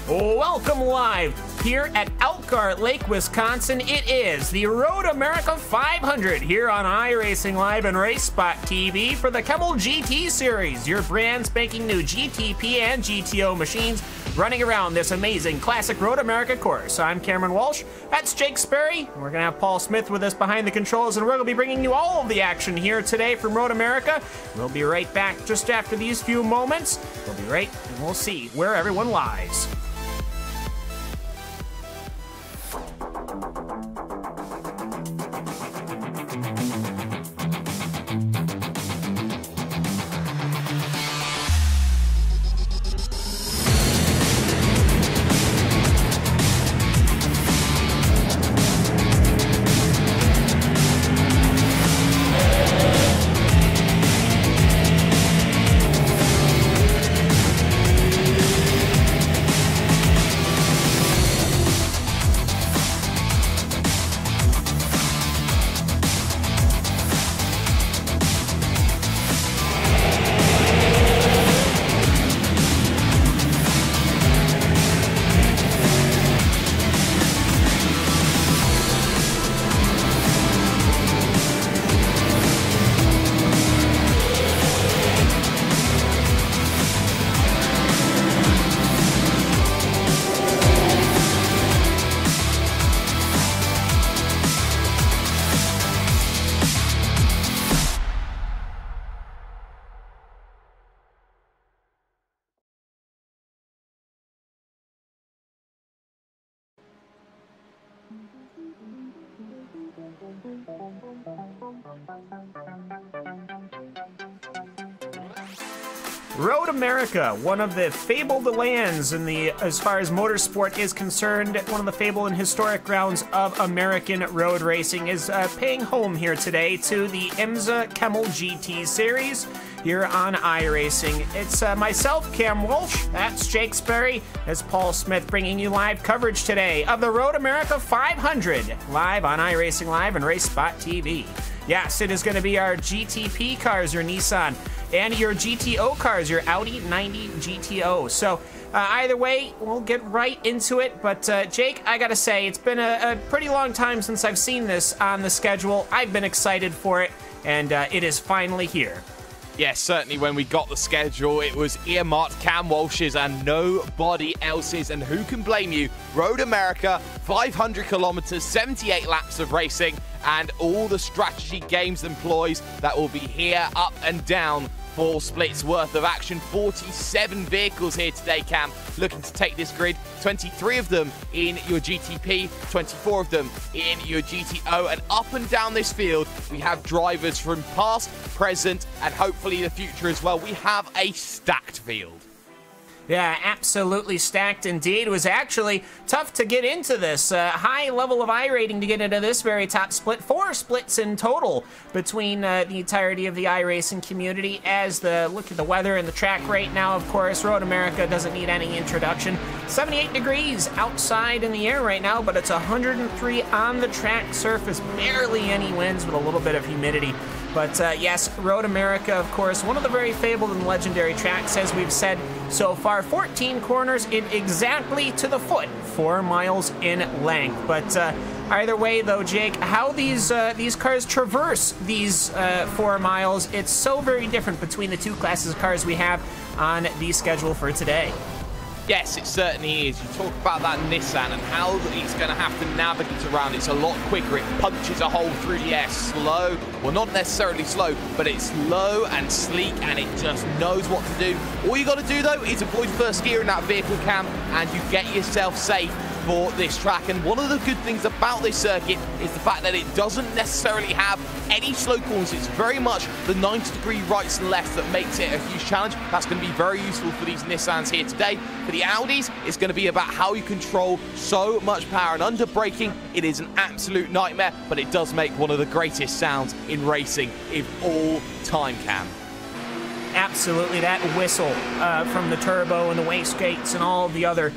Welcome live here at Elkhart Lake, Wisconsin. It is the Road America 500 here on iRacing Live and Race Spot TV for the Kamel GT series, your brand spanking new GTP and GTO machines running around this amazing classic Road America course. I'm Cameron Walsh, that's Jake Sperry. We're gonna have Paul Smith with us behind the controls, and we're gonna be bringing you all of the action here today from Road America. We'll be right back just after these few moments. We'll be right, and we'll see where everyone lies. Road America, one of the fabled lands in the, as far as motorsport is concerned, one of the fabled and historic grounds of American road racing, is paying home here today to the IMSA Kamel GT series here on iRacing. It's myself, Cam Walsh, that's Jake Sperry, as Paul Smith, bringing you live coverage today of the Road America 500, live on iRacing Live and Race Spot TV. Yes, it is going to be our GTP cars, your Nissan, and your GTO cars, your Audi 90 GTO. So either way, we'll get right into it. But Jake, I gotta say, it's been a pretty long time since I've seen this on the schedule. I've been excited for it, and it is finally here. Yes, certainly when we got the schedule, it was earmarked Cam Walsh's and nobody else's, and who can blame you? Road America, 500 kilometers, 78 laps of racing, and all the strategy games employs that will be here up and down. 4 splits worth of action, 47 vehicles here today, Cam, looking to take this grid, 23 of them in your GTP, 24 of them in your GTO, and up and down this field, we have drivers from past, present, and hopefully the future as well. We have a stacked field. Yeah, absolutely stacked indeed. It was actually tough to get into this. High level of iRating to get into this very top split. 4 splits in total between the entirety of the iRacing community. As the look at the weather and the track right now, of course, Road America doesn't need any introduction. 78 degrees outside in the air right now, but it's 103 on the track surface. Barely any winds with a little bit of humidity. But yes, Road America, of course, one of the very fabled and legendary tracks, as we've said so far. 14 corners in exactly to the foot, 4 miles in length. But either way, though, Jake, how these cars traverse these 4 miles, it's so very different between the 2 classes of cars we have on the schedule for today. Yes, it certainly is. You talk about that Nissan and how it's going to have to navigate around. It's a lot quicker. It punches a hole through the air slow. Well, not necessarily slow, but it's low and sleek, and it just knows what to do. All you got to do, though, is avoid first gear in that vehicle, Cam, and you get yourself safe for this track. And one of the good things about this circuit is the fact that it doesn't necessarily have any slow corners. It's very much the 90-degree rights and lefts that makes it a huge challenge. That's going to be very useful for these Nissans here today. For the Audis, it's going to be about how you control so much power. And under braking, it is an absolute nightmare, but it does make one of the greatest sounds in racing of all time, Cam. Absolutely, that whistle from the turbo and the wastegates and all the other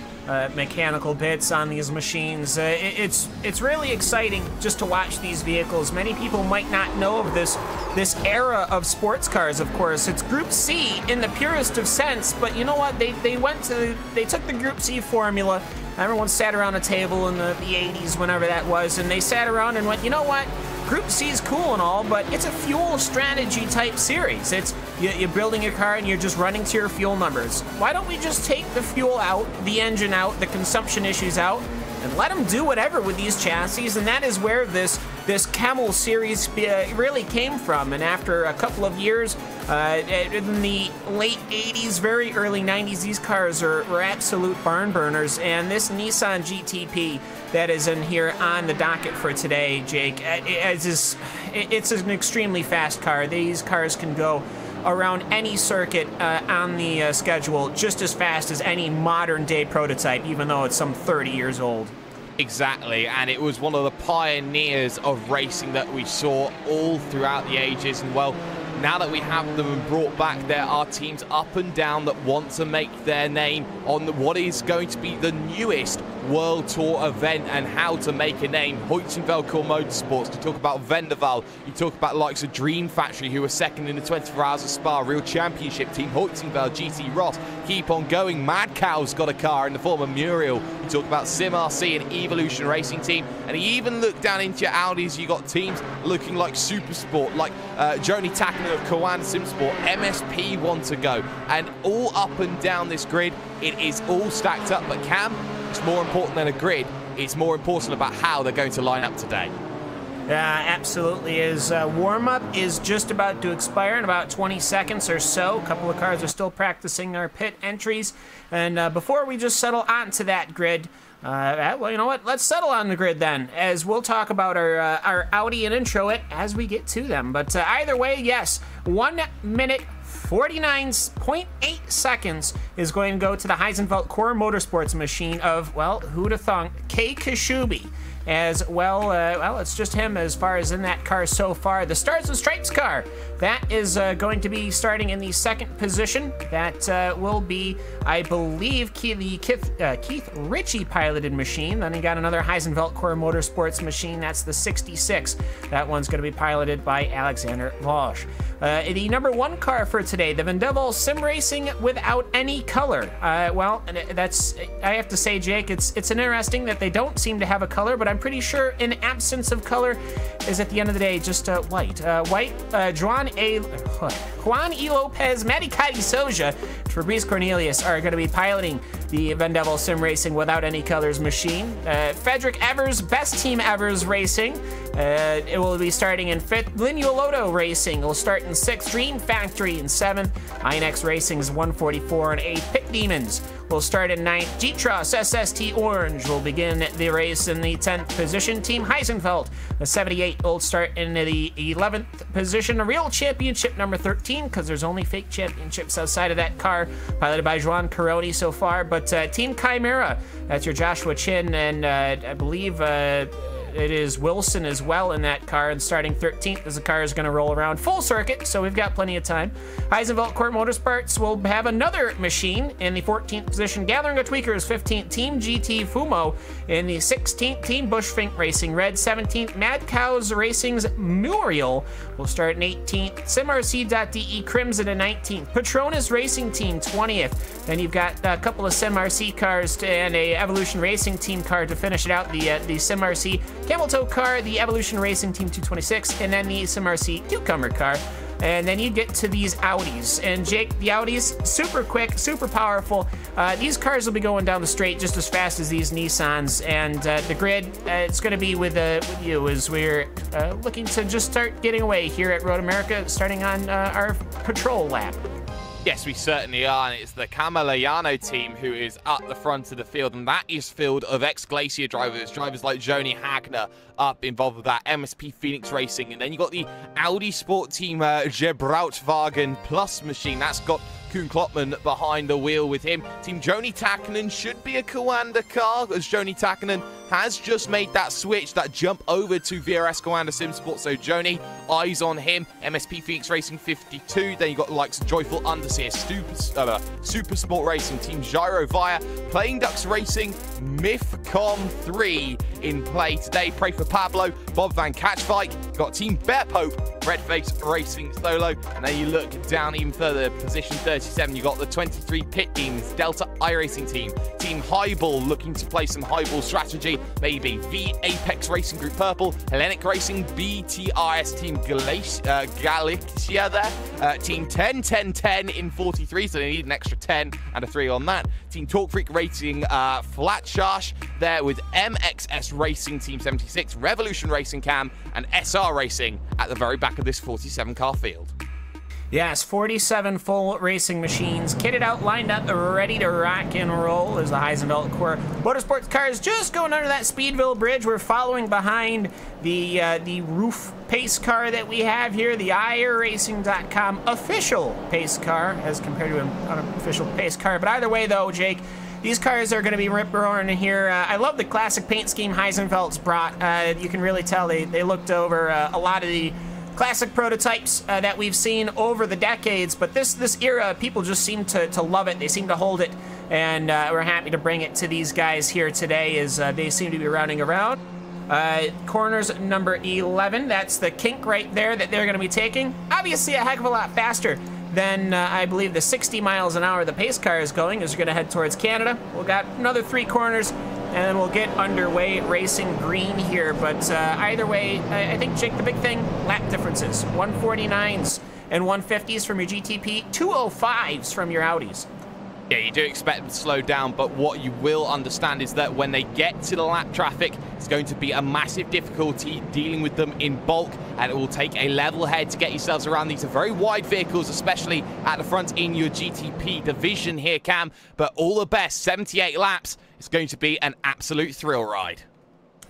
mechanical bits on these machines. It's really exciting just to watch these vehicles. Many people might not know of this era of sports cars, of course. It's Group C in the purest of sense, but you know what? They took the Group C formula. Everyone sat around a table in the 80s, whenever that was, and they sat around and went, you know what? Group C is cool and all, but it's a fuel strategy type series. It's you're building a car and you're just running to your fuel numbers. Why don't we just take the fuel out, the engine out, the consumption issues out, and let them do whatever with these chassis? And that is where this Kamel series really came from. And after a couple of years, in the late 80s, very early 90s, these cars were absolute barn burners. And this Nissan GTP that is in here on the docket for today, Jake, it's an extremely fast car. These cars can go around any circuit on the schedule just as fast as any modern day prototype, even though it's some 30 years old. Exactly, and it was one of the pioneers of racing that we saw all throughout the ages. And well, now that we have them brought back, there are teams up and down that want to make their name on what is going to be the newest World Tour event and how to make a name. Hoytsenveld Core Motorsports, you talk about Vendaval, you talk about the likes of Dream Factory, who were second in the 24 Hours of Spa, Real Championship Team, Hoytsenveld, GT Ross, keep on going. Mad Cow's got a car in the form of Muriel. You talk about Sim RC and Evolution Racing Team, and you even look down into your Audis, you got teams looking like Supersport, like Joni Takano of Kawan Simsport, MSP want to go, and all up and down this grid, it is all stacked up. But Cam, it's more important than a grid. It's more important about how they're going to line up today. Absolutely is. Warm-up is just about to expire in about 20 seconds or so. A couple of cars are still practicing their pit entries. And before we just settle onto that grid, well, you know what? Let's settle on the grid then, as we'll talk about our Audi and intro it as we get to them. But either way, yes, 1 minute 49.8 seconds is going to go to the Heisenfeld Core Motorsports machine of, well, who'da thunk, Kei Kashubi. As well, well, it's just him as far as in that car so far. The Stars and Stripes car, that is going to be starting in the second position. That will be, I believe, Keith Ritchie piloted machine. Then he got another Heisenfeld Core Motorsports machine. That's the 66. That one's going to be piloted by Alexander Walsh. The number 1 car for today, the Vendaval Sim Racing without any color. Well, that's, I have to say, Jake, it's interesting that they don't seem to have a color, but I'm pretty sure in absence of color is at the end of the day just white. Juan E. Lopez, Matty Kati Soja, Fabrice Cornelius are going to be piloting the Vendaval Sim Racing without any colors machine. Frederick Evers, Best Team Evers Racing, it will be starting in 5th. Linuoloto Racing will start in 6th. Dream Factory in 7th. INX Racing's 144 and 8th. Pit Demons will start in 9th. G-Tross SST Orange will begin the race in the 10th position. Team Heisenfeld, the 78, will start in the 11th position. A real championship number 13, because there's only fake championships outside of that car, piloted by Joan Caroni so far. But Team Chimera, that's your Joshua Chin, and I believe it is Wilson as well in that car, and starting 13th as the car is going to roll around full circuit, so we've got plenty of time. Heisenfeld Core Motorsports will have another machine in the 14th position. Gathering of Tweakers, 15th. Team GT Fumo in the 16th. Team Bushfink Racing Red, 17th. Mad Cows Racing's Muriel will start in 18th. SimRC.de Crimson in 19th. Patronus Racing Team, 20th. Then you've got a couple of SimRC cars and a Evolution Racing Team car to finish it out. The SimRC Camel Toe car, the Evolution Racing Team 226, and then the SimRC Cucumber car. And then you get to these Audis. And Jake, the Audis, super quick, super powerful. These cars will be going down the straight just as fast as these Nissans. And the grid, it's going to be with you as we're looking to just start getting away here at Road America, starting on our patrol lap. Yes, we certainly are, and it's the Camellaiano team who is at the front of the field, and that is filled of ex-Glacier drivers like Joni Hagner up involved with that, MSP Phoenix Racing, and then you got the Audi Sport Team Gebrautwagen Plus machine. That's got Koen Klopman behind the wheel with him. Team Joni Takkanen should be a Coanda car, as Joni Takkanen has just made that switch, that jump over to VRS Coanda Simsport. So Joni, eyes on him. MSP Phoenix Racing 52. Then you got the likes of Joyful Underseer, Super Sport Racing, Team Gyro Via, Playing Ducks Racing, Mythcom 3 in play today. Pray for Pablo, Bob Van Catchvike. Got Team Bear Pope, Redface Racing Solo. And then you look down even further, position 37, you got the 23 pit teams, Delta iRacing team, Team Highball looking to play some highball strategy, maybe V Apex Racing Group Purple, Hellenic Racing, BTRS Team Galicia there, Team 10 in 43, so they need an extra 10 and a 3 on that. Team Talk Freak Racing Flatsharsh there with MXS Racing Team 76, Revolution Racing Cam, and SR Racing at the very back of this 47 car field. Yes, 47 full racing machines, kitted out, lined up, ready to rock and roll as the Heisenfeld Core Motorsports cars just going under that Speedville Bridge. We're following behind the roof pace car that we have here, the iRacing.com official pace car as compared to an unofficial pace car. But either way, though, Jake, these cars are going to be rip-roaring in here. I love the classic paint scheme Heisenfeld's brought. You can really tell they looked over a lot of the classic prototypes that we've seen over the decades, but this era, people just seem to love it. They seem to hold it, and we're happy to bring it to these guys here today as they seem to be rounding around. Corners number 11, that's the kink right there that they're going to be taking. Obviously a heck of a lot faster than I believe the 60 miles an hour the pace car is going as we're going to head towards Canada. We've got another 3 corners, and then we'll get underway racing green here. But either way, I think, Jake, the big thing, lap differences. 149s and 150s from your GTP, 205s from your Audis. Yeah, you do expect them to slow down, but what you will understand is that when they get to the lap traffic, it's going to be a massive difficulty dealing with them in bulk, and it will take a level head to get yourselves around. These are very wide vehicles, especially at the front in your GTP division here, Cam, but all the best, 78 laps. It's going to be an absolute thrill ride.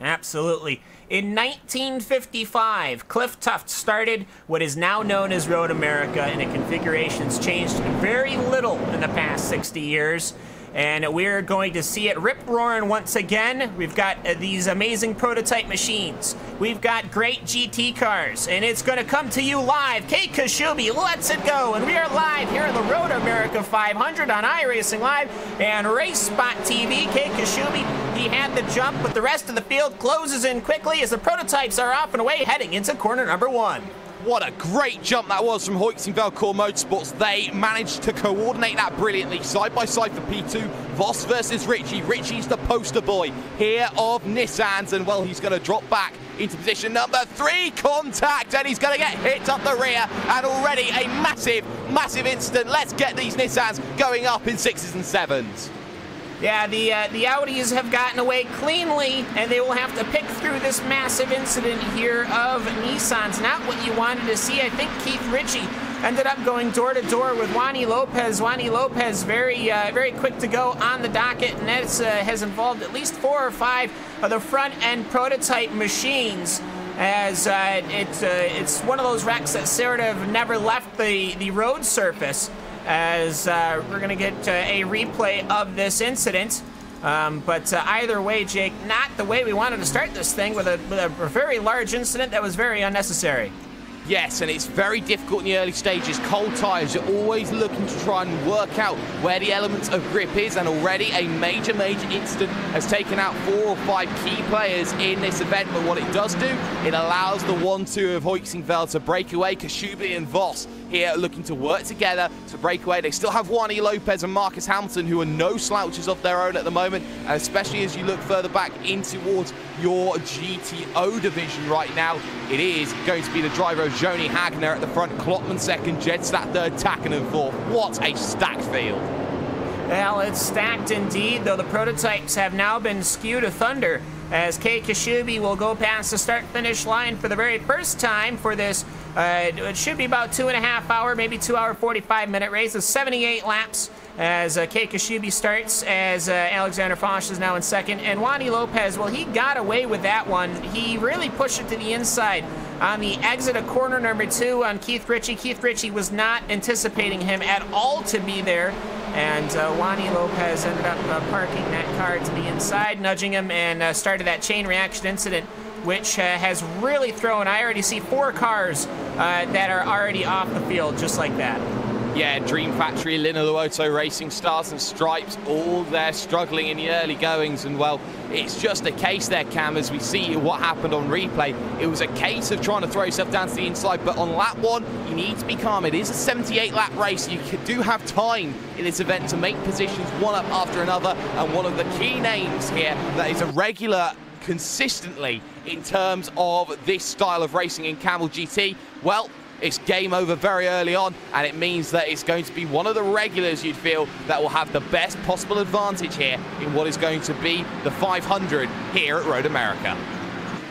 Absolutely. In 1955, Cliff Tuft started what is now known as Road America, and the configuration's changed very little in the past 60 years. And we're going to see it rip-roaring once again. We've got these amazing prototype machines. We've got great GT cars, and it's going to come to you live. Kate Kashubi, let's it go. And we are live here in the Road America 500 on iRacing Live and Race Spot TV. Kate Kashubi, he had the jump, but the rest of the field closes in quickly as the prototypes are off and away, heading into corner number 1. What a great jump that was from Hoyksingveld Core Motorsports. They managed to coordinate that brilliantly. Side by side for P2, Voss versus Richie. Richie's the poster boy here of Nissans, and well, he's going to drop back into position number 3. Contact, and he's going to get hit up the rear, and already a massive incident. Let's get these Nissans going up in 6s and 7s. Yeah, the Audis have gotten away cleanly, and they will have to pick through this massive incident here of Nissans. Not what you wanted to see. I think Keith Ritchie ended up going door to door with Wani Lopez. Wani Lopez very quick to go on the docket, and that has involved at least 4 or 5 of the front end prototype machines. As it's one of those wrecks that sort of never left the road surface. As we're going to get a replay of this incident. But either way, Jake, not the way we wanted to start this thing with a very large incident that was very unnecessary. Yes, and it's very difficult in the early stages. Cold tyres, you're always looking to try and work out where the elements of grip is, and already a major incident has taken out 4 or 5 key players in this event. But what it does do, it allows the 1-2 of Hoyksingveld to break away. Kashubi and Voss here looking to work together to break away. They still have Wani Lopez and Marcus Hamilton, who are no slouches of their own at the moment, and especially as you look further back in towards your GTO division right now, it is going to be the driver of Joni Hagner at the front, Klopman second, Jedstad third, Takkanen fourth. What a stacked field. Well, it's stacked indeed, though the prototypes have now been skewed to thunder, as Kei Kashubi will go past the start-finish line for the very first time for this. It should be about 2.5 hour, maybe 2 hour 45-minute race. It's 78 laps as Kei Kashubi starts, as Alexander Foch is now in second. And Wani Lopez, well, he got away with that one. He really pushed it to the inside on the exit of corner number 2 on Keith Ritchie. Keith Ritchie was not anticipating him at all to be there, and Wani Lopez ended up parking that car to the inside, nudging him, and started that chain reaction incident, which has really thrown, I already see 4 cars that are already off the field just like that. Yeah, Dream Factory, Linalo Auto Racing, Stars and Stripes, all there struggling in the early goings. And, well, it's just a case there, Cam, as we see what happened on replay. It was a case of trying to throw yourself down to the inside, but on lap 1, you need to be calm. It is a 78-lap race. You do have time in this event to make positions one up after another. And one of the key names here that is a regular consistently in terms of this style of racing in Kamel GT, well, it's game over very early on, and it means that it's going to be one of the regulars, you'd feel, that will have the best possible advantage here in what is going to be the 500 here at Road America.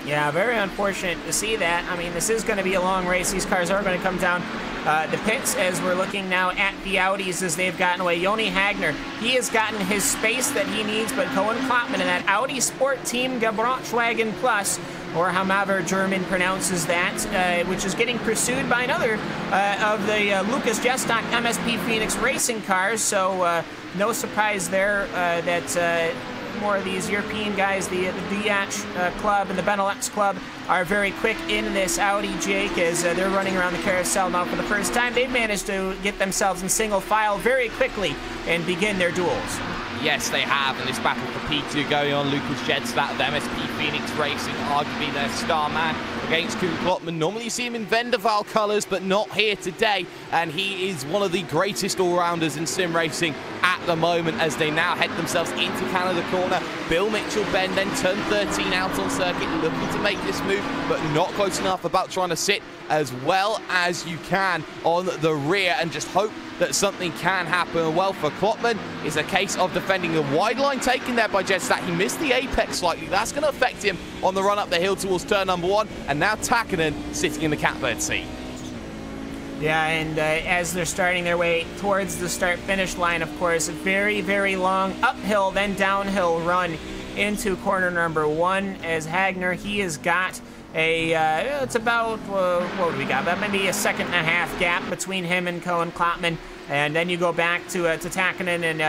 Yeah, very unfortunate to see that. I mean, this is going to be a long race. These cars are going to come down the pits as we're looking now at the Audis as they've gotten away. Joni Hagner, he has gotten his space that he needs, but Cohen Kloppman in that Audi Sport Team Gebrauchtwagen Plus, or however German pronounces that, which is getting pursued by another of the Lucas Jestock MSP Phoenix racing cars. So no surprise there that more of these European guys, the DH club and the Benelux club, are very quick in this Audi, Jake, as they're running around the carousel now for the first time. They've managed to get themselves in single file very quickly and begin their duels. Yes, they have, and this battle for P2 going on. Lucas Jedstad of MSP Phoenix Racing, arguably their star man, against Koen Klotman. Normally you see him in Vendaval colours, but not here today, and he is one of the greatest all-rounders in sim racing at the moment as they now head themselves into Canada corner. Bill Mitchell Ben then turn 13 out on circuit, looking to make this move, but not close enough, about trying to sit as well as you can on the rear and just hope that something can happen. Well, for Klotman, it's a case of defending the wide line taken there by Jedstad. He missed the apex slightly. That's going to affect him on the run up the hill towards turn number 1. And now Takkanen sitting in the catbird seat. Yeah, and as they're starting their way towards the start-finish line, of course, a very, very long uphill, then downhill run into corner number 1 as Hagner, he has got a, it's about, what do we got? About maybe a 1.5-second gap between him and Cohen Klotman. And then you go back to Takkanen and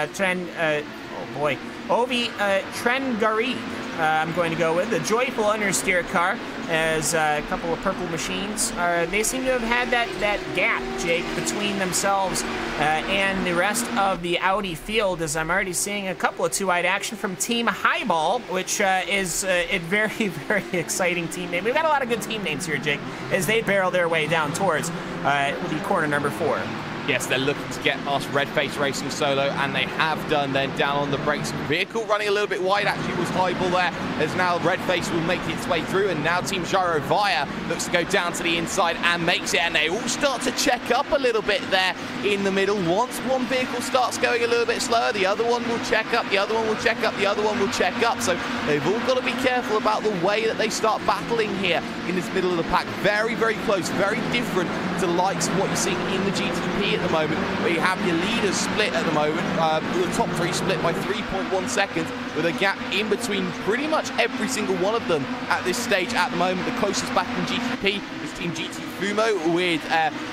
Ovi Trengari, I'm going to go with. The joyful understeer car, as a couple of purple machines, they seem to have had that gap, Jake, between themselves and the rest of the Audi field, as I'm already seeing a couple of two-eyed action from Team Highball, which is a very, very exciting team name. We've got a lot of good team names here, Jake, as they barrel their way down towards the corner number 4. Yes, they're looking to get past Redface Racing solo, and they have done. Then down on the brakes. Vehicle running a little bit wide, actually was Highball there, as now Redface will make its way through, and now Team Gyro Via looks to go down to the inside and makes it, and they all start to check up a little bit there in the middle. Once one vehicle starts going a little bit slower, the other one will check up, the other one will check up, the other one will check up. So they've all got to be careful about the way that they start battling here in this middle of the pack. Very, very close, very different to the likes of what you're seeing in the GTP at the moment, where you have your leaders split at the moment, the top 3 split by 3.1 seconds, with a gap in between pretty much every single one of them at this stage at the moment. The closest back in GTP is Team GT Fumo, with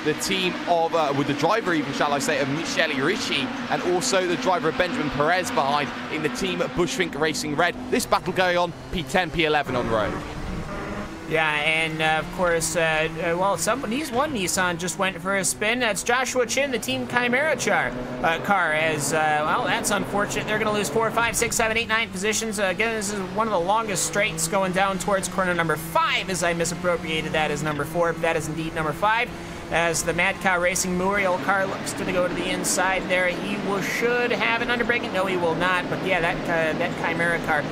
the team of, with the driver even, shall I say, of Michele Ricci, and also the driver of Benjamin Perez behind in the team at Bushfink Racing Red. This battle going on P10, P11 on road. Yeah, and of course, well, somebody's one Nissan just went for a spin. That's Joshua Chin, the Team Chimera car, as, well, that's unfortunate. They're going to lose 4, 5, 6, 7, 8, 9 positions. Again, this is one of the longest straights going down towards corner number 5, as I misappropriated that as number 4, but that is indeed number 5. As the Mad Cow Racing Muriel car looks to go to the inside there. He should have an underbraking. No, he will not. But yeah, that Chimera car,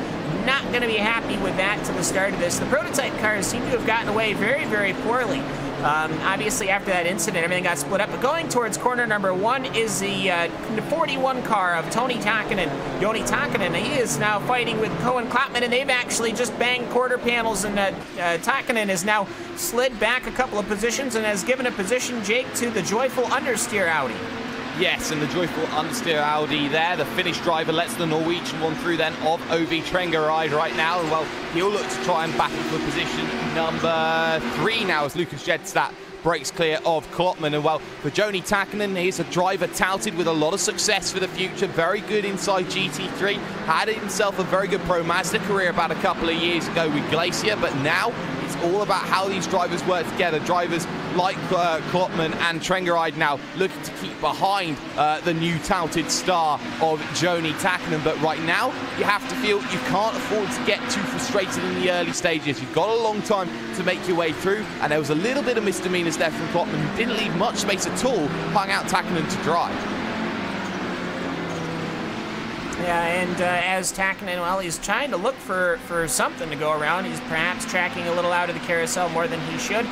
not going to be happy with that to the start of this. The prototype cars seem to have gotten away very, very poorly. Obviously, after that incident, everything got split up. But going towards corner number 1 is the 41 car of Tony Takkanen, Joni Takkanen. He is now fighting with Cohen Klotman, and they've actually just banged quarter panels, and Takkanen has now slid back a couple of positions and has given a position, Jake, to the joyful understeer Audi. Yes, and the joyful understeer Audi there. The Finnish driver lets the Norwegian one through then of OV Trengeride right now. And well, he'll look to try and battle for position number 3 now as Lucas Jedstad breaks clear of Klotman. And well, for Joni Takkanen, he's a driver touted with a lot of success for the future. Very good inside GT3. Had himself a very good Pro Mazda career about a couple of years ago with Glacier, but now it's all about how these drivers work together. Drivers like Klotman and Trengeride now looking to keep behind the new touted star of Joni Takkanen. But right now, you have to feel you can't afford to get too frustrated in the early stages. You've got a long time to make your way through, and there was a little bit of misdemeanors there from Klotman, who didn't leave much space at all, hung out Takkanen to drive. Yeah, and as Takkanen, well, he's trying to look for something to go around. He's perhaps tracking a little out of the carousel more than he should.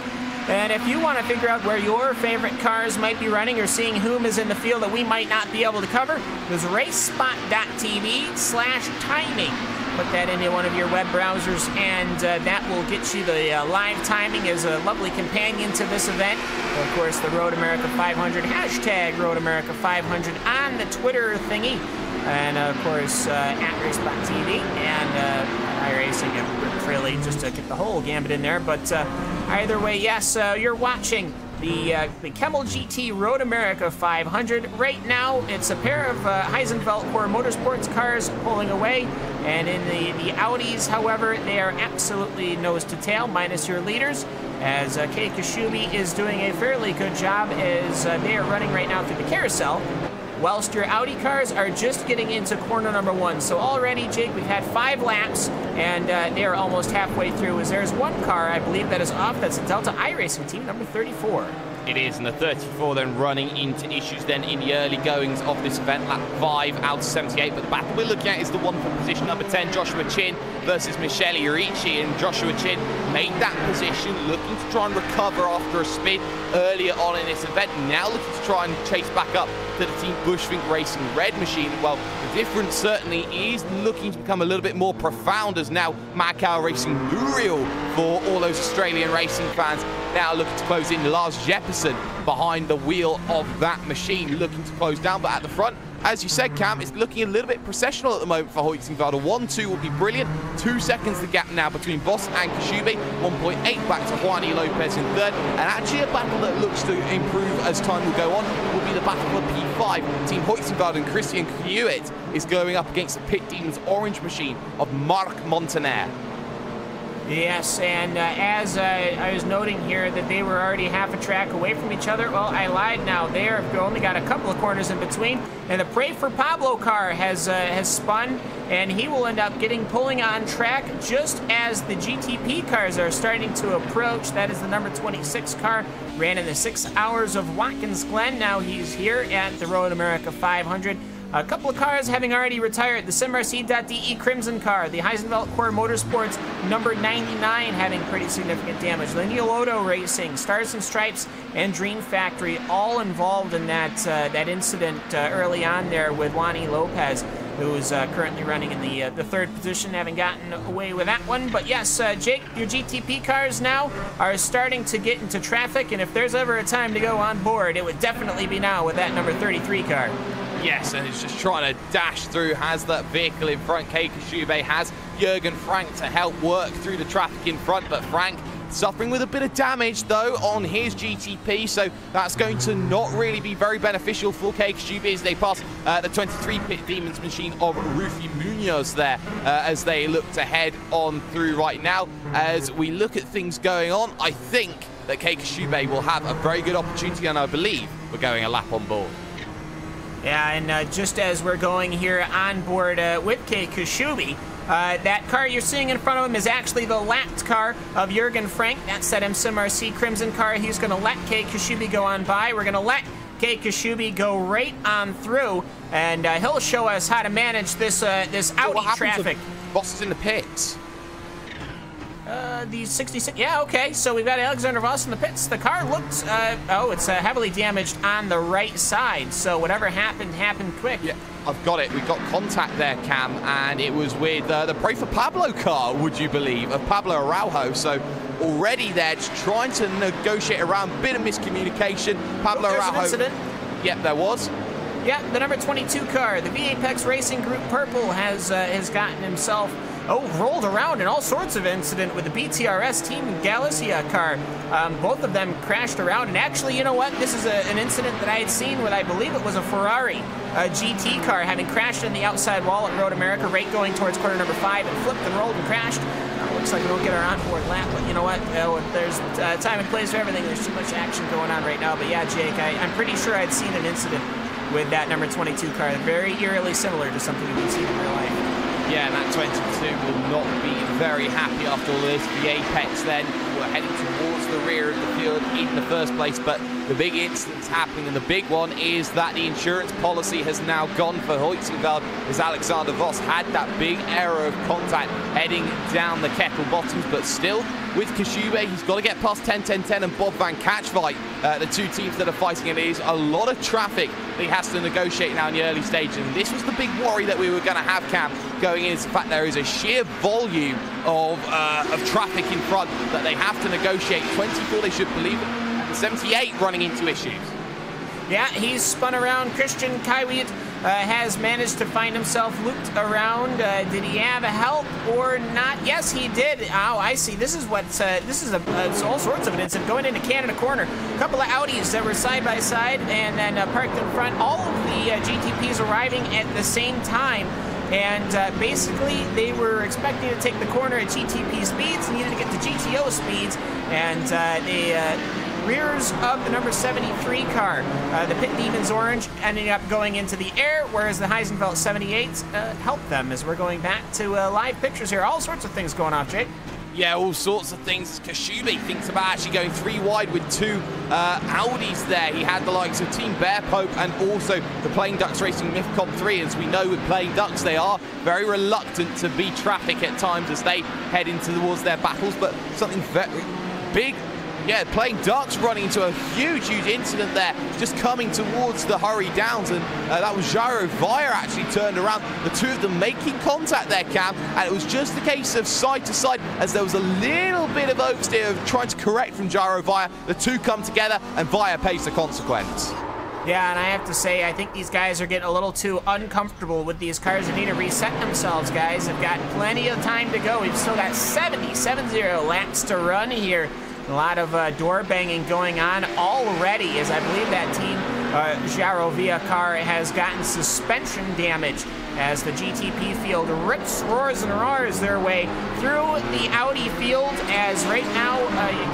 And if you want to figure out where your favorite cars might be running or seeing whom is in the field that we might not be able to cover, there's racespot.tv/timing. Put that into one of your web browsers, and that will get you the live timing as a lovely companion to this event. Of course, the Road America 500, hashtag Road America 500 on the Twitter thingy. And of course, at racespot.tv and iRacing, really, just to get the whole gambit in there. But either way, yes, you're watching the Kamel GT Road America 500. Right now, it's a pair of Heisenfeld Core Motorsports cars pulling away. And in the Audis, however, they are absolutely nose to tail, minus your leaders, as Kei Kashubi is doing a fairly good job as they are running right now through the carousel, whilst your Audi cars are just getting into corner number 1. So already, Jake, we've had 5 laps, and they are almost halfway through, as there's one car, I believe, that is off. That's the Delta iRacing team, number 34. It is, and the 34 then running into issues then in the early goings of this event, lap 5 out of 78. But the battle we're looking at is the one for position number 10, Joshua Chin versus Michele Ricci. And Joshua Chin made that position, looking to try and recover after a spin earlier on in this event. Now looking to try and chase back up to the Team Bushvink Racing red machine. Well, the difference certainly is looking to become a little bit more profound, as now Macau Racing Muriel, for all those Australian racing fans, now looking to close in. Lars Jepperson behind the wheel of that machine, looking to close down. But at the front, as you said, Cam, it's looking a little bit processional at the moment for Hoytsingveld. 1-2 will be brilliant. 2 seconds the gap now between Voss and Kashubi. 1.8 back to Juani Lopez in third. And actually a battle that looks to improve as time will go on will be the battle for P5. Team Hoytsingveld and Christian Hewitt is going up against the Pit Demons orange machine of Marc Montaner. Yes, and as I was noting here that they were already half a track away from each other, well, I lied now. They've only got a couple of corners in between, and the Pray for Pablo car has spun, and he will end up pulling on track just as the GTP cars are starting to approach. That is the number 26 car, ran in the 6 hours of Watkins Glen. Now he's here at the Road America 500. A couple of cars having already retired. The SimRC.de Crimson car, the Heisenfeld Core Motorsports number 99 having pretty significant damage. Lineal Auto Racing, Stars and Stripes, and Dream Factory all involved in that incident early on there with Juani Lopez, who's currently running in the 3rd position, having gotten away with that one. But yes, Jake, your GTP cars now are starting to get into traffic, and if there's ever a time to go on board, it would definitely be now with that number 33 car. Yes, and it's just trying to dash through, has that vehicle in front. Kei Kashubi has Jürgen Frank to help work through the traffic in front, but Frank suffering with a bit of damage, though, on his GTP, so that's going to not really be very beneficial for Kei Kashubi as they pass the 23 Pit Demons machine of Rufi Munoz there as they look to head on through right now. As we look at things going on, I think that Kei Kashubi will have a very good opportunity, and I believe we're going a lap on board. Yeah, and just as we're going here on board with Kei Kashubi, that car you're seeing in front of him is actually the lapped car of Jürgen Frank. That's that SimRC Crimson car. He's going to let Kei Kashubi go on by. We're going to let Kei Kashubi go right on through, and he'll show us how to manage this Audi traffic. Voss is in the pits. The 66, yeah, okay, so we've got Alexander Voss in the pits. The car looks, it's heavily damaged on the right side, so whatever happened quick. Yeah, I've got it. We've got contact there, Cam, and it was with the Pray for Pablo car, would you believe, of Pablo Araujo. So already there, just trying to negotiate around, bit of miscommunication. Pablo Araujo. An incident. Yep, there was. Yeah, the number 22 car, the V-Apex Racing Group Purple, has gotten himself rolled around in all sorts of incident with the BTRS Team Galicia car. Both of them crashed around, and actually, you know what? This is an incident that I had seen with, I believe it was a Ferrari GT car, having crashed in the outside wall at Road America, right going towards corner number 5, and flipped and rolled and crashed. Looks like we don't get our onboard lap, but you know what? There's time and place for everything. There's too much action going on right now. But yeah, Jake, I'm pretty sure I'd seen an incident with that number 22 car, very eerily similar to something you've seen in real life. Yeah, and that 22 will not be very happy after all this. The Apex then were heading towards the rear of the field in the first place, but the big incident's happening, and the big one is that the insurance policy has now gone for Hoytsveld, as Alexander Voss had that big error of contact heading down the Kettle Bottoms, but still, with Kashube, he's got to get past 10-10-10 and Bob Van Catchfight, the two teams that are fighting. It is a lot of traffic that he has to negotiate now in the early stages, and this was the big worry that we were going to have, Cam, going in, is the fact there is a sheer volume of traffic in front that they have to negotiate. 24, they should believe it, and 78 running into issues. Yeah, he's spun around. Christian Kaiwit has managed to find himself looped around. Did he have a help or not? Yes, he did. Oh, I see. This is what it's all sorts of an incident going into Canada Corner. A couple of Audis that were side by side and then parked in front. All of the GTPs arriving at the same time. And basically, they were expecting to take the corner at GTP speeds and needed to get to GTO speeds. And rears of the number 73 car. The Pit Demons Orange ending up going into the air, whereas the Heisenfeld 78s helped them, as we're going back to live pictures here. All sorts of things going off, Jake. Yeah, all sorts of things. Kashube thinks about actually going 3 wide with 2 Audis there. He had the likes of Team Bear Pope and also the Playing Ducks Racing Mythcom 3. As we know with Playing Ducks, they are very reluctant to beat traffic at times as they head into towards their battles, but something very big. Yeah, Playing Ducks running into a huge incident there, just coming towards the Hurry Downs, and that was Gyro Via actually turned around. The two of them making contact there, Cam, and it was just a case of side to side, as there was a little bit of oversteer of trying to correct from Gyro Via. The two come together, and Via pays the consequence. Yeah, and I have to say, I think these guys are getting a little too uncomfortable with these cars. They need to reset themselves, guys. They've got plenty of time to go. We've still got 70 laps to run here. A lot of door banging going on already, as I believe that team Jarovia car has gotten suspension damage as the GTP field rips, roars, and roars their way through the Audi field, as right now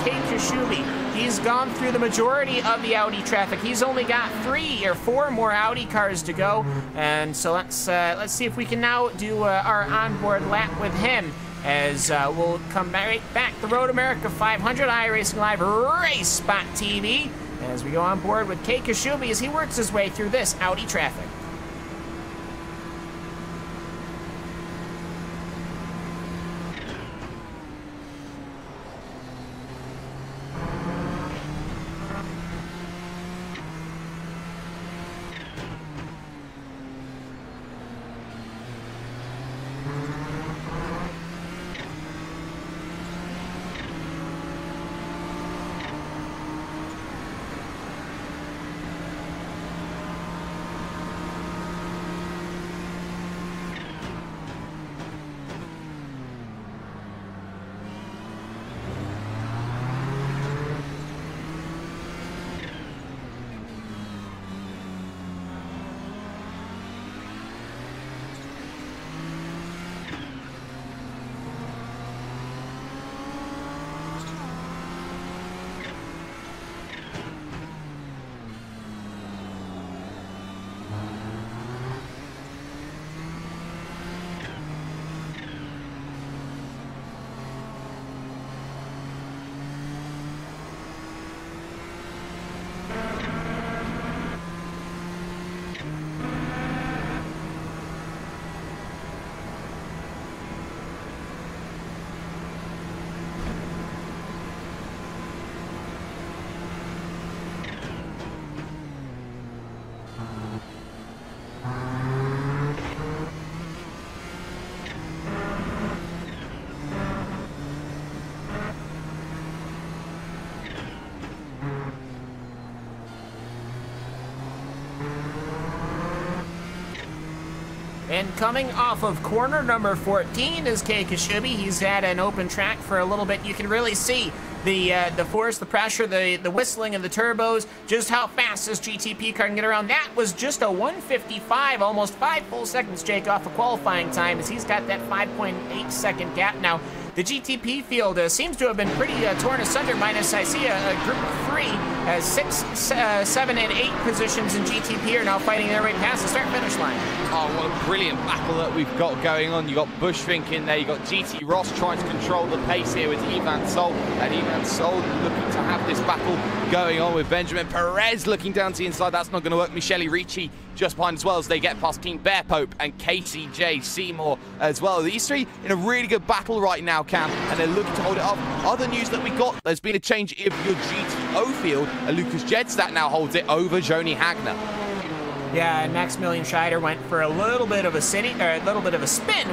Kate Kashubi, he's gone through the majority of the Audi traffic. He's only got 3 or 4 more Audi cars to go, and so let's see if we can now do our onboard lap with him. As we'll come right back to Road America 500 iRacing Live Race Spot TV as we go on board with Kei Kashubi as he works his way through this Audi traffic. And coming off of corner number 14 is Kei Kashubi. He's had an open track for a little bit. You can really see the force, the pressure, the whistling of the turbos, just how fast this GTP car can get around. That was just a 155, almost 5 full seconds, Jake, off of qualifying time, as he's got that 5.8 second gap now. The GTP field seems to have been pretty torn asunder, minus I see a group of 3, 6, 7, and 8 positions in GTP are now fighting their way past the start-finish line. Oh, what a brilliant battle that we've got going on. You've got Bushfink in there, you've got GT Ross trying to control the pace here with Ivan Sol, and Ivan Sol looking to have this battle going on with Benjamin Perez looking down to the inside. That's not going to work. Michele Ricci just behind as well as they get past Team Bear Pope and Casey J. Seymour as well. These three in a really good battle right now, Cam, and they're looking to hold it up. Other news that we got, there's been a change in your GTO field, and Lucas Jedstad now holds it over Joni Hagner. Yeah, and Maximilian Scheider went for a little bit of a spin.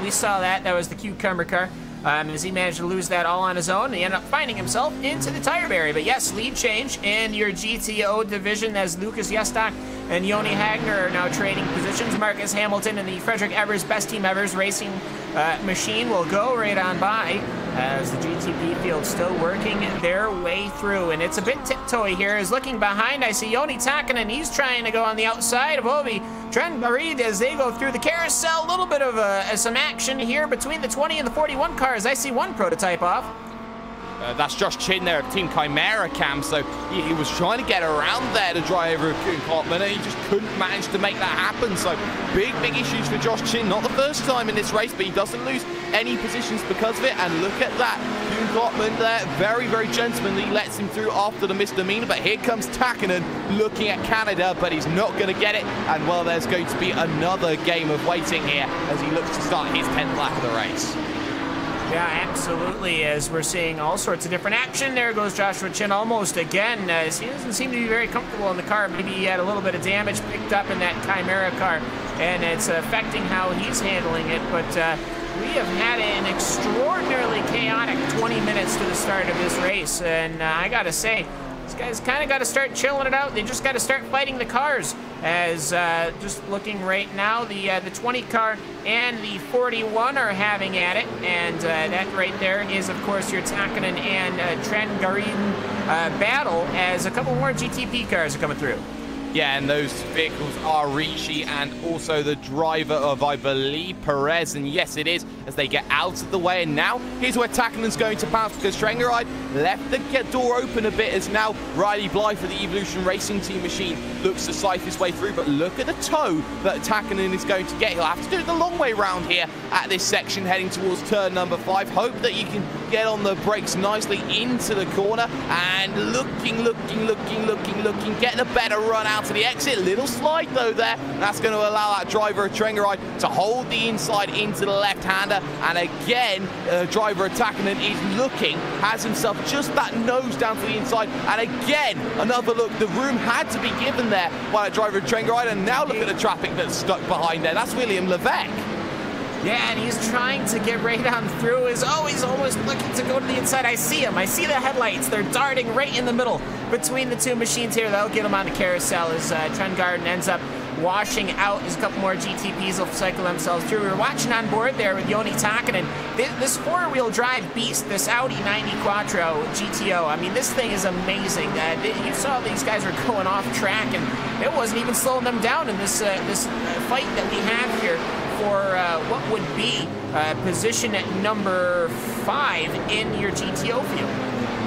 We saw that. That was the cucumber car. As he managed to lose that all on his own, he ended up finding himself into the tire barrier. But yes, lead change in your GTO division as Lucas Jestak and Joni Hagner are now trading positions. Marcus Hamilton and the Frederick Evers Best Team Evers Racing machine will go right on by as the GTP field still working their way through. And it's a bit tiptoey here. As looking behind, I see Joni Takinen. He's trying to go on the outside of Ovi Trent Barid as they go through the carousel. A little bit of some action here between the 20 and the 41 cars. I see one prototype off. That's Josh Chin there of Team Chimera, Cam, so he was trying to get around there to drive over Kuhn Kottmann, and he just couldn't manage to make that happen. So big issues for Josh Chin. Not the first time in this race, but he doesn't lose any positions because of it. And look at that, Kuhn Kottmann there, very gentlemanly, lets him through after the misdemeanor. But here comes Takinen looking at Canada, but he's not going to get it. And well, there's going to be another game of waiting here as he looks to start his 10th lap of the race. Yeah, absolutely, as we're seeing all sorts of different action. There goes Joshua Chin almost again, as he doesn't seem to be very comfortable in the car. Maybe he had a little bit of damage picked up in that Chimera car, and it's affecting how he's handling it. But we have had an extraordinarily chaotic 20 minutes to the start of this race, and I gotta say, these guys kind of got to start chilling it out. They just got to start fighting the cars. As just looking right now, the 20 car and the 41 are having at it. And that right there is, of course, your Takinen and Trent-Garin battle as a couple more GTP cars are coming through. Yeah, and those vehicles are Ricci and also the driver of, I believe, Perez. And yes, it is, as they get out of the way. And now, here's where Takinen's going to pass, because Trengeride left the door open a bit, as now Riley Blythe for the Evolution Racing Team machine looks to scythe his way through. But look at the toe that Takinen is going to get. He'll have to do it the long way round here at this section, heading towards turn number 5. Hope that you can get on the brakes nicely into the corner. And looking, getting a better run out to the exit. Little slide though there. That's going to allow that driver of Trengeride to hold the inside into the left-hander. And again, driver of Takinen is looking, has himself just that nose down to the inside. And again, another look. The room had to be given there by that driver of Trengeride. And now look at the traffic that's stuck behind there. That's William Levesque. Yeah, and he's trying to get right on through. He's always looking to go to the inside. I see him. I see the headlights. They're darting right in the middle between the two machines here. That'll get him on the carousel as Trent Garden ends up washing out as a couple more GTPs will cycle themselves through. We were watching on board there with Joni Takinen. This four-wheel drive beast, this Audi 90 Quattro GTO, I mean, this thing is amazing. You saw these guys were going off track, and it wasn't even slowing them down in this fight that we have here for what would be position at number 5 in your GTO field.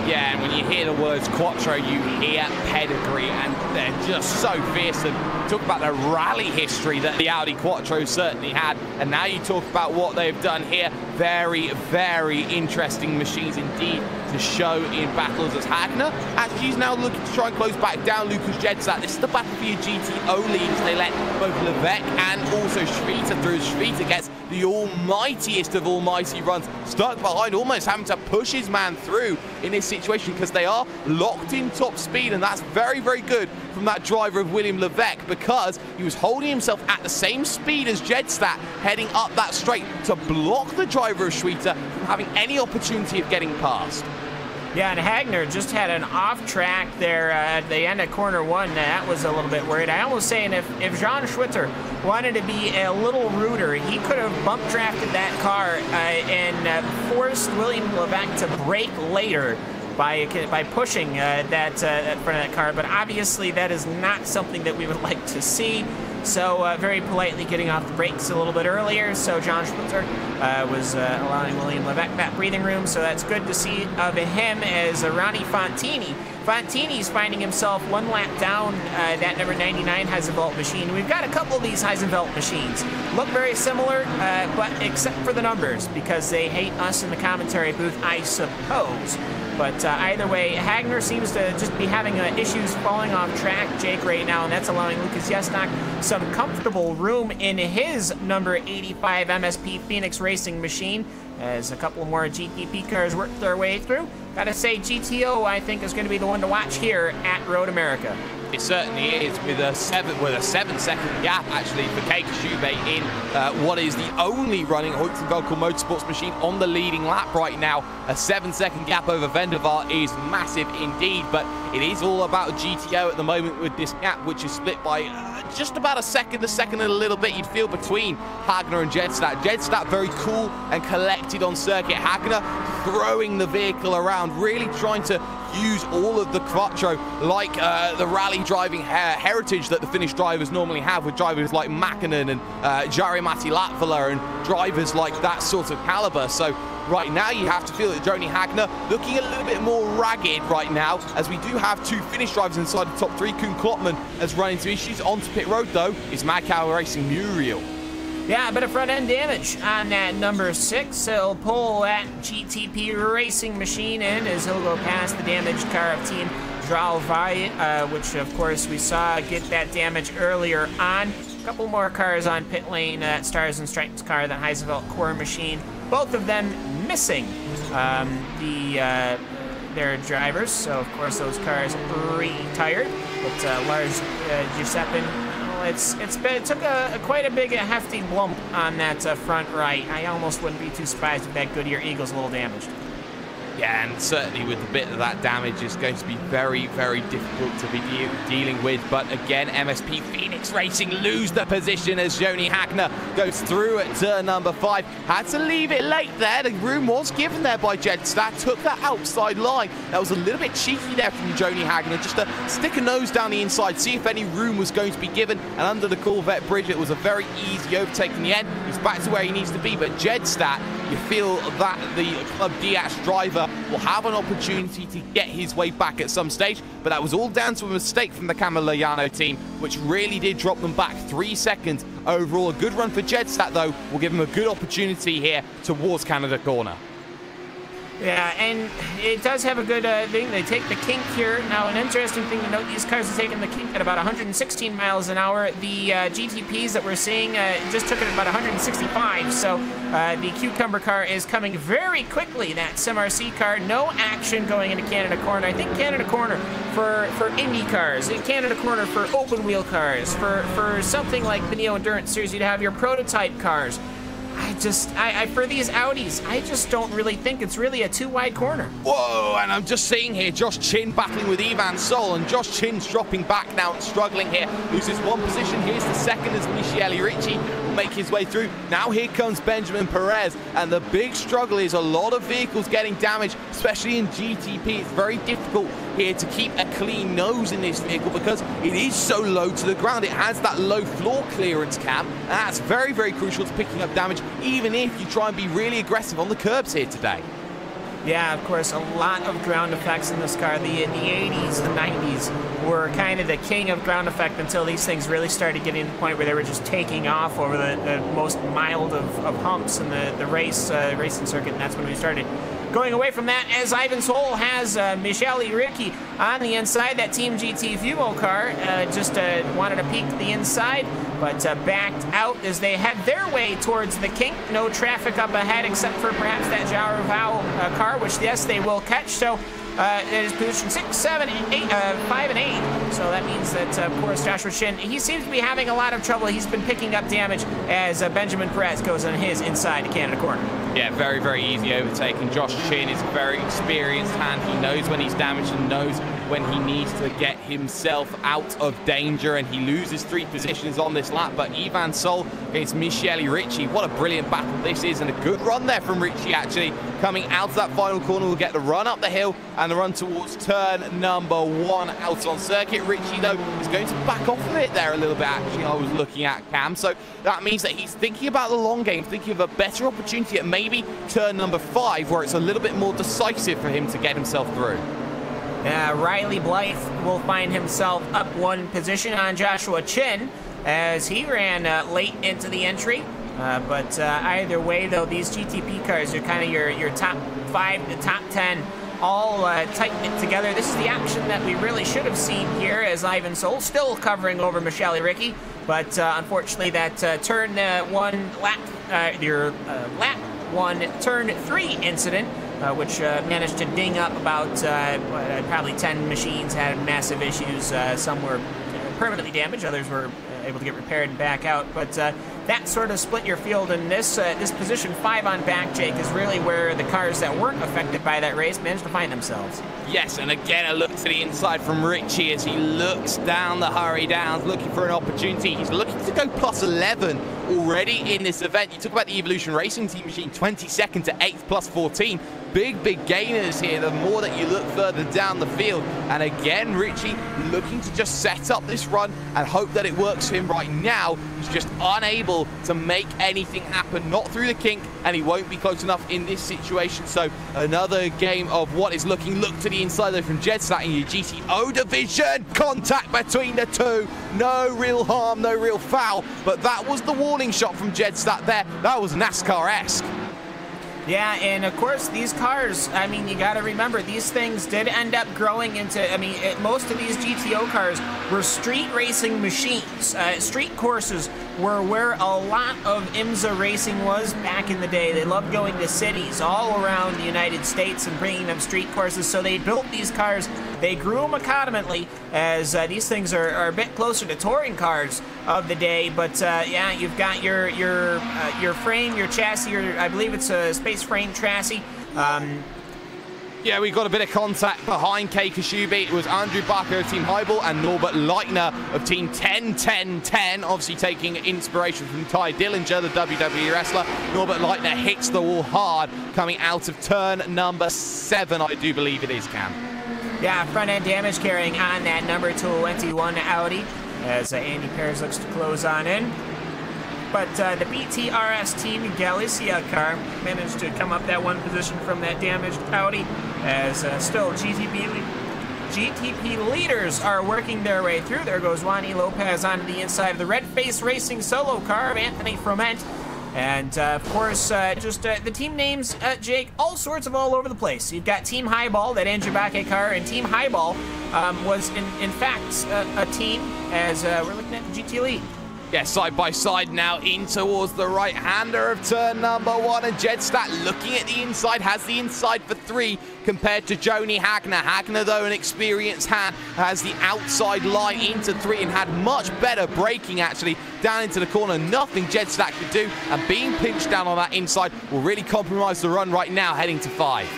Yeah, and when you hear the words Quattro, you hear pedigree, and they're just so fierce. And talk about the rally history that the Audi Quattro certainly had. And now you talk about what they've done here. Very interesting machines indeed to show in battles as Hagner. As she's now looking to try and close back down Lucas Jedstad. This is the battle for your GTO leads. They let both Levesque and also Schwieter through. Schwieter gets the almightiest of almighty runs, stuck behind, almost having to push his man through in this situation because they are locked in top speed, and that's very good from that driver of William Levesque, because he was holding himself at the same speed as Jedstad heading up that straight to block the driver of Schwieter from having any opportunity of getting past. Yeah, and Hagner just had an off track there at the end of corner 1. That was a little bit worried. I almost saying if Jean Schwitter wanted to be a little ruder, he could have bump drafted that car and forced William Levesque to brake later by pushing that front of that car. But obviously that is not something that we would like to see. So very politely getting off the brakes a little bit earlier. So John Schwitzer was allowing William Levesque that breathing room. So that's good to see of him as Ronnie Fontini. Fontini's finding himself 1 lap down that number 99 Heisenvelt machine. We've got a couple of these Heisenvelt machines. Look very similar, but except for the numbers, because they hate us in the commentary booth, I suppose. But either way, Hagner seems to just be having issues falling off track, Jake, right now, and that's allowing Lucas Yesnak some comfortable room in his number 85 MSP Phoenix Racing machine as a couple more GTP cars work their way through. Gotta say, GTO, I think, is going to be the one to watch here at Road America. It certainly is, with a 7-second gap actually for Keiko Schube in what is the only running Heutenvelkel Motorsports machine on the leading lap right now. A 7-second gap over Vendevaart is massive indeed, but it is all about GTO at the moment with this gap, which is split by just about a second and a little bit, you'd feel, between Hagner and Jedstad. Jedstad very cool and collected on circuit. Hagner throwing the vehicle around, really trying to use all of the quattro like the rally driving heritage that the Finnish drivers normally have, with drivers like Mäkinen and Jari-Matti Latvala and drivers like that sort of caliber. So right now you have to feel that Joni Hagner looking a little bit more ragged right now, as we do have 2 Finnish drivers inside the top 3. Koen Klotman has run into issues. Onto pit road though is iRacing Muriel. Yeah, a bit of front-end damage on that number 6. He'll pull that GTP Racing machine in as he'll go past the damaged car of Team Dralvai, which, of course, we saw get that damage earlier on. A couple more cars on pit lane, Stars and Stripes car, that Heisenvelt core machine. Both of them missing their drivers, so, of course, those cars retired. But Lars Giuseppe, it took quite a big, hefty lump on that front right. I almost wouldn't be too surprised if that Goodyear Eagle's a little damaged. Yeah, and certainly with the bit of that damage is going to be very, very difficult to be dealing with. But again, MSP Phoenix Racing lose the position as Joni Hagner goes through at turn number 5. Had to leave it late there. The room was given there by Jedstad. Took that outside line. That was a little bit cheeky there from Joni Hagner, just to stick a nose down the inside, see if any room was going to be given. And under the Corvette bridge, it was a very easy overtake in the end. He's back to where he needs to be. But Jedstad, you feel that the Club Diaz driver will have an opportunity to get his way back at some stage, but that was all down to a mistake from the Kamel team, which really did drop them back 3 seconds. Overall, a good run for Jedstad, though, will give him a good opportunity here towards Canada Corner. Yeah, and it does have a good thing. They take the kink here. Now, an interesting thing to note, these cars are taking the kink at about 116 miles an hour. The GTPs that we're seeing just took it at about 165. So the Cucumber car is coming very quickly. That SimRC car, no action going into Canada Corner. I think Canada Corner for Indy cars, Canada Corner for open wheel cars, for something like the Neo Endurance Series, you'd have your prototype cars. For these Audis, I just don't really think it's really a too wide corner. Whoa, and I'm just seeing here Josh Chin battling with Ivan Sol, and Josh Chin's dropping back now and struggling here. Loses 1 position. Here's the second as Michele Ricci will make his way through. Now here comes Benjamin Perez, and the big struggle is a lot of vehicles getting damaged, especially in GTP. It's very difficult here to keep a clean nose in this vehicle because it is so low to the ground. It has that low floor clearance cap, and that's very, very crucial to picking up damage, even if you try and be really aggressive on the curbs here today. Yeah, of course, a lot of ground effects in this car. The 80s, the 90s were kind of the king of ground effect until these things really started getting to the point where they were just taking off over the most mild of humps in the racing circuit, and that's when we started going away from that, as Ivan Sol has Michele Ricci on the inside. That Team GT Fumo car just wanted to peek the inside, but backed out as they head their way towards the kink. No traffic up ahead except for perhaps that Jaro Vau car, which, yes, they will catch. So it is position 6, 7, 8, 5, and 8. So that means that, of course, Joshua Chin, he seems to be having a lot of trouble. He's been picking up damage as Benjamin Perez goes on his inside to Canada Corner. Yeah, very, very easy overtaking. Josh Chin is a very experienced hand. He knows when he's damaged and knows when he needs to get himself out of danger, and he loses 3 positions on this lap. But Ivan Sol against Michele Ricci, what a brilliant battle this is, and a good run there from Ricci actually. Coming out of that final corner, will get the run up the hill and the run towards turn number 1 out on circuit. Ricci, though, is going to back off of it there a little bit, actually. I was looking at Cam, so that means that he's thinking about the long game, thinking of a better opportunity at maybe turn number 5, where it's a little bit more decisive for him to get himself through. Riley Blythe will find himself up 1 position on Joshua Chin as he ran late into the entry. But either way, though, these GTP cars are kind of your top 5 to top 10 all tight knit together. This is the action that we really should have seen here, as Ivan Sol still covering over Michele Ricci. But unfortunately, that turn 1 lap, lap 1 turn 3 incident, which managed to ding up about probably 10 machines, had massive issues. Some were permanently damaged, others were able to get repaired and back out. But that sort of split your field, and this position 5 on back, Jake, is really where the cars that weren't affected by that race managed to find themselves. Yes, and again, a look to the inside from Ricci as he looks down the hurry downs, looking for an opportunity. He's looking to go plus 11 already in this event. You talk about the Evolution Racing Team machine, 22nd to 8th plus 14. Big gainers here the more that you look further down the field. And again, Ricci looking to just set up this run and hope that it works for him right now. He's just unable to make anything happen, not through the kink, and he won't be close enough in this situation. So another game of what is look to the inside though from Jedstat in your GTO division. Contact between the two. No real harm, no real foul, but that was the warning shot from Jedstat there. That was NASCAR-esque. Yeah, and of course, these cars, I mean, you got to remember, these things did end up growing into, I mean, most of these GTO cars were street racing machines. Street courses were where a lot of IMSA racing was back in the day. They loved going to cities all around the United States and bringing them street courses, so they built these cars. They grew them accordingly, as these things are a bit closer to touring cars of the day. But yeah, you've got your frame, your chassis, I believe it's a space frame chassis. Yeah, we got a bit of contact behind Kei Kashubi. It was Andrew Barker of Team Heibel and Norbert Leitner of Team 10-10-10, obviously taking inspiration from Ty Dillinger, the WWE wrestler. Norbert Leitner hits the wall hard coming out of turn number 7, I do believe it is, Cam. Yeah, front end damage carrying on that number 21 Audi as Andy Pears looks to close on in. But the BTRS Team Galicia car managed to come up that 1 position from that damaged Audi, as still GTP leaders are working their way through. There goes Juani Lopez onto the inside of the Red Face Racing solo car of Anthony Froment. And of course, just the team names, Jake, all sorts of all over the place. You've got Team Highball, that Andrew Bakke car, and Team Highball was in fact a team, as we're looking at the GT Elite. Yeah, side by side now in towards the right-hander of turn number 1, and Jedstat looking at the inside, has the inside for 3 compared to Joni Hagner. Hagner, though, an experienced hand, has the outside line into 3 and had much better braking, actually, down into the corner. Nothing Jedstat could do, and being pinched down on that inside will really compromise the run right now, heading to 5.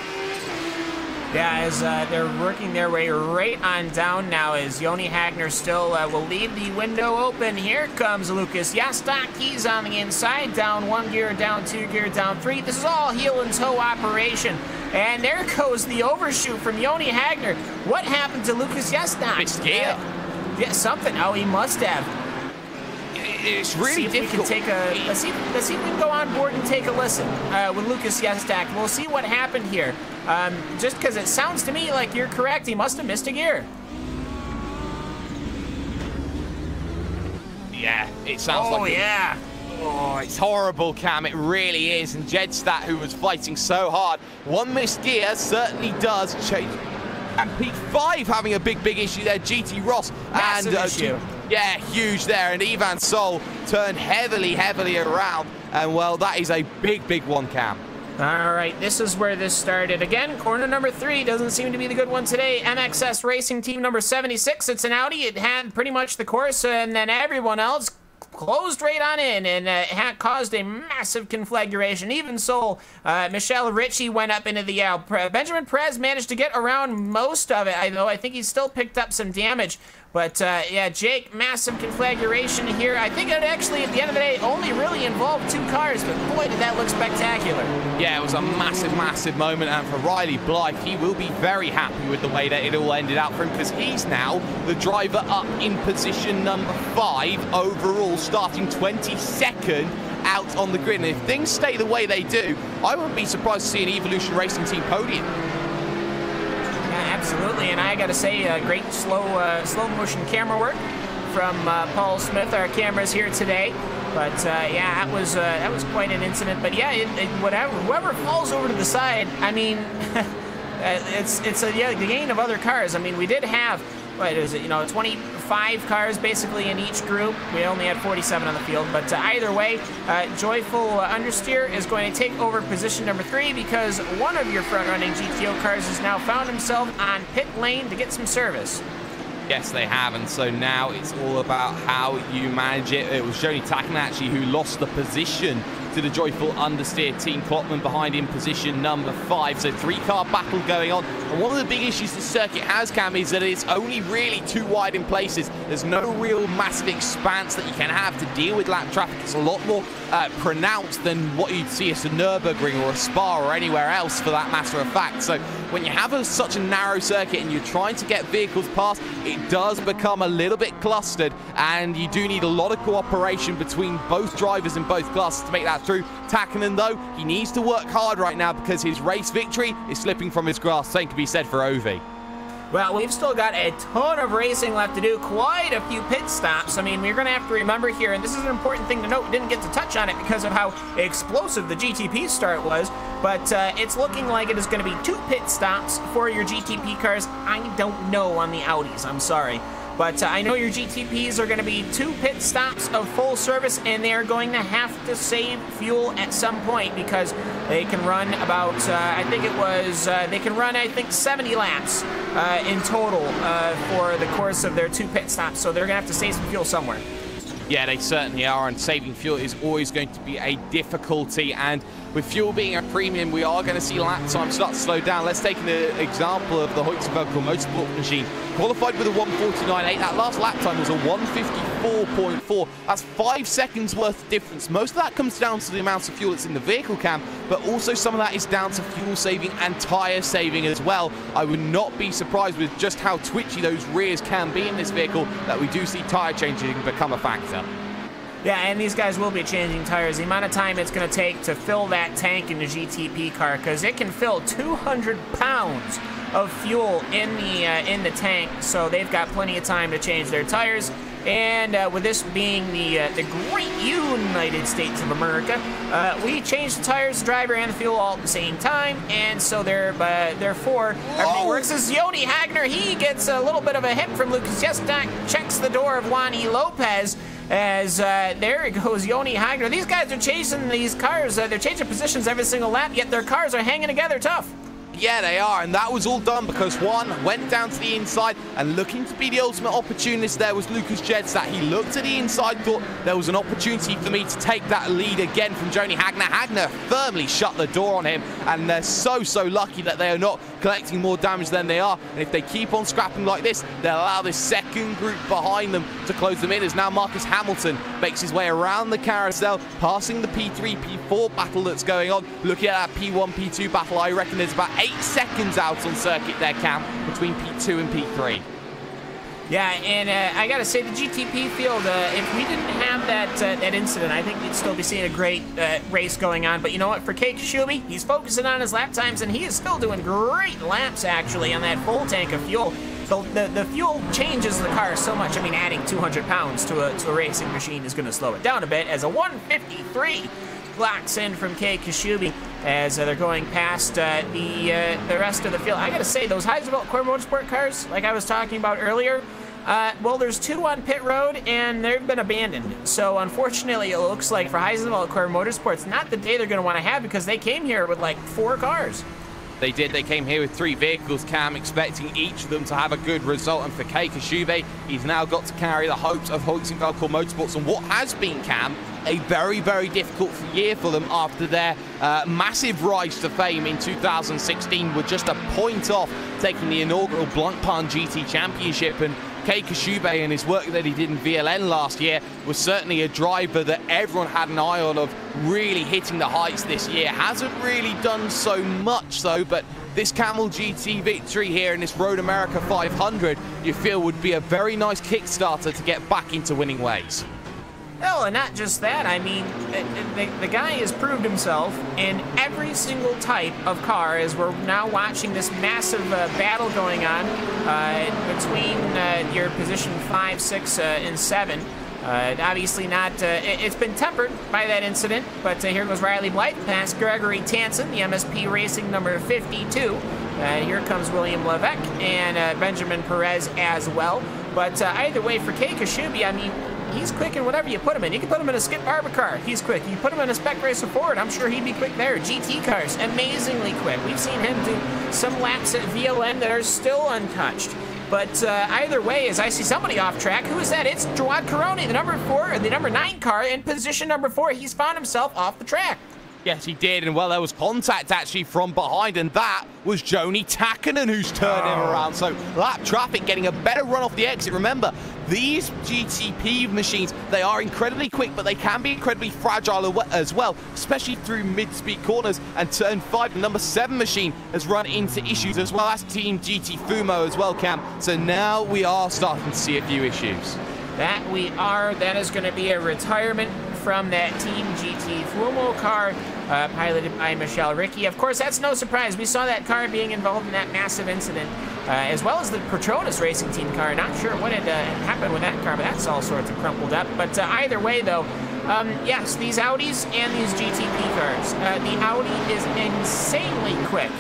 Yeah, as they're working their way right on down now, as Joni Hagner still will leave the window open. Here comes Lucas Jastak. He's on the inside, down 1 gear, down 2 gear, down 3. This is all heel and toe operation. And there goes the overshoot from Joni Hagner. What happened to Lucas Jastak? Missed gear. Yeah, something. Oh, he must have. It's really difficult. Let's see if we can go on board and take a listen with Lucas Jastak. We'll see what happened here. Just because it sounds to me like you're correct, he must have missed a gear. Yeah, it sounds like. Oh yeah. Oh, it's horrible, Cam. It really is. And Jedstat, who was fighting so hard, 1 missed gear certainly does change. And P5 having a big issue there. GT Ross Massive issue. Yeah, huge there. And Ivan Sol turned heavily around. And, well, that is a big one, Cam. All right, this is where this started. Again, corner number 3 doesn't seem to be the good one today. MXS Racing Team number 76. It's an Audi. It had pretty much the course, and then everyone else closed right on in and caused a massive conflagration. Even so, Michelle Ritchie went up into the aisle. Benjamin Perez managed to get around most of it, though I think he still picked up some damage. But, yeah, Jake, massive conflagration here. I think it actually, at the end of the day, only really involved 2 cars, but boy, did that look spectacular. Yeah, it was a massive, massive moment, and for Riley Blythe, he will be very happy with the way that it all ended out for him, because he's now the driver up in position number 5 overall, starting 22nd out on the grid. And if things stay the way they do, I wouldn't be surprised to see an Evolution Racing Team podium. Absolutely, and I gotta say, great slow motion camera work from Paul Smith, our cameras here today. But yeah, that was quite an incident. But yeah, whoever falls over to the side, I mean, it's the gain of other cars. I mean, we did have, what is it? 25 cars basically in each group. We only had 47 on the field, but either way, Joyful Understeer is going to take over position number 3 because one of your front-running GTO cars has now found himself on pit lane to get some service. Yes, they have, and so now it's all about how you manage it. It was Joni Tacken actually who lost the position to the Joyful Understeer team. Klotman behind in position number 5. So 3-car battle going on. And one of the big issues the circuit has, Cam, is that it's only really too wide in places. There's no real massive expanse that you can have to deal with lap traffic. It's a lot more pronounced than what you'd see at a Nürburgring or a Spa or anywhere else, for that matter of fact. So when you have such a narrow circuit and you're trying to get vehicles past, it does become a little bit clustered, and you do need a lot of cooperation between both drivers in both classes to make that through. Takkinen, though, he needs to work hard right now because his race victory is slipping from his grasp. Same can be said for Ovi. Well, we've still got a ton of racing left to do, quite a few pit stops. I mean, we're going to have to remember here, and this is an important thing to note, we didn't get to touch on it because of how explosive the GTP start was, but it's looking like it is going to be 2 pit stops for your GTP cars. I don't know on the Audis, I'm sorry. But I know your GTPs are going to be 2 pit stops of full service, and they're going to have to save fuel at some point because they can run about, they can run 70 laps in total for the course of their 2 pit stops. So they're going to have to save some fuel somewhere. Yeah, they certainly are, and saving fuel is always going to be a difficulty, and with fuel being a premium, we are going to see lap time start to slow down. Let's take an example of the Hoyt's-Velco Motorsport machine. Qualified with a 1:49.8. That last lap time was a 1:54.4. That's 5 seconds worth of difference. Most of that comes down to the amount of fuel that's in the vehicle, Cam, but also some of that is down to fuel saving and tyre saving as well. I would not be surprised with just how twitchy those rears can be in this vehicle that we do see tyre changing become a factor. Yeah, and these guys will be changing tires. The amount of time it's going to take to fill that tank in the GTP car, because it can fill 200 pounds of fuel in the tank, so they've got plenty of time to change their tires. And with this being the great United States of America, we changed the tires, the driver, and the fuel all at the same time, and so therefore everything works. As Yoni Hagner, he gets a little bit of a hit from Lucas Yestak, checks the door of Juan E. Lopez. As there goes Yoni Hagner. These guys are chasing these cars. They're changing positions every single lap, yet their cars are hanging together tough. Yeah, they are, and that was all done because Juan went down to the inside, and looking to be the ultimate opportunist there was Lucas Jedstad. He looked at the inside, thought there was an opportunity for me to take that lead again from Joni Hagner. Hagner firmly shut the door on him, and they're so lucky that they are not collecting more damage than they are. And if they keep on scrapping like this, they'll allow this second group behind them to close them in, as now Marcus Hamilton makes his way around the carousel, passing the P3, P4 battle that's going on. Looking at that P1, P2 battle, I reckon there's about 8 seconds out on circuit there, Cam, between P2 and P3. Yeah, and I gotta say, the GTP field, if we didn't have that incident, I think we'd still be seeing a great race going on. But you know what? For Kei Kashubi, he's focusing on his lap times, and he is still doing great laps, actually, on that full tank of fuel. The fuel changes the car so much. I mean, adding 200 pounds to a racing machine is going to slow it down a bit, as a 153 clocks in from Kei Kashubi as they're going past the rest of the field. I gotta say, those Heisenberg Core Motorsport cars, like I was talking about earlier, well, there's 2 on pit road, and they've been abandoned. So, unfortunately, it looks like for Heisenberg Core Motorsports, not the day they're going to want to have, because they came here with, like, 4 cars. They did. They came here with 3 vehicles, Cam, expecting each of them to have a good result. And for Kei Koshube, he's now got to carry the hopes of Hoixing Velcor Motorsports and what has been, Cam, a very, very difficult year for them after their massive rise to fame in 2016, with just a point off taking the inaugural Blancpain GT Championship. And Kei Koshube and his work that he did in VLN last year was certainly a driver that everyone had an eye on of really hitting the heights this year. Hasn't really done so much though, but this Kamel GT victory here in this Road America 500, you feel would be a very nice Kickstarter to get back into winning ways. Oh, and not just that. I mean, the guy has proved himself in every single type of car, as we're now watching this massive battle going on between your position 5, 6, and 7. Obviously not, it's been tempered by that incident, but here goes Riley Blythe past Gregory Tansen, the MSP Racing number 52. Here comes William Levesque and Benjamin Perez as well. But either way, for Kei Koshube, I mean, he's quick in whatever you put him in. You can put him in a Skip Barber car, he's quick. You put him in a Spec Racer Ford, I'm sure he'd be quick there. GT cars, amazingly quick. We've seen him do some laps at VLN that are still untouched. But either way, as I see somebody off track, who is that? It's Jawad Karoni, the number 4, the number 9 car in position number 4. He's found himself off the track. Yes, he did, and well, there was contact actually from behind, and that was Joni Takkanen who's turned him around. So lap traffic getting a better run off the exit. Remember, these GTP machines, they are incredibly quick, but they can be incredibly fragile as well, especially through mid-speed corners. And turn 5, the number 7 machine has run into issues as well as Team GT Fumo as well, Cam. So now we are starting to see a few issues. That we are. That is going to be a retirement from that Team GT Fumo car, piloted by Michelle Ricky. Of course, that's no surprise. We saw that car being involved in that massive incident, as well as the Petronas Racing Team car. Not sure what had happened with that car, but that's all sorts of crumpled up. But either way, though, yes, these Audis and these GTP cars. The Audi is insanely quick.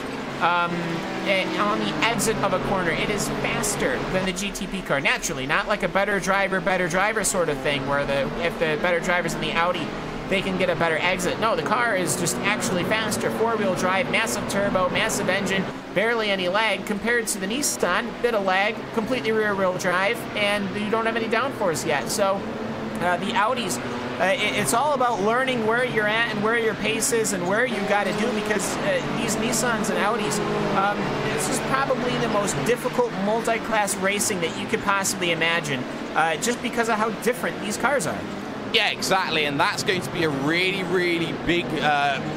On the exit of a corner, it is faster than the GTP car. Naturally, not like a better driver sort of thing, where if the better driver's in the Audi, they can get a better exit. No, the car is just actually faster. 4-wheel drive, massive turbo, massive engine, barely any lag compared to the Nissan. Bit of lag, completely rear-wheel drive, and you don't have any downforce yet. So the Audis, it's all about learning where you're at and where your pace is and where you got to do, because these Nissans and Audis, this is probably the most difficult multi-class racing that you could possibly imagine, just because of how different these cars are. Yeah, exactly, and that's going to be a really, really big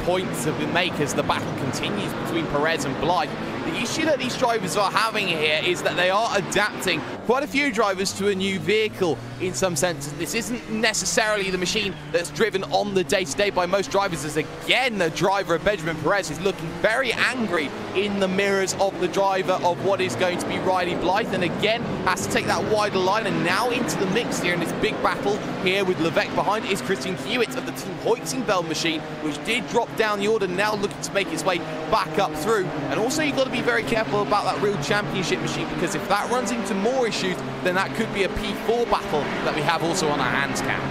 point to make as the battle continues between Perez and Blythe. The issue that these drivers are having here is that they are adapting quite a few drivers to a new vehicle in some senses. This isn't necessarily the machine that's driven on the day-to-day by most drivers, as again the driver of Benjamin Perez is looking very angry in the mirrors of the driver of what is going to be Riley Blythe, and again has to take that wider line. And now into the mix here in this big battle here with Levesque behind is Christian Hewitt of the Team Hoixingveld machine, which did drop down the order, now looking to make its way back up through. And also you've got to be very careful about that real championship machine, because if that runs into more issues, then that could be a P4 battle that we have also on our hands, Cam.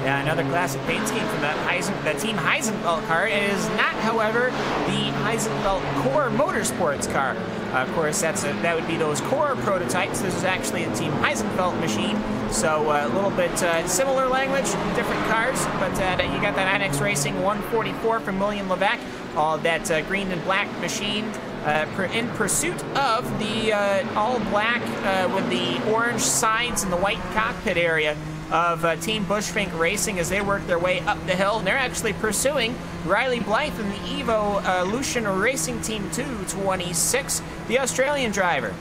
Yeah, another classic paint scheme from the Team Heisenfeld car. It is not, however, the Heisenfeld Core Motorsports car. Of course, that would be those core prototypes. This is actually a Team Heisenfeld machine, so a little bit similar language, different cars, but you got that NX Racing 144 from William Levesque, all that green and black machine. In pursuit of the all black with the orange sides and the white cockpit area of Team Bushfink Racing as they work their way up the hill. And they're actually pursuing Riley Blythe and the Evo Lucian Racing Team 226, the Australian driver.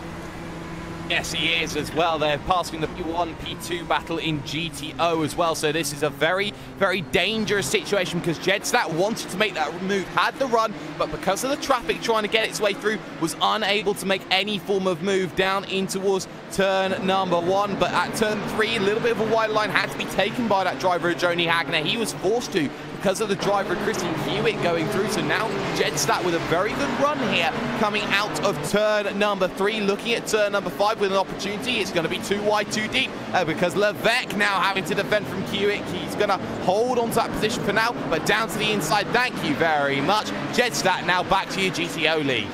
Yes, he is as well. They're passing the P1, P2 battle in GTO as well. So this is a very, very dangerous situation, because Jedstad wanted to make that move, had the run, but because of the traffic trying to get its way through, was unable to make any form of move down in towards turn number 1. But at turn 3, a little bit of a wide line had to be taken by that driver, Joni Hagner. He was forced to, because of the driver Christian Hewitt going through. So now Jedstad with a very good run here, coming out of turn number 3, looking at turn number 5 with an opportunity. It's going to be too wide, too deep, because Levesque now having to defend from Hewitt. He's going to hold on to that position for now, but down to the inside. Thank you very much. Jedstad now back to your GTO lead.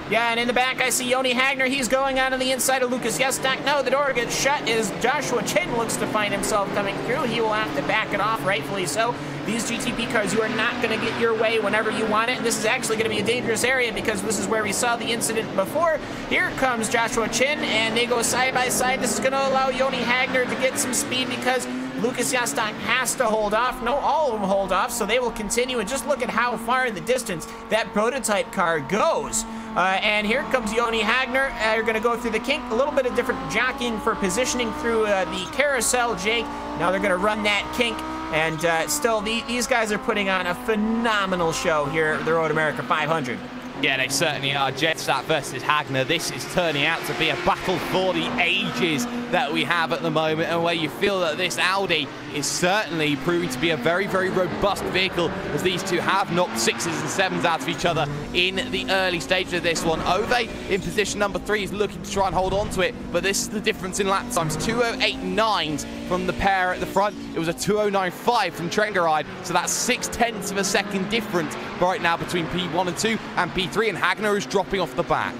Yeah, and in the back, I see Joni Hagner. He's going on to the inside of Lucas Yestak. No, the door gets shut as Joshua Chin looks to find himself coming through. He will have to back it off, rightfully so. These GTP cars, you are not going to get your way whenever you want it. And this is actually going to be a dangerous area because this is where we saw the incident before. Here comes Joshua Chin, and they go side by side. This is going to allow Joni Hagner to get some speed because Lucas Yestak has to hold off. No, all of them hold off, so they will continue. And just look at how far in the distance that prototype car goes. And here comes Joni Hagner. They're going to go through the kink. A little bit of different jockeying for positioning through the carousel, Jake. Now they're going to run that kink. And still, these guys are putting on a phenomenal show here at the Road America 500. Yeah, they certainly are. Jetstat versus Hagner. This is turning out to be a battle for the ages that we have at the moment, and where you feel that this Audi is certainly proving to be a very, very robust vehicle, as these two have knocked 6s and 7s out of each other in the early stages of this one. Ove in position number 3 is looking to try and hold on to it, but this is the difference in lap times. 2:08.9s from the pair at the front. It was a 2:09.5 from Trengaride, so that's 0.6 of a second difference right now between P1 and 2 and P3, and Hagner is dropping off the back.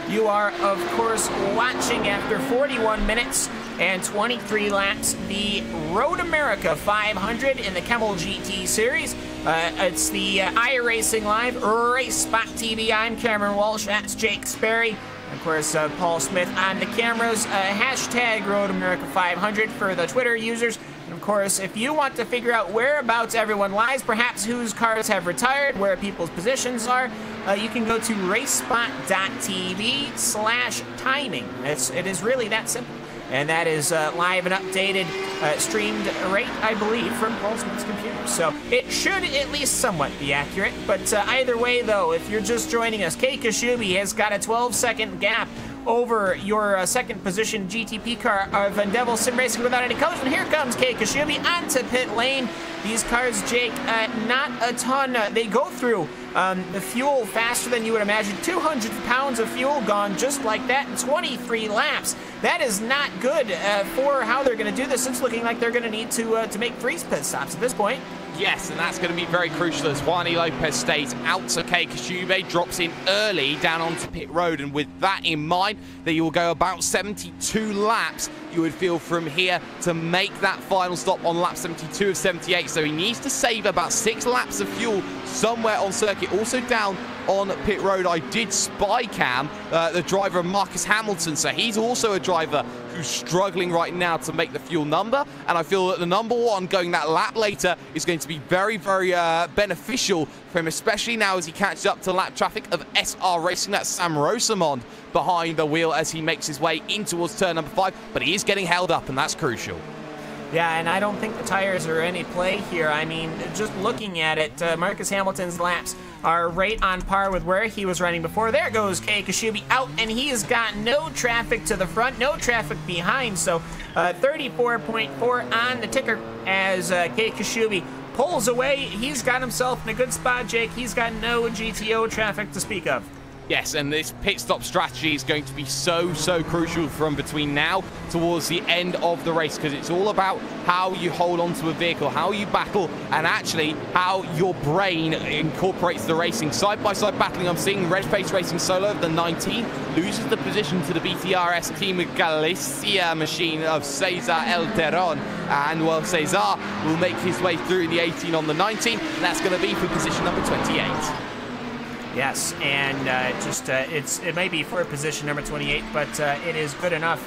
You are, of course, watching after 41 minutes and 23 laps the Road America 500 in the Kamel GT series. It's the iRacing Live Race Spot TV. I'm Cameron Walsh. That's Jake Sperry. Of course, Paul Smith on the cameras. Hashtag Road America 500 for the Twitter users. And of course, if you want to figure out whereabouts everyone lies, perhaps whose cars have retired, where people's positions are, you can go to racespot.tv/timing. It is really that simple. And that is live and updated, streamed right, I believe, from Paul Smith's computer. So it should at least somewhat be accurate. But either way, though, if you're just joining us, Kei Kashubi has got a 12-second gap over your second position GTP car of Devil Sim Racing without any colors. And here comes Kei Kashubi onto pit lane. These cars, Jake, not a ton. They go through the fuel faster than you would imagine. 200 pounds of fuel gone just like that in 23 laps. That is not good for how they're going to do this. It's looking like they're going to need to make 3 pit stops at this point. Yes, and that's going to be very crucial as Juani Lopez stays out. So Kei Kashubi drops in early down onto pit road, and with that in mind, that you will go about 72 laps, you would feel, from here to make that final stop on lap 72 of 78. So he needs to save about 6 laps of fuel somewhere on circuit. Also down on pit road, I did spy cam the driver Marcus Hamilton, so he's also a driver who's struggling right now to make the fuel number, and I feel that the number 1 going that lap later is going to be very, very beneficial for him, especially now as he catches up to lap traffic of SR Racing. That's Sam Rosamond behind the wheel as he makes his way in towards turn number 5, but he is getting held up, and that's crucial. Yeah, and I don't think the tires are any play here. I mean, just looking at it, Marcus Hamilton's laps are right on par with where he was running before. There goes Kei Kashubi out, and he has got no traffic to the front, no traffic behind. So 34.4 on the ticker as Kei Kashubi pulls away. He's got himself in a good spot, Jake. He's got no GTO traffic to speak of. Yes, and this pit stop strategy is going to be so crucial from between now towards the end of the race, because it's all about how you hold on to a vehicle, how you battle, and actually how your brain incorporates the racing. Side-by-side battling, I'm seeing Red Face Racing Solo of the 19 loses the position to the BTRS Team Galicia machine of Cesar Elteron, and well, Cesar will make his way through the 18 on the 19, and that's going to be for position number 28. Yes, and it may be for position number 28, but it is good enough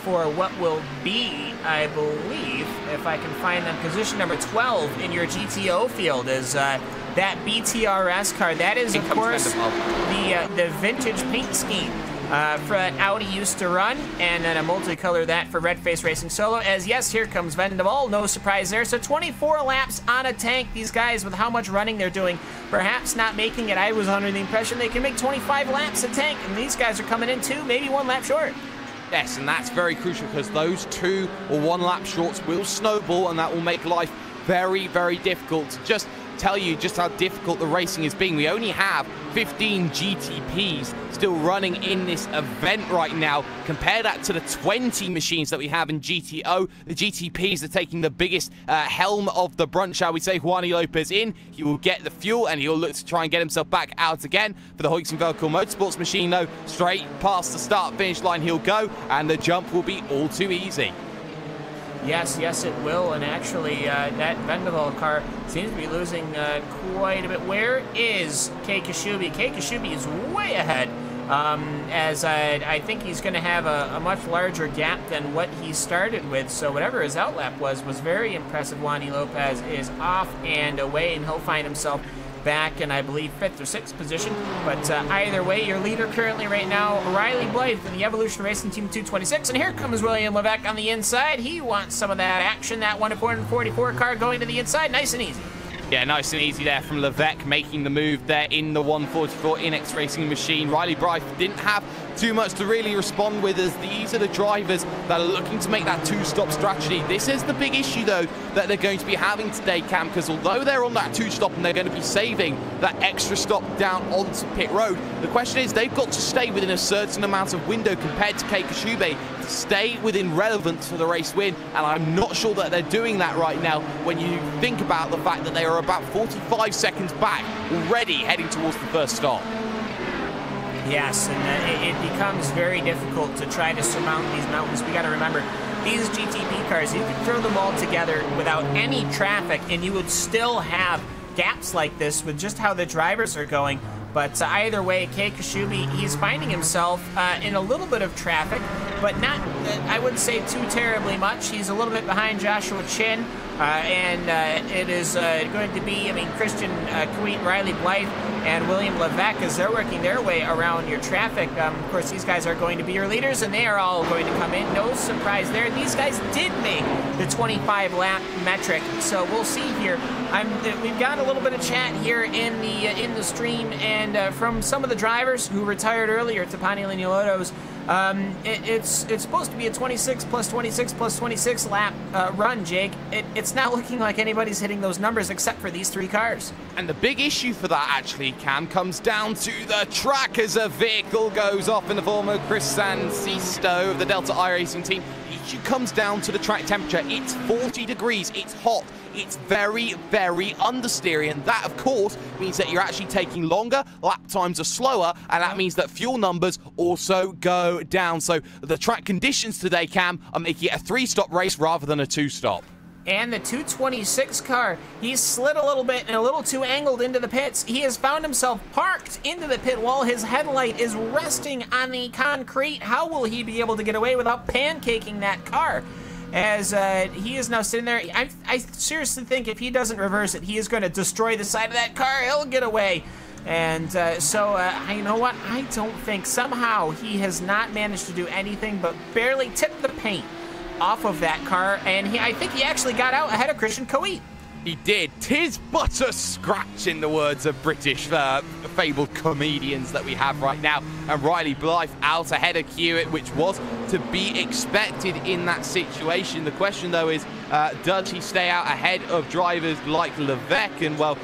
for what will be, I believe, if I can find them, position number 12 in your GTO field is that BTRS car. That is, of course, the vintage paint scheme for Audi used to run, and then a multicolor that for Red Face Racing Solo. As yes, here comes Vendaval, no surprise there. So 24 laps on a tank. These guys, with how much running they're doing, perhaps not making it. I was under the impression they can make 25 laps a tank, and these guys are coming in 2, maybe 1 lap short. Yes, and that's very crucial, because those 2 or 1 lap shorts will snowball, and that will make life very difficult. Just tell you just how difficult the racing is being. We only have 15 GTPs still running in this event right now. Compare that to the 20 machines that we have in GTO. The GTPs are taking the biggest helm of the brunt, shall we say. Juani Lopez in, he will get the fuel and he'll look to try and get himself back out again. For the Hoyks and Velcro Motorsports machine though, straight past the start finish line he'll go, and the jump will be all too easy. Yes, it will, and actually that Vendaval car seems to be losing quite a bit. Where is Kei Kashubi? Kei Kashubi is way ahead, as I think he's going to have a much larger gap than what he started with, so whatever his outlap was very impressive. Juani Lopez is off and away, and he'll find himself back in, I believe, 5th or 6th position. But either way, your leader currently right now, Riley Blythe in the Evolution Racing Team 226. And here comes William Levesque on the inside. He wants some of that action, that 1-444 car going to the inside, nice and easy. Yeah, nice and easy there from Levesque, making the move there in the 144 Inex Racing machine. Riley Blythe didn't have too much to really respond with, as these are the drivers that are looking to make that two-stop strategy. This is the big issue, though, that they're going to be having today, Cam, because although they're on that two-stop and they're going to be saving that extra stop down onto pit road, the question is they've got to stay within a certain amount of window compared to Kei Kashubi to stay within relevance for the race win, and I'm not sure that they're doing that right now when you think about the fact that they are about 45 seconds back already heading towards the first stop. Yes, and it becomes very difficult to try to surmount these mountains. We got to remember, these GTP cars, you can throw them all together without any traffic, and you would still have gaps like this with just how the drivers are going. But either way, Kei Kashubi, he's finding himself in a little bit of traffic, but not, I wouldn't say too terribly much. He's a little bit behind Joshua Chin, and it is going to be, Christian Kuit, Riley Blythe, and William Levesque, as they're working their way around your traffic. Of course, these guys are going to be your leaders, and they are all going to come in. No surprise there. These guys did make the 25-lap metric, so we'll see here. We've got a little bit of chat here in the stream, and from some of the drivers who retired earlier, Tapani Linulottos. It's supposed to be a 26 plus 26 plus 26 lap run, Jake. It's not looking like anybody's hitting those numbers except for these 3 cars. And the big issue for that, actually, Cam, comes down to the track as a vehicle goes off in the form of Chris Sansisto of the Delta iRacing team. The issue comes down to the track temperature. It's 40 degrees. It's hot. It's very, very understeery, and that, of course, means that you're actually taking longer, lap times are slower, and that means that fuel numbers also go down. So the track conditions today, Cam, are making it a 3-stop race rather than a 2-stop. And the 226 car, he's slid a little bit and a little too angled into the pits. He has found himself parked into the pit while his headlight is resting on the concrete. How will he be able to get away without pancaking that car? As he is now sitting there, I seriously think if he doesn't reverse it, he is going to destroy the side of that car. He'll get away. And you know what? I don't think, somehow he has not managed to do anything but barely tip the paint off of that car, and I think he actually got out ahead of Christian Coit. He did. 'Tis but a scratch, in the words of British fabled comedians that we have right now. And Riley Blythe out ahead of Hewitt, which was to be expected in that situation. The question, though, is does he stay out ahead of drivers like Levesque? And, well,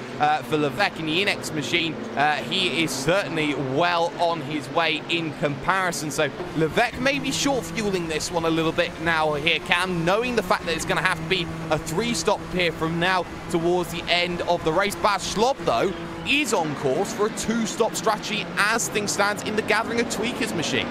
for Levesque in the Inex machine, he is certainly well on his way in comparison. So Levesque may be short fueling this one a little bit now here, Cam, knowing the fact that it's going to have to be a 3-stop here from now towards the end of the race. Baz Schlob, though, is on course for a 2-stop strategy as things stand in the Gathering of Tweakers machine.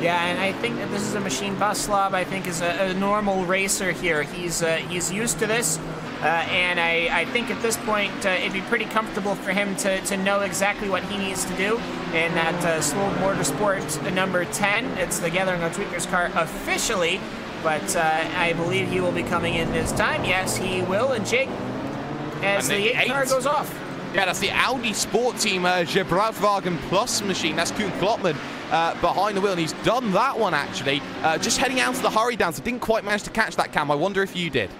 Yeah, and I think that this is a machine. Baslav, I think, is a normal racer here. He's used to this, and I think at this point it'd be pretty comfortable for him to know exactly what he needs to do. And that Slow Motorsport number 10, it's the Gathering of Tweakers car officially, but I believe he will be coming in this time. Yes, he will. And Jake, as the 8 car goes off. Yeah, that's the Audi Sport Team Gibraltwagen Plus machine. That's Koen Klopman behind the wheel, and he's done that one, actually. Just heading out to the hurry down, so didn't quite manage to catch that, Cam. I wonder if you did.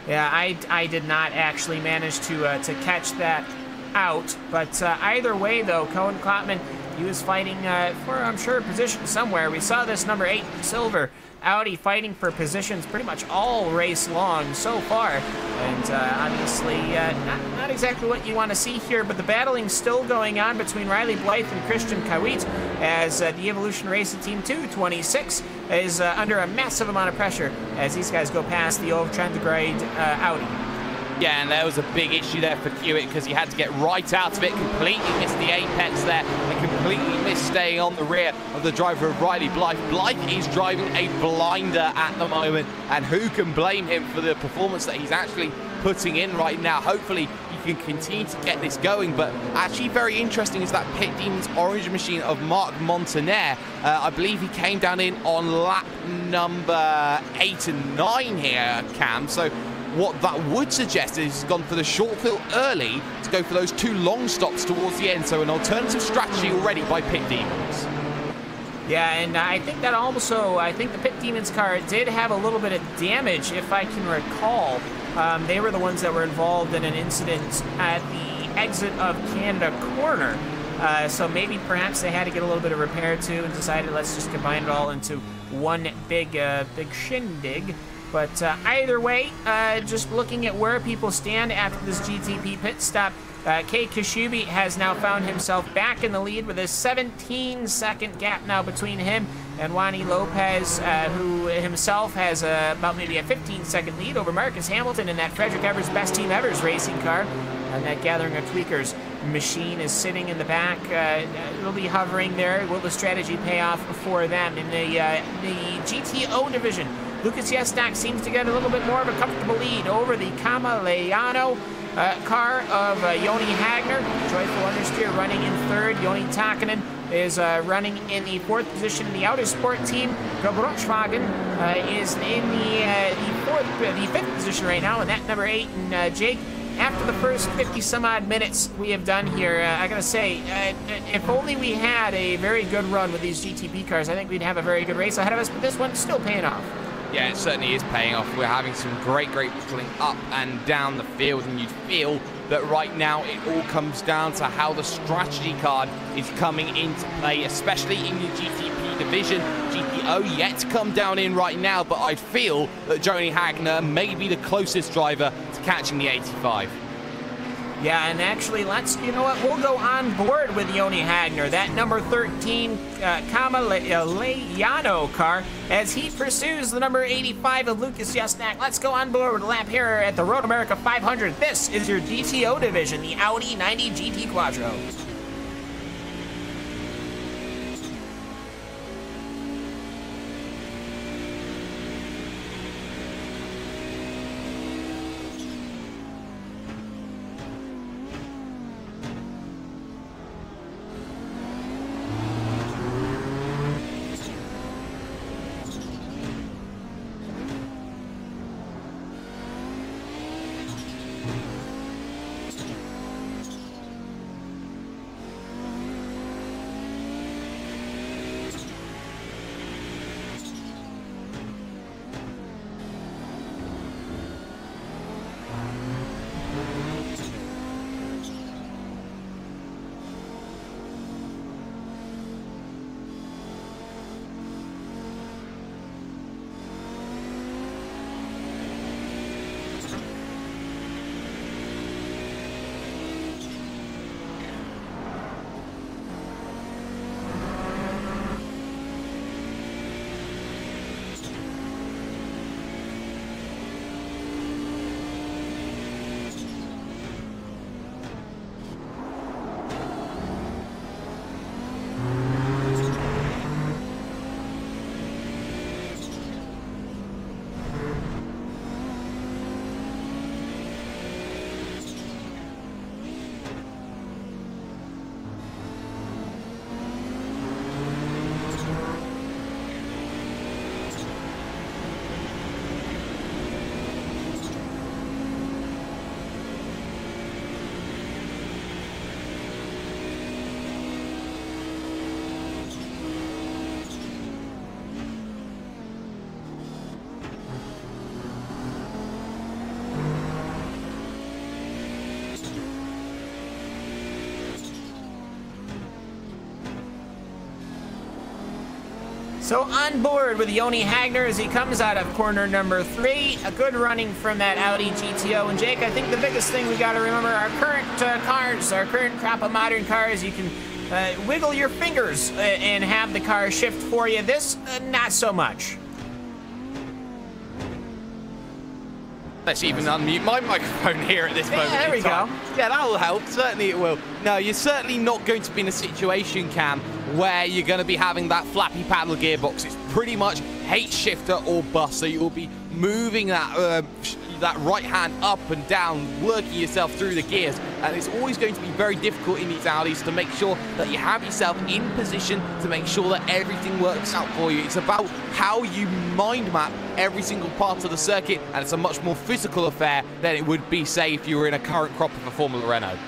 Yeah, I did not actually manage to catch that out. But either way, though, Koen Klopman, he was fighting for, I'm sure, a position somewhere. We saw this number 8 silver Audi fighting for positions pretty much all race long so far. And obviously, not exactly what you want to see here, but the battling's still going on between Riley Blythe and Christian Kawit, as the Evolution Racing Team 226 is under a massive amount of pressure as these guys go past the old Trendegrade Audi. Yeah, and there was a big issue there for Hewitt because he had to get right out of it, completely missed the apex there, and completely missed staying on the rear of the driver of Riley Blythe. Blythe is driving a blinder at the moment, and who can blame him for the performance that he's actually putting in right now. Hopefully he can continue to get this going, but actually very interesting is that Pit Demon's orange machine of Marc Montaner. I believe he came down in on lap number 8 and 9 here, Cam, so what that would suggest is he's gone for the short fill early to go for those 2 long stops towards the end. So an alternative strategy already by Pit Demons. Yeah, and I think that also, I think the Pit Demons car did have a little bit of damage, if I can recall. They were the ones that were involved in an incident at the exit of Canada Corner. So maybe perhaps they had to get a little bit of repair too and decided let's just combine it all into one big shindig. But either way, just looking at where people stand after this GTP pit stop, Kei Kashubi has now found himself back in the lead with a 17-second gap now between him and Wani Lopez, who himself has about maybe a 15-second lead over Marcus Hamilton in that Frederick Evers Best Team Evers racing car. And that Gathering of Tweakers machine is sitting in the back. It'll be hovering there. Will the strategy pay off for them? In the GTO division, Lucas Yesnak seems to get a little bit more of a comfortable lead over the Kamaleano car of Joni Hagner. Joyful Understeer running in third. Joni Takanen is running in the 4th position in the Autosport team. Gebrochwagen is in the 5th position right now, and that number 8. And Jake, after the first 50-some-odd minutes we have done here, I gotta say, if only we had a very good run with these GTP cars, I think we'd have a very good race ahead of us, but this one's still paying off. Yeah, it certainly is paying off. We're having some great battling up and down the field, and you'd feel that right now it all comes down to how the strategy card is coming into play, especially in the GTP division. GTO yet to come down in right now, but I feel that Joni Hagner may be the closest driver to catching the 85. Yeah, and actually, you know what, we'll go on board with Joni Hagner, that number 13 Kamaleano car, as he pursues the number 85 of Lucas Yesnak. Let's go on board with a lap here at the Road America 500. This is your GTO division, the Audi 90 GT Quattro. So on board with Joni Hagner as he comes out of corner number 3. A good running from that Audi GTO. And Jake, I think the biggest thing we got to remember, our current cars, our current crop of modern cars, you can wiggle your fingers and have the car shift for you. This, not so much. Let's even unmute my microphone here at this moment. There we go. Yeah, that'll help. Certainly it will. No, you're certainly not going to be in a situation, Cam, where you're going to be having that flappy paddle gearbox. It's pretty much H shifter or bust. So you'll be moving that that right hand up and down, working yourself through the gears, and it's always going to be very difficult in these Audis to make sure that you have yourself in position to make sure that everything works out for you. It's about how you mind map every single part of the circuit, and it's a much more physical affair than it would be, say, if you were in a current crop of a Formula Renault.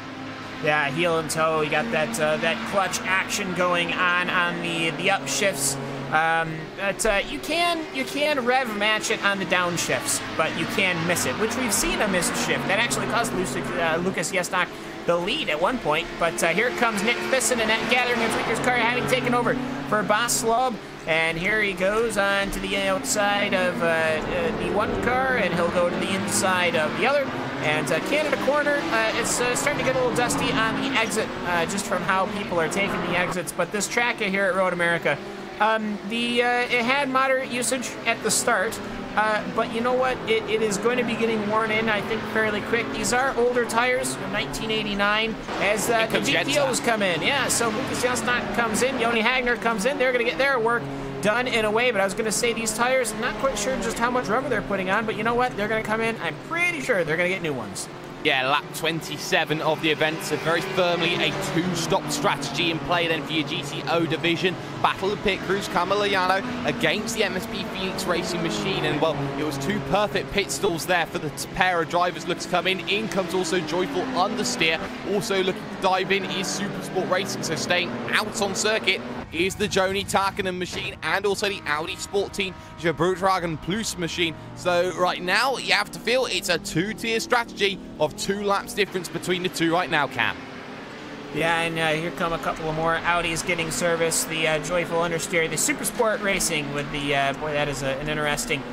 Yeah, heel and toe, you got that clutch action going on the upshifts. But you can rev match it on the downshifts, but you can miss it, which we've seen a missed shift. That actually cost Lucas Yesnock the lead at one point. But here comes Nick Thyssen in that gathering of tweakers car, having taken over for Bas Slob. And here he goes on to the outside of the one car, and he'll go to the inside of the other. And Canada corner, it's starting to get a little dusty on the exit, just from how people are taking the exits. But this track here at Road America, it had moderate usage at the start, but you know what? It is going to be getting worn in, I think, fairly quick. These are older tires from 1989 as the GTOs come in. Yeah, so Lucas Yesnock comes in, Joni Hagner comes in. They're going to get their work done in a way, but I was going to say these tires, not quite sure just how much rubber they're putting on, but you know what? They're going to come in. I'm pretty sure they're going to get new ones. Yeah, lap 27 of the event, so very firmly a two-stop strategy in play then for your GTO division. Battle of pit crews, Kamel against the MSP Phoenix Racing machine, and well, it was two perfect pit stalls there for the pair of drivers looking to come in. In comes also Joyful Understeer, also looking to dive in is Supersport Racing, so staying out on circuit is the Joni Tarkkanen machine and also the Audi Sport Team Gebrutwagen Plus machine. So right now, you have to feel it's a two-tier strategy of 2 laps difference between the two right now, Cam. Yeah, and here come a couple of more Audis getting service. The Joyful Understeer, the Supersport Racing with the, boy, that is an interesting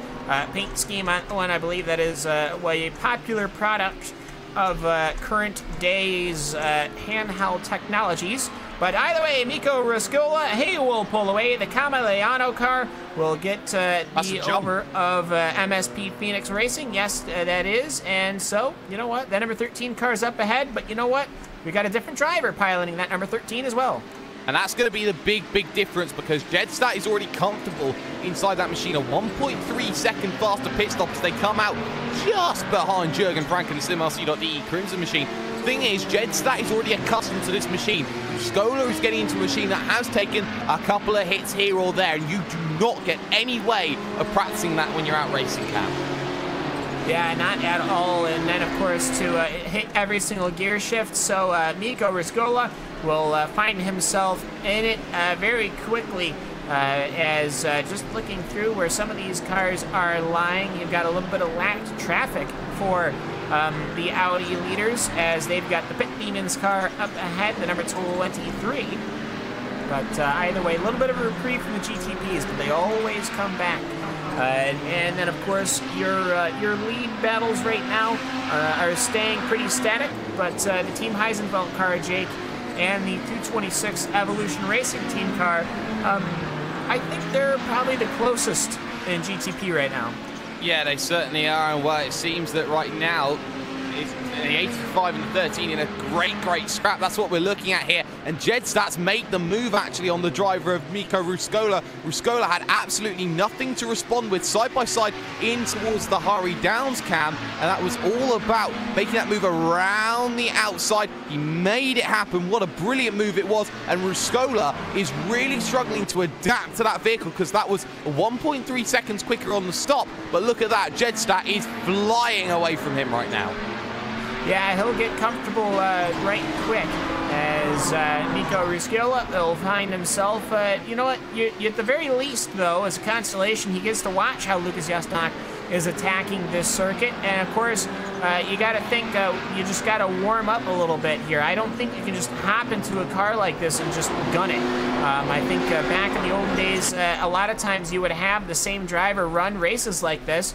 paint scheme on one. I believe that is a popular product of current day's handheld technologies. But either way, Mikko Ruskola, he will pull away. The Kamel car will get the over of MSP Phoenix Racing. Yes, that is. And so, you know what? That number 13 car's up ahead. But you know what? We got a different driver piloting that number 13 as well. And that's going to be the big difference, because Jedstad is already comfortable inside that machine. A 1.3 second faster pit stop as they come out just behind Jürgen Frank and the SimRC.de Crimson machine. The thing is, Jedstad is already accustomed to this machine. Skola is getting into a machine that has taken a couple of hits here or there, and you do not get any way of practicing that when you're out racing, Cam. Yeah, not at all. And then, of course, to hit every single gear shift. So Mikko Ruskola will find himself in it very quickly. As just looking through where some of these cars are lying, you've got a little bit of lacked traffic for the Audi leaders, as they've got the Pit Demons car up ahead, the number 23. But either way, a little bit of a reprieve from the GTPs, but they always come back. And then, of course, your lead battles right now are staying pretty static, but the Team Heisenfeld car, Jake, and the 226 Evolution Racing Team car, I think they're probably the closest in GTP right now. Yeah, they certainly are, and well, it seems that right now, it's the 85 and the 13 in a great scrap. That's what we're looking at here. And Jedstad's made the move actually on the driver of Mikko Ruskola. Ruskola had absolutely nothing to respond with side by side in towards the Hari Downs, Cam. And that was all about making that move around the outside. He made it happen. What a brilliant move it was. And Ruskola is really struggling to adapt to that vehicle, because that was 1.3 seconds quicker on the stop. But look at that. Jedstad is flying away from him right now. Yeah, he'll get comfortable right quick, as Mikko Ruskola will find himself, you know what, at the very least, though, as a consolation, he gets to watch how Lucas Yesnock is attacking this circuit. And of course, you got to think you just got to warm up a little bit here. I don't think you can just hop into a car like this and just gun it. I think back in the old days, a lot of times you would have the same driver run races like this,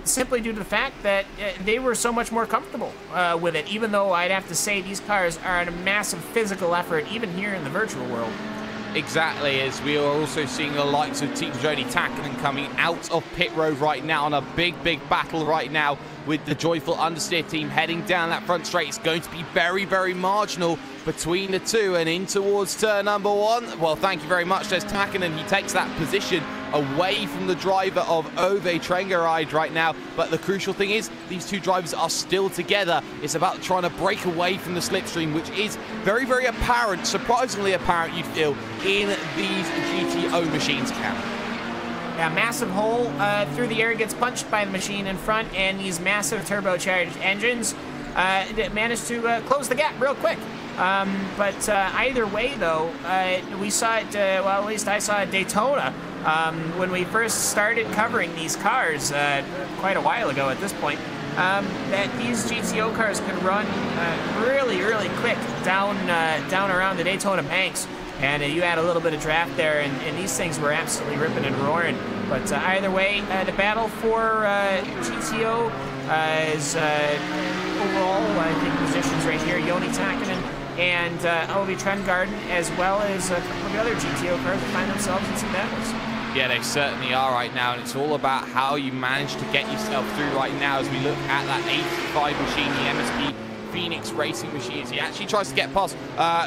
simply due to the fact that they were so much more comfortable with it, even though I'd have to say these cars are a massive physical effort, even here in the virtual world. Exactly, as we are also seeing the likes of Team Jody Tackinen coming out of pit road right now on a big battle right now with the Joyful Understeer team heading down that front straight. It's going to be very marginal between the two and in towards turn number 1. Well, thank you very much. There's Tackinen. He takes that position away from the driver of Ove Trengeride right now. But the crucial thing is these two drivers are still together. It's about trying to break away from the slipstream, which is very apparent, surprisingly apparent, you'd feel, in these GTO machines, Cam. A massive hole through the air gets punched by the machine in front, and these massive turbocharged engines managed to close the gap real quick. But either way, though, we saw it, well, at least I saw it at Daytona when we first started covering these cars quite a while ago at this point, that these GTO cars could run really quick down around the Daytona banks. And you had a little bit of draft there, and these things were absolutely ripping and roaring. But either way, the battle for GTO is overall, I think, positions right here. Joni Tackinen and Ovi Trengarden, as well as a couple of other GTO cars that find themselves in some battles. Yeah, they certainly are right now, and it's all about how you manage to get yourself through right now as we look at that 85 machine, the MSP Phoenix Racing machines. He actually tries to get past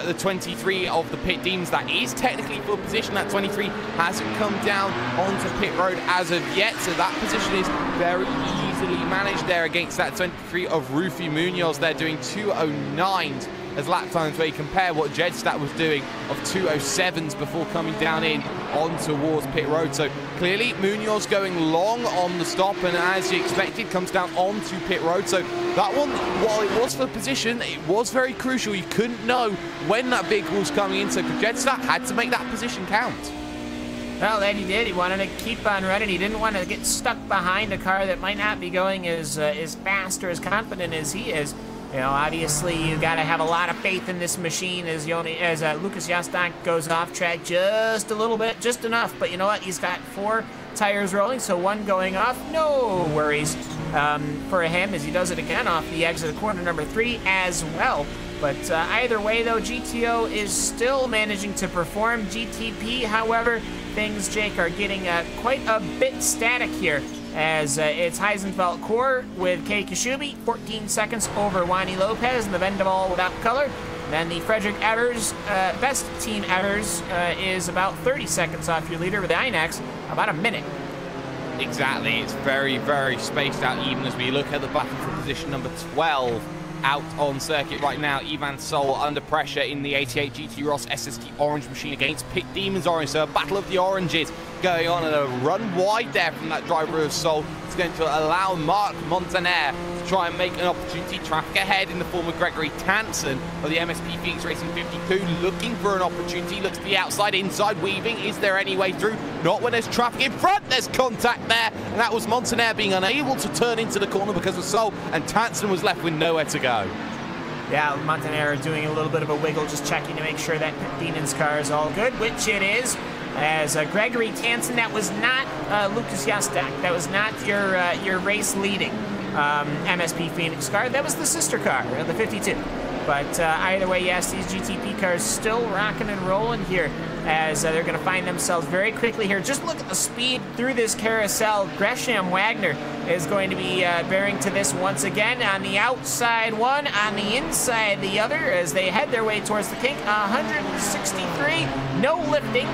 the 23 of the Pit Demons. That is technically for position. That 23 hasn't come down onto pit road as of yet, so that position is very easily managed there against that 23 of Rufy Munoz. They're doing 209s as lap times, where you compare what Jedstat was doing of 207s before coming down in on towards pit road. So clearly Munoz going long on the stop, and as you expected comes down onto pit road. So that one, while it was for position, it was very crucial. You couldn't know when that vehicle was coming in, so Jedstat had to make that position count. Well, then he did. He wanted to keep on running. He didn't want to get stuck behind a car that might not be going as fast or as confident as he is. You know, obviously, you got to have a lot of faith in this machine as Lucas Jastak goes off track just a little bit, just enough. But you know what? He's got 4 tires rolling, so 1 going off. No worries for him as he does it again off the exit of corner number 3 as well. But either way, though, GTO is still managing to perform. GTP, however, things, Jake, are getting quite a bit static here, as it's Heisenfeld Core with Kei Kashubi, 14 seconds over Wani Lopez in the Vendaval without color. Then the Frederick Evers, best team Evers, is about 30 seconds off your leader with the INEX, about a minute. Exactly, it's very spaced out, even as we look at the battle for position number 12. Out on circuit right now, Ivan Sol under pressure in the 88 GT Ross SST Orange machine against Pit Demons Orange. So a battle of the oranges going on, and a run wide there from that driver of Sol. It's going to allow Mark Montaner to try and make an opportunity. Traffic ahead in the form of Gregory Tansen of the MSP Phoenix Racing 52, looking for an opportunity. Looks to the outside, inside, weaving. Is there any way through? Not when there's traffic in front. There's contact there, and that was Montaner being unable to turn into the corner because of Sol, and Tansen was left with nowhere to go. Yeah, Montaner doing a little bit of a wiggle, just checking to make sure that Demons car is all good, which it is. As Gregory Tansen, that was not Lucas Jastak. That was not your race leading MSP Phoenix car. That was the sister car, the 52. But either way, yes, these GTP cars still rocking and rolling here, as they're going to find themselves very quickly here. Just look at the speed through this carousel. Gresham Wagner is going to be bearing to this once again. On the outside one, on the inside the other, as they head their way towards the kink. 163, no lifting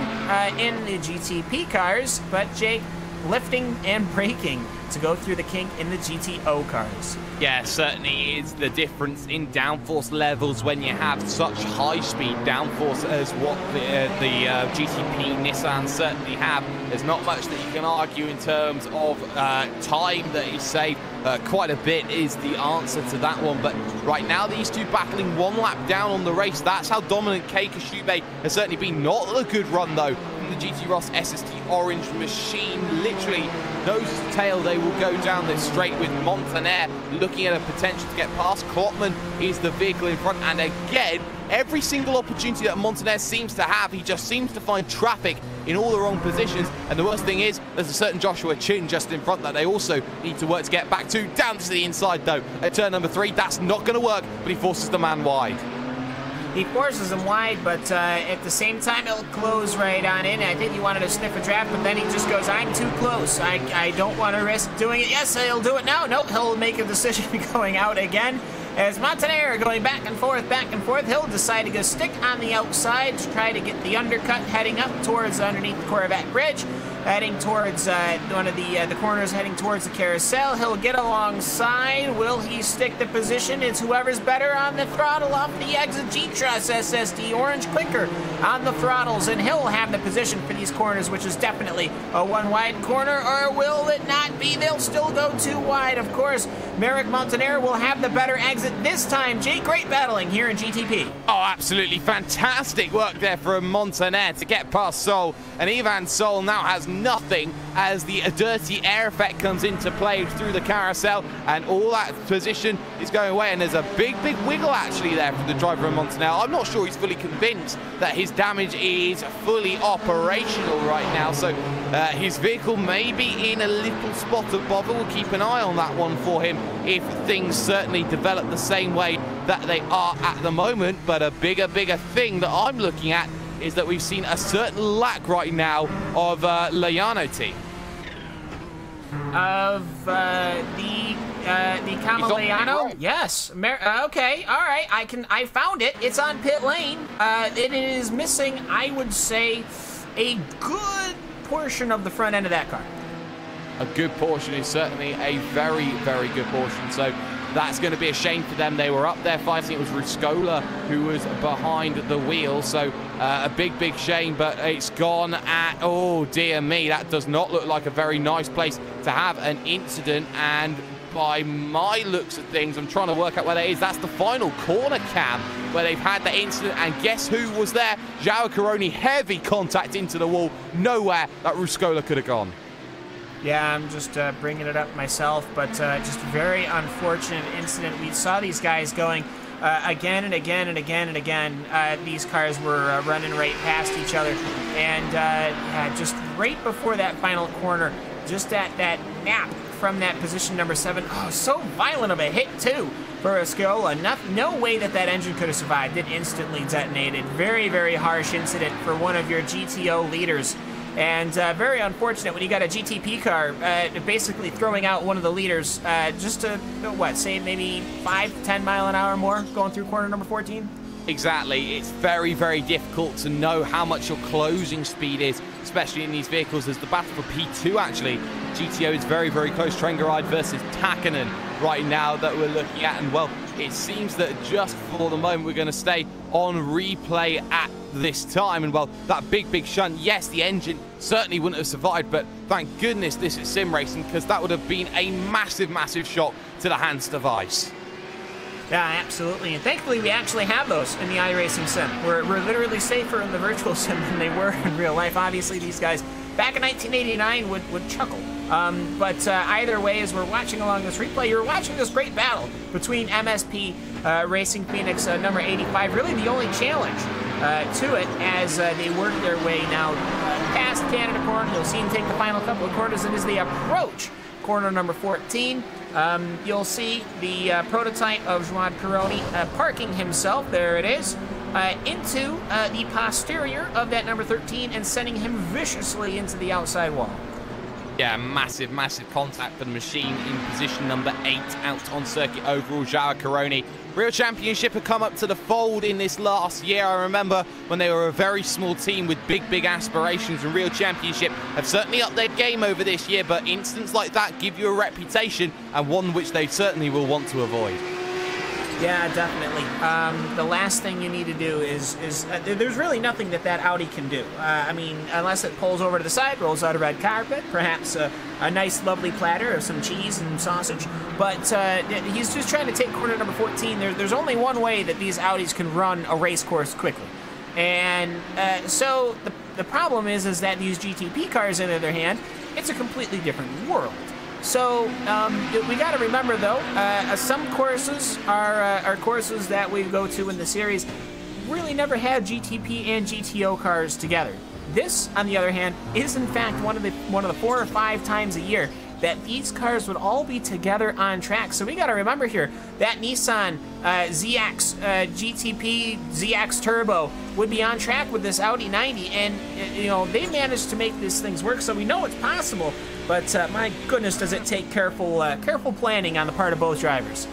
in the GTP cars, but Jake, lifting and braking to go through the kink in the GTO cars. Yeah, certainly is the difference in downforce levels when you have such high-speed downforce as what the GTP Nissan certainly have. There's not much that you can argue in terms of time that is saved. Quite a bit is the answer to that one, but right now these two battling 1 lap down on the race. That's how dominant Kei Kashubi has certainly been. Not a good run though from the GT Ross SST orange machine. Literally, nose to tail, they will go down this straight with Montaner looking at a potential to get past. Klotman is the vehicle in front, and again, every single opportunity that Montaner seems to have, he just seems to find traffic in all the wrong positions. And the worst thing is, there's a certain Joshua Chin just in front that they also need to work to get back to. Down to the inside though, at turn number 3, that's not going to work, but he forces the man wide. He forces him wide, but at the same time, he'll close right on in. I think he wanted to sniff a draft, but then he just goes, I'm too close. I don't want to risk doing it. Yes, he'll do it now. Nope, he'll make a decision going out again. As Montaner going back and forth, he'll decide to go stick on the outside to try to get the undercut, heading up towards underneath the Corvette bridge, heading towards one of the corners, heading towards the carousel. He'll get alongside. Will he stick the position? It's whoever's better on the throttle off the exit. G-Truss SSD orange quicker on the throttles, and he'll have the position for these corners, which is definitely a one wide corner, or will it not be? They'll still go too wide. Of course, Merrick Montaner will have the better exit this time. Jay, great battling here in GTP. Oh, absolutely fantastic work there from Montaner to get past Sol, and Ivan Sol now has nothing as the dirty air effect comes into play through the carousel, and all that position is going away, and there's a big wiggle actually there from the driver of Montaner. I'm not sure he's fully convinced that his damage is fully operational right now, so his vehicle may be in a little spot of bother. We'll keep an eye on that one for him if things certainly develop the same way that they are at the moment. But a bigger thing that I'm looking at is that we've seen a certain lack right now of Layano team. Of the Kamel Layano? Yes. Okay. All right. I found it. It's on pit lane. It is missing, I would say, a good portion of the front end of that car. A good portion is certainly a very good portion. So that's going to be a shame for them. They were up there fighting. It was Ruscola who was behind the wheel. So a big shame, but it's gone at, oh dear me, that does not look like a very nice place to have an incident. And by my looks of things, I'm trying to work out where that is. That's the final corner cam where they've had the incident, and guess who was there? Joao Caroni, heavy contact into the wall. Nowhere that Ruscola could have gone. Yeah, I'm just bringing it up myself, but just very unfortunate incident. We saw these guys going again and again. These cars were running right past each other, and just right before that final corner, just at that nap from that position number 7. Oh, so violent of a hit, too, for Ruscola. No way that engine could have survived. It instantly detonated. Very harsh incident for one of your GTO leaders. And very unfortunate when you got a GTP car basically throwing out one of the leaders just to, what, say maybe 5 to 10 mile an hour more going through corner number 14? Exactly. It's very difficult to know how much your closing speed is, especially in these vehicles. As the battle for P2, actually, GTO is very close. Trengaride versus Takanen right now that we're looking at. And, well, it seems that just for the moment we're going to stay on replay at this time. And, well, that big shunt, yes, the engine certainly wouldn't have survived, but thank goodness this is sim racing, because that would have been a massive shock to the Hans device. Yeah, absolutely. And thankfully, we actually have those in the iRacing sim. We're literally safer in the virtual sim than they were in real life. Obviously, these guys back in 1989 would chuckle. But either way, as we're watching along this replay, you're watching this great battle between MSP Racing Phoenix number 85. Really the only challenge to it as they work their way now past Canada Corn. You'll see them take the final couple of corners, and as they approach corner number 14, you'll see the prototype of Joao Caroni parking himself, there it is, into the posterior of that number 13 and sending him viciously into the outside wall. Yeah, massive contact for the machine in position number 8 out on circuit overall. Joao Caroni. Real Championship had come up to the fold in this last year. I remember when they were a very small team with big aspirations, and Real Championship have certainly upped their game over this year, but incidents like that give you a reputation, and one which they certainly will want to avoid. Yeah, definitely. The last thing you need to do is there's really nothing that Audi can do. I mean, unless it pulls over to the side, rolls out a red carpet, perhaps a nice, lovely platter of some cheese and sausage. But he's just trying to take corner number 14. There's only one way that these Audis can run a race course quickly. And so the problem is that these GTP cars, on the other hand, it's a completely different world. So we got to remember, though, some courses are courses that we go to in the series really never had GTP and GTO cars together. This, on the other hand, is in fact one of the 4 or 5 times a year that these cars would all be together on track. So we got to remember here that Nissan ZX GTP ZX Turbo would be on track with this Audi 90, and you know, they managed to make these things work. So we know it's possible, but my goodness, does it take careful planning on the part of both drivers.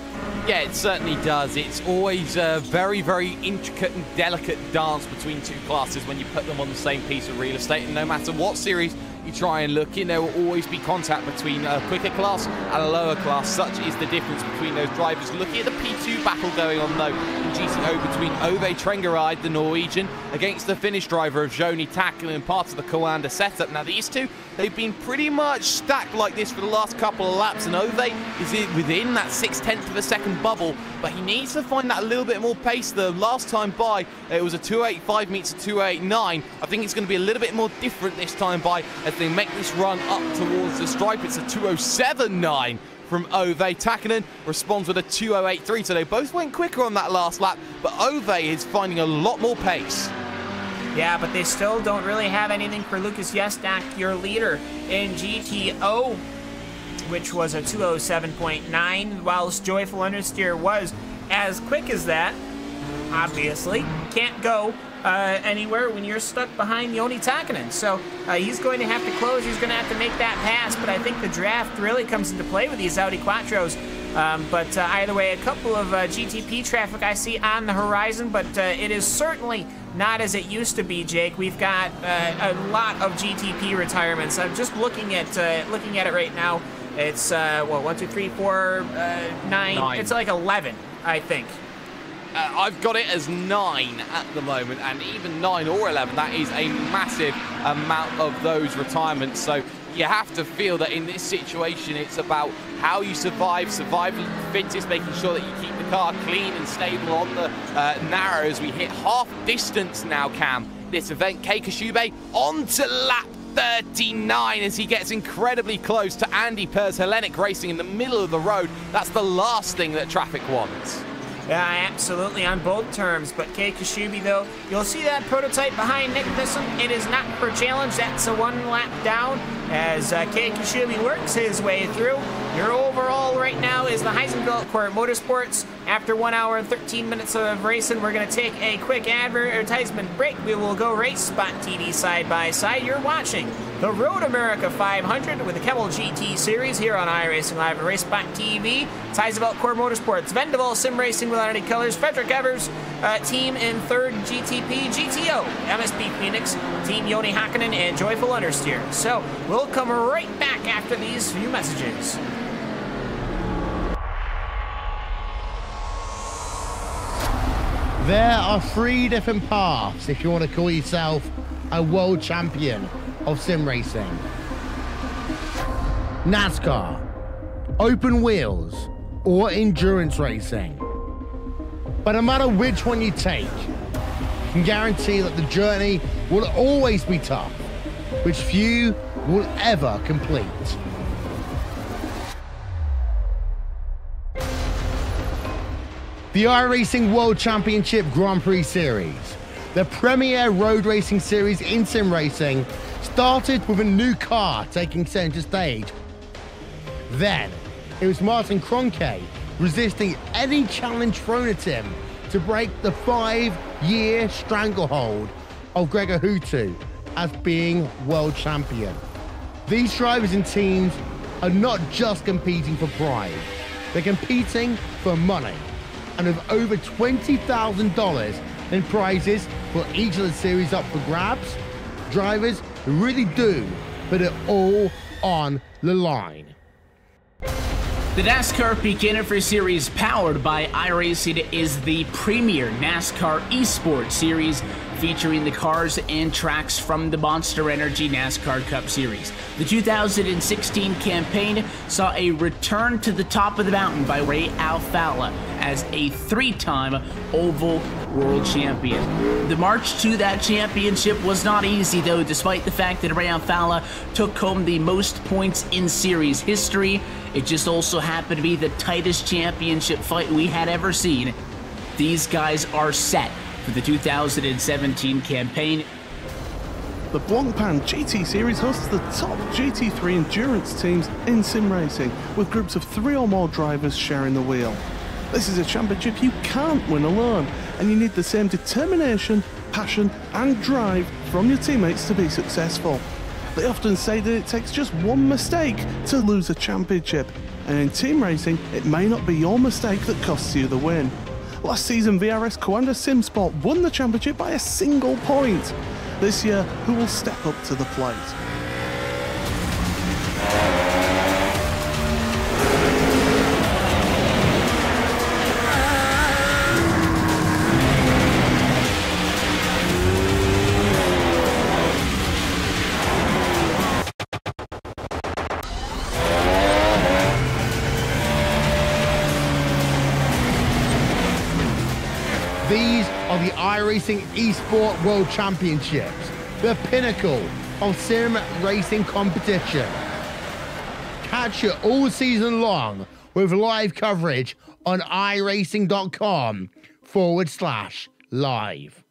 Yeah, it certainly does. It's always a very, very intricate and delicate dance between two classes when you put them on the same piece of real estate, and no matter what series you try and look in, there will always be contact between a quicker class and a lower class. Such is the difference between those drivers. Looking at the P2 battle going on, though, in GTO between Ove Trengereid, the Norwegian, against the Finnish driver of Joni Takkonen, part of the Coanda setup. Now, these two, they've been pretty much stacked like this for the last couple of laps, and Ove is within that 0.6 of a second bubble, but he needs to find that a little bit more pace. The last time by, it was a 2.85 meets a 2.89. I think it's going to be a little bit more different this time by, as they make this run up towards the stripe. It's a 2.079 from Ove. Takkonen responds with a 2.083, so they both went quicker on that last lap, but Ove is finding a lot more pace. Yeah, but they still don't really have anything for Lucas Yestak, your leader in GTO, which was a 2.07.9, whilst Joyful Understeer was as quick as that. Obviously, can't go anywhere when you're stuck behind Joni Takkonen. So he's going to have to close, he's going to have to make that pass, but I think the draft really comes into play with these Audi Quattros. But either way, a couple of GTP traffic I see on the horizon, but it is certainly not as it used to be, Jake. We've got a lot of GTP retirements. I'm just looking at it right now. It's, what, 1, 2, 3, 4, 9. It's like 11, I think. I've got it as 9 at the moment, and even 9 or 11, that is a massive amount of those retirements. So you have to feel that in this situation, it's about how you survive the fittest, making sure that you keep the car clean and stable on the narrows. We hit half distance now, Cam, this event. Kei Koshube on to lap 39 as he gets incredibly close to Andy Pers Hellenic Racing in the middle of the road. That's the last thing that traffic wants. Yeah, absolutely, on both terms. But Kei Koshube, though, you'll see that prototype behind Nick Thissom. It is not for challenge. That's a 1 lap down as Kei Koshube works his way through. Your overall right now is the Heisenfeld Court Motorsports. After 1 hour and 13 minutes of racing, we're going to take a quick advertisement break. We will go Race Spot TV side by side. You're watching the Road America 500 with the Kamel GT Series here on iRacing Live at Race Spot TV. Heisenfeld Court Motorsports, Vendaval Sim Racing without any colors, Frederick Evers team in 3rd GTP, GTO, MSP Phoenix, Team Joni Takkonen, and Joyful Understeer. So we'll come right back after these few messages. There are 3 different paths if you want to call yourself a world champion of sim racing. NASCAR, open wheels, or endurance racing. But no matter which one you take, you can guarantee that the journey will always be tough, which few will ever complete. The iRacing World Championship Grand Prix Series, the premier road racing series in sim racing, started with a new car taking center stage. Then, it was Martin Kroenke resisting any challenge thrown at him to break the 5-year stranglehold of Gregor Hutu as being world champion. These drivers and teams are not just competing for pride, they're competing for money. And with over $20,000 in prizes for each of the series up for grabs, drivers really do put it all on the line. The NASCAR Beginner Series, powered by iRacing, is the premier NASCAR esports series featuring the cars and tracks from the Monster Energy NASCAR Cup Series. The 2016 campaign saw a return to the top of the mountain by Ray Alfalla as a 3-time Oval World Champion. The march to that championship was not easy, though, despite the fact that Ray Alfalla took home the most points in series history. It just also happened to be the tightest championship fight we had ever seen. These guys are set for the 2017 campaign. The Blancpain GT Series hosts the top GT3 endurance teams in sim racing, with groups of 3 or more drivers sharing the wheel. This is a championship you can't win alone, and you need the same determination, passion and drive from your teammates to be successful. They often say that it takes just one mistake to lose a championship, and in team racing, it may not be your mistake that costs you the win. Last season, VRS Coanda SimSport won the championship by a single point. This year, who will step up to the plate? These are the iRacing Esport World Championships, the pinnacle of sim racing competition. Catch it all season long with live coverage on iracing.com/live.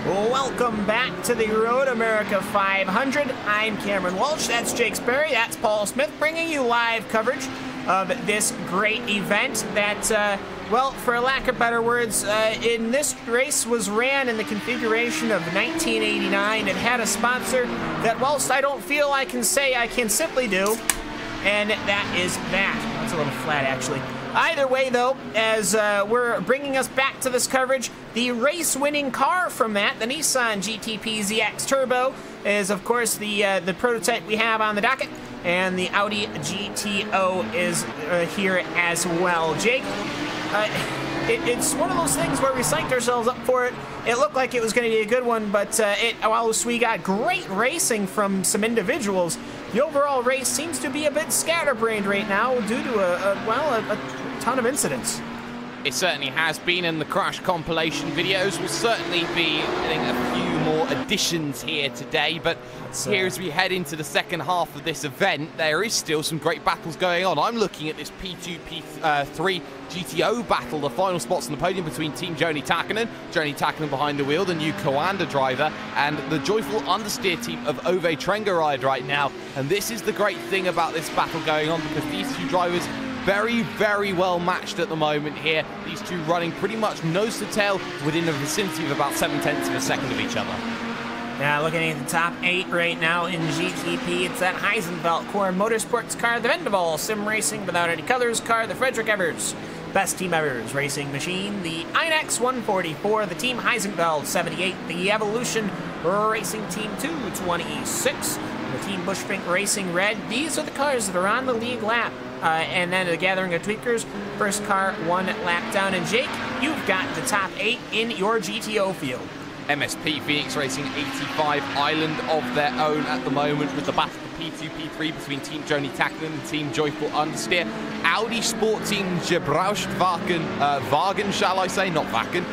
Welcome back to the Road America 500. I'm Cameron Walsh, that's Jake Sperry, that's Paul Smith, bringing you live coverage of this great event that, well, for lack of better words, in this race was ran in the configuration of 1989. It had a sponsor that, whilst I don't feel I can say I can simply do, and that is that. That's a little flat, actually. Either way, though, as we're bringing us back to this coverage, the race-winning car from that, the Nissan GTP ZX Turbo, is, of course, the prototype we have on the docket, and the Audi GTO is here as well. Jake, it's one of those things where we psyched ourselves up for it. It looked like it was going to be a good one, but whilst we got great racing from some individuals, the overall race seems to be a bit scatterbrained right now due to a ton of incidents. It certainly has been, and the Crash compilation videos will certainly be getting a few more additions here today, but here as we head into the second half of this event, there is still some great battles going on. I'm looking at this P2, P3 GTO battle, the final spots on the podium between Team Joni Takkanen behind the wheel, the new Coanda driver, and the joyful understeer team of Ove Trengeride right now. And this is the great thing about this battle going on, because these two drivers very, very well matched at the moment here. These two running pretty much nose to tail within the vicinity of about 0.7 of a second of each other. Now, looking at the top 8 right now in GTP, it's that Heisenfeld Core Motorsports car, the Vendaval Sim Racing Without Any Colors car, the Frederick Evers Best Team Evers Racing Machine, the Inex 144, the Team Heisenfeld 78, the Evolution Racing Team 226, the Team Bushfink Racing Red. These are the cars that are on the league lap. And then the Gathering of Tweakers, first car 1 lap down. And Jake, you've got the top 8 in your GTO field. MSP Phoenix Racing 85 island of their own at the moment, with the battle for P2, P3 between Team Joni Takkanen and Team Joyful Understeer. Audi Sport Team Gebrauchtwagen, shall I say, not Wagen,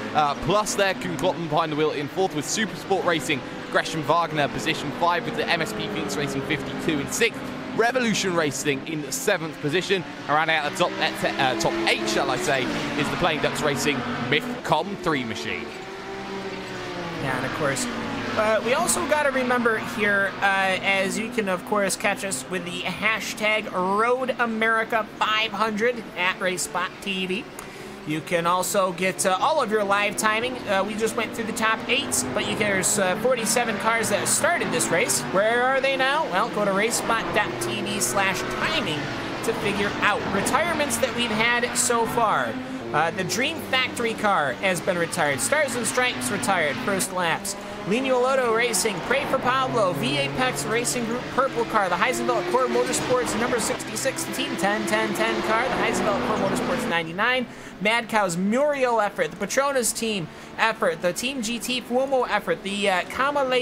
plus their Kuhn-Kloppen behind the wheel in 4th, with Super Sport Racing Gresham Wagner position 5, with the MSP Phoenix Racing 52 in 6th. Revolution Racing in 7th position. Around out the top 8, shall I say, is the Plain Ducks Racing Mythcom 3 machine. Yeah, and of course, we also got to remember here, as you can, of course, catch us with the hashtag Road America 500 at RaceSpot TV. You can also get all of your live timing. We just went through the top 8s, but there's 47 cars that started this race. Where are they now? Well, go to racespot.tv/timing to figure out retirements that we've had so far. The Dream Factory car has been retired. Stars and Stripes retired, first laps. Linio Loto Racing, Pray for Pablo, V-Apex Racing Group Purple car, the Heisenfeld Core Motorsports number 66, the Team 10-10-10 car, the Heisenfeld Core Motorsports 99, Mad Cow's Muriel effort, the Petronas team effort, the Team GT Fuomo effort, the Kamel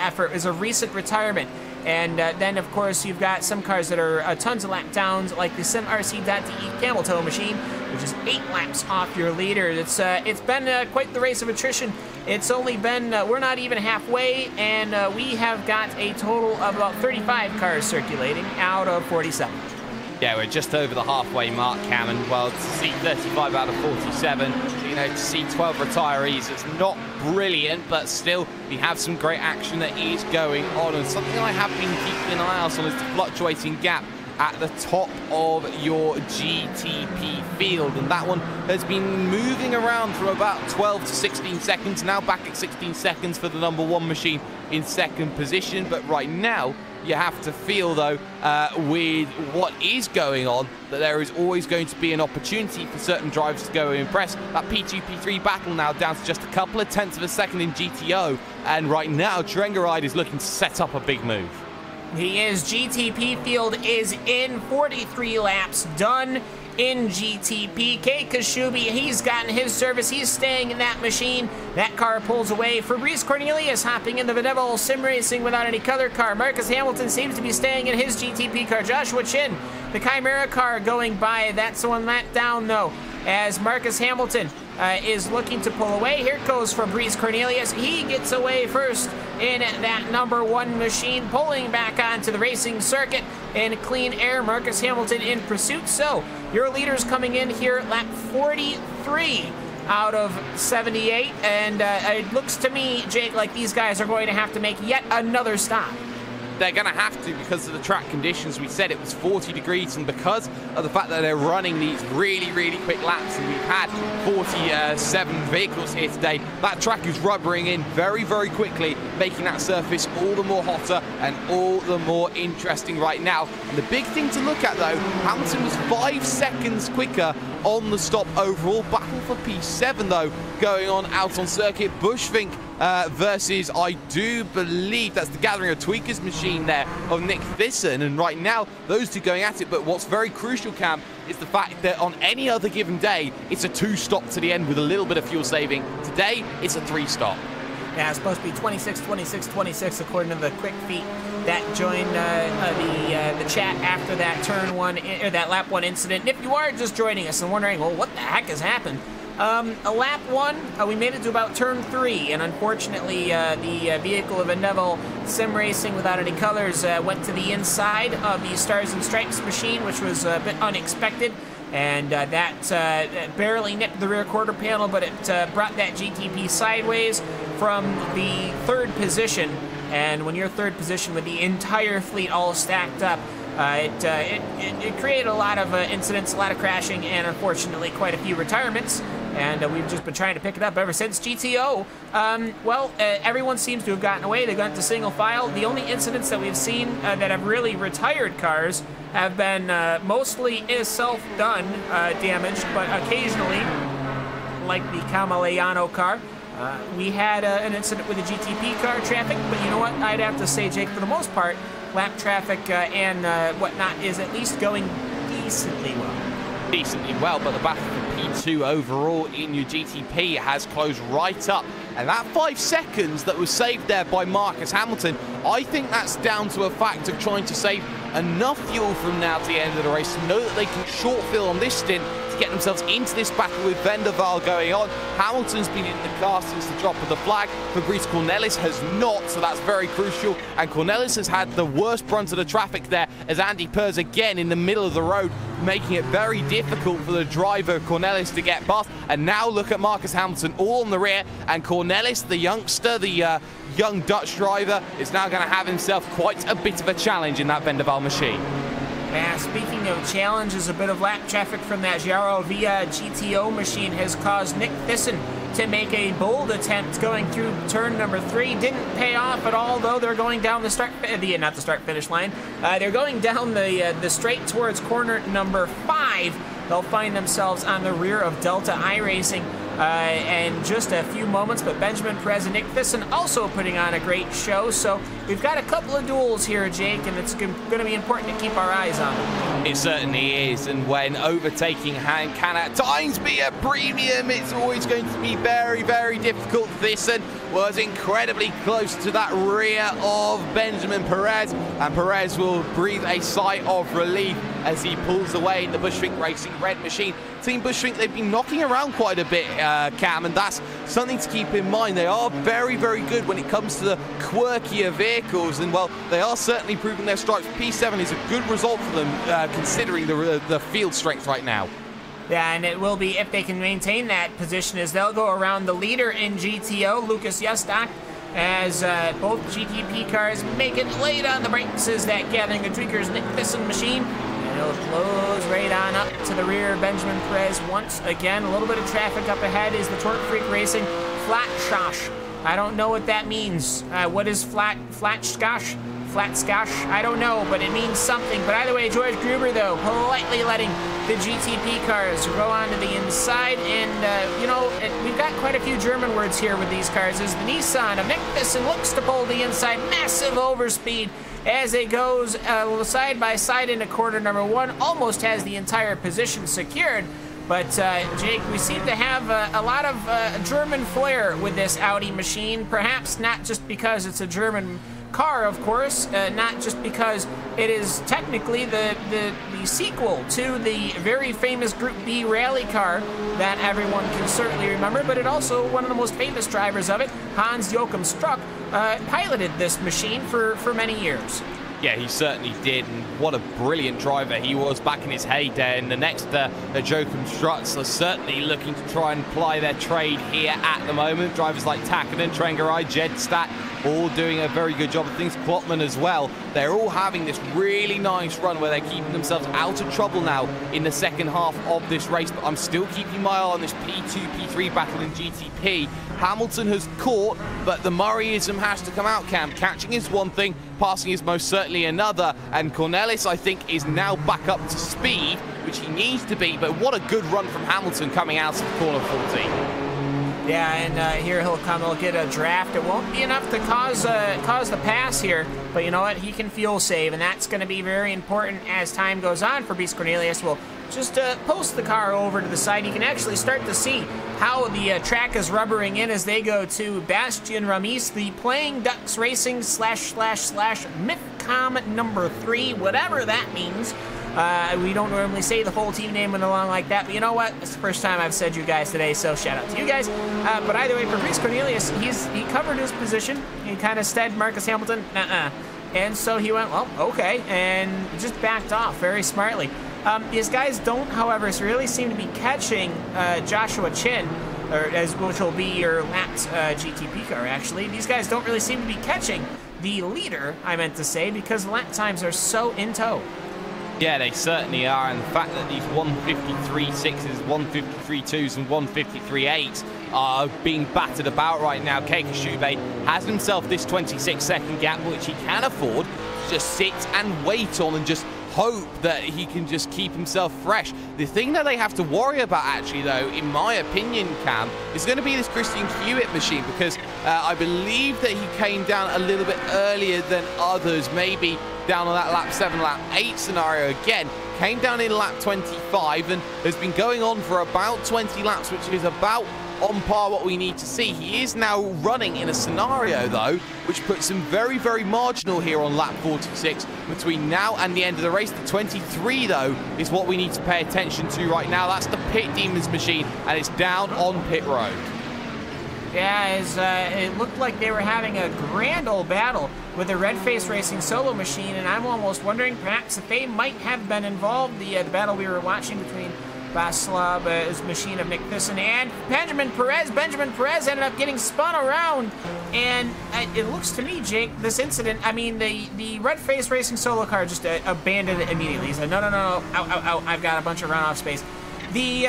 effort is a recent retirement. And then, of course, you've got some cars that are tons of lap downs, like the SimRC.de Camel Toe machine, which is 8 laps off your leader. It's been quite the race of attrition. It's only been, we're not even halfway, and we have got a total of about 35 cars circulating out of 47. Yeah, we're just over the halfway mark, Cam, and well, to see 35 out of 47, you know, to see 12 retirees, it's not brilliant, but still, we have some great action that is going on, and something I have been keeping an eye out on is the fluctuating gap at the top of your GTP field, and that one has been moving around from about 12 to 16 seconds, now back at 16 seconds for the number 1 machine in second position, but right now, you have to feel, though, with what is going on, that there is always going to be an opportunity for certain drivers to go and impress. That P2, P3 battle now down to just a couple of tenths of a second in GTO, and right now, Drengeride is looking to set up a big move. He is. GTP field is in 43 laps done in GTP. Kei Kashubi, he's gotten his service. He's staying in that machine. That car pulls away. Fabrice Cornelius hopping into the Devil Sim Racing without any color car. Marcus Hamilton seems to be staying in his GTP car. Joshua Chin, the Chimera car going by. That's one lap down, though, as Marcus Hamilton is looking to pull away. Here goes Fabrice Cornelius. He gets away first in that number 1 machine, pulling back onto the racing circuit in clean air. Marcus Hamilton in pursuit. So your leaders coming in here at lap 43 out of 78, and it looks to me, Jake, like these guys are going to have to make yet another stop. They're going to have to because of the track conditions. We said it was 40 degrees, and because of the fact that they're running these really, really quick laps, and we've had 47 vehicles here today, that track is rubbering in very, very quickly, making that surface all the more hotter and all the more interesting right now. And the big thing to look at, though, Hamilton was 5 seconds quicker on the stop overall. Battle for P7, though, going on out on circuit. Bushvink versus, I do believe that's the Gathering of Tweakers machine there of Nick Thyssen, and right now those two going at it. But what's very crucial, Cam, is the fact that on any other given day it's a 2-stop to the end with a little bit of fuel saving. Today it's a 3-stop. Yeah, it's supposed to be 26, 26, 26 according to the quick feet that joined the chat after that turn 1 or that lap 1 incident. And if you are just joining us and wondering, well, what the heck has happened? A lap 1, we made it to about turn 3, and unfortunately the vehicle of Endeavor Sim Racing without any colors went to the inside of the Stars and Stripes machine, which was a bit unexpected, and that barely nipped the rear quarter panel, but it brought that GTP sideways from the 3rd position. And when you're 3rd position with the entire fleet all stacked up, it created a lot of incidents, a lot of crashing, and unfortunately quite a few retirements. And we've just been trying to pick it up ever since GTO. Everyone seems to have gotten away. They've gone to single file. The only incidents that we've seen that have really retired cars have been mostly self-done damaged, but occasionally, like the Kamaleano car, we had an incident with a GTP car traffic. But you know what? I'd have to say, Jake, for the most part, lap traffic and whatnot is at least going decently well. Decently well, but the battle for P2 overall in your GTP has closed right up. And that 5 seconds that was saved there by Marcus Hamilton, I think that's down to a fact of trying to save enough fuel from now to the end of the race to know that they can short fill on this stint to get themselves into this battle with Vendaval going on. Hamilton's been in the car since the drop of the flag. Fabrice Cornelis has not, so that's very crucial. And Cornelis has had the worst brunt of the traffic there as Andy Pers again in the middle of the road, making it very difficult for the driver Cornelis to get past. And now look at Marcus Hamilton all on the rear, and Cornelis, the youngster, the young Dutch driver, is now going to have himself quite a bit of a challenge in that Vendaval machine. Yeah, speaking of challenges, a bit of lap traffic from that Giaro Via GTO machine has caused Nick Thyssen to make a bold attempt going through turn number 3. Didn't pay off at all, though. They're going down the start-finish line. They're going down the straight towards corner number 5. they'll find themselves on the rear of Delta iRacing in just a few moments. But Benjamin Perez and Nick Thyssen also putting on a great show. So we've got a couple of duels here, Jake, and it's going to be important to keep our eyes on them. It certainly is, and when overtaking can at times be a premium, it's always going to be very, very difficult. Thyssen was incredibly close to that rear of Benjamin Perez, and Perez will breathe a sigh of relief as he pulls away in the Bushwink Racing red machine. Team Bushwink, they've been knocking around quite a bit, Cam, and that's something to keep in mind. They are very, very good when it comes to the quirkier vehicles, and well, they are certainly proving their stripes. P7 is a good result for them, considering the field strength right now. Yeah, and it will be, if they can maintain that position, as they'll go around the leader in GTO, Lucas Yestak, as both GTP cars make it late on the brakes as that Gathering of Tweakers Nick Thyssen machine. And it'll close right on up to the rear of Benjamin Perez once again. A little bit of traffic up ahead is the Torque Freak Racing Flat Schosh. I don't know what that means. What is flat skosh? Flat skosh? I don't know, but it means something. But either way, George Gruber, though, politely letting the GTP cars go onto the inside. And, you know, we've got quite a few German words here with these cars. As the Nissan of Nick Thyssen looks to pull the inside, massive overspeed as it goes side by side into quarter number one. Almost has the entire position secured. But, Jake, we seem to have a lot of German flair with this Audi machine. Perhaps not just because it's a German car, of course, not just because it is technically the sequel to the very famous Group B rally car that everyone can certainly remember, but it also, one of the most famous drivers of it, Hans Joachim Struck, piloted this machine for many years. Yeah, he certainly did, and what a brilliant driver he was back in his heyday. And the next Joachim Strutz are certainly looking to try and ply their trade here at the moment. Drivers like Takinen, Trengarai, Jedstad, all doing a very good job of things. Klotman as well. They're all having this really nice run where they're keeping themselves out of trouble now in the second half of this race. But I'm still keeping my eye on this P2, P3 battle in GTP. Hamilton has caught, but the Murrayism has to come out, Cam. Catching is one thing, passing is most certainly another, and Cornelis, I think, is now back up to speed, which he needs to be, but what a good run from Hamilton coming out of corner 14. Yeah, and here he'll get a draft. It won't be enough to cause the pass here, but you know what? He can fuel save, and that's going to be very important as time goes on. For Beast Cornelius will just post the car over to the side. You can actually start to see how the track is rubbering in as they go to Bastian Ramis, the Playing Ducks Racing / Mifcom number 3, whatever that means. We don't normally say the full team name along like that, but you know what? It's the first time I've said you guys today, so shout out to you guys. But either way, for Brice Cornelius, he covered his position. He kind of said Marcus Hamilton, and so he went, well, okay, and just backed off very smartly. These guys don't, however, really seem to be catching Joshua Chin, which will be your lapped GTP car, actually. These guys don't really seem to be catching the leader, I meant to say, because lap times are so in tow. Yeah, they certainly are, and the fact that these 153.6s, 153.2s, and 153.8s are being battered about right now. Keiko Shube has himself this 26-second gap, which he can afford to just sit and wait on and just hope that he can just keep himself fresh. The thing that they have to worry about, actually, though, in my opinion, Cam, is going to be this Christian Hewitt machine, because I believe that he came down a little bit earlier than others, maybe down on that lap 7, lap 8 scenario again. Came down in lap 25 and has been going on for about 20 laps, which is about on par what we need to see. He is now running in a scenario, though, which puts him very, very marginal here on lap 46 between now and the end of the race. The 23, though, is what we need to pay attention to right now. That's the Pit Demons machine, and it's down on pit road. Yeah, it looked like they were having a grand old battle with the Red Face Racing solo machine, and I'm almost wondering perhaps if they might have been involved, the battle we were watching between Vaslab's machine of Nick Thyssen and Benjamin Perez. Benjamin Perez ended up getting spun around, and it looks to me, Jake, this incident, I mean, the Red Face Racing solo car just abandoned it immediately. He said, no, out, I've got a bunch of runoff space. The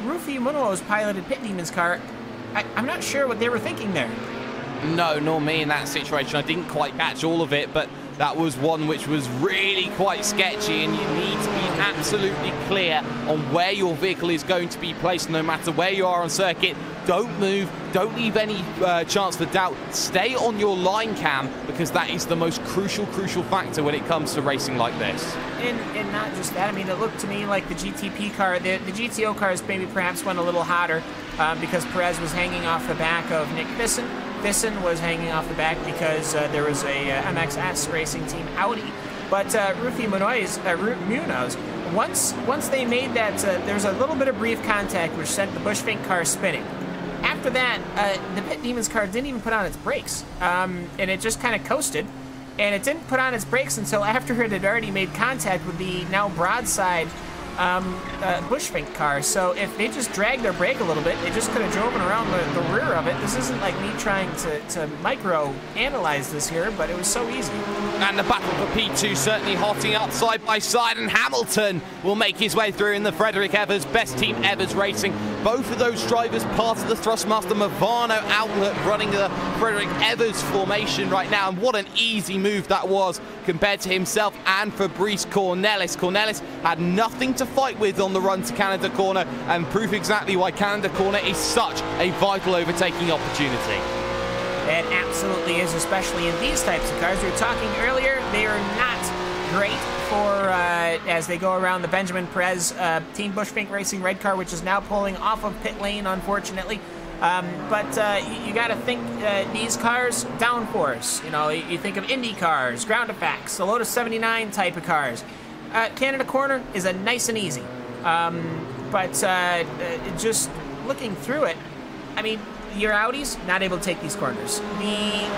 Rufy Munoz piloted Pit Demons car, I'm not sure what they were thinking there. No, nor me in that situation. I didn't quite catch all of it, but that was one which was really quite sketchy, and you need to be absolutely clear on where your vehicle is going to be placed no matter where you are on circuit. Don't move, don't leave any chance for doubt. Stay on your line cam, because that is the most crucial factor when it comes to racing like this. And not just that, I mean, it looked to me like the GTP car, the GTO cars maybe perhaps went a little hotter because Perez was hanging off the back of Nick Thyssen. Thyssen was hanging off the back because there was a MXS Racing Team Audi. But Rufi Munoz, once they made that, there's a little bit of brief contact which sent the Bushfink car spinning. After that, the Pit Demons car didn't even put on its brakes, and it just kind of coasted. And it didn't put on its brakes until after it had already made contact with the now broadside Bushfink car. So if they just dragged their brake a little bit, they just could have driven around the rear of it. This isn't like me trying to micro-analyze this here, but it was so easy. And the battle for P2 certainly hotting up side by side, and Hamilton will make his way through in the Frederick Evers, best team Evers Racing. Both of those drivers part of the Thrustmaster Movano outlet, running the Frederick Evers formation right now, and what an easy move that was compared to himself and Fabrice Cornelis. Cornelis had nothing to fight with on the run to Canada Corner, and proof exactly why Canada Corner is such a vital overtaking opportunity. It absolutely is, especially in these types of cars. We were talking earlier, they are not great for as they go around the Benjamin Perez Team Bushfink Racing red car, which is now pulling off of pit lane, unfortunately. But you got to think these cars, downforce. You know, you think of Indy cars, ground effects, the Lotus 79 type of cars. Canada Corner is a nice and easy. But just looking through it, I mean, your Audis, not able to take these corners. The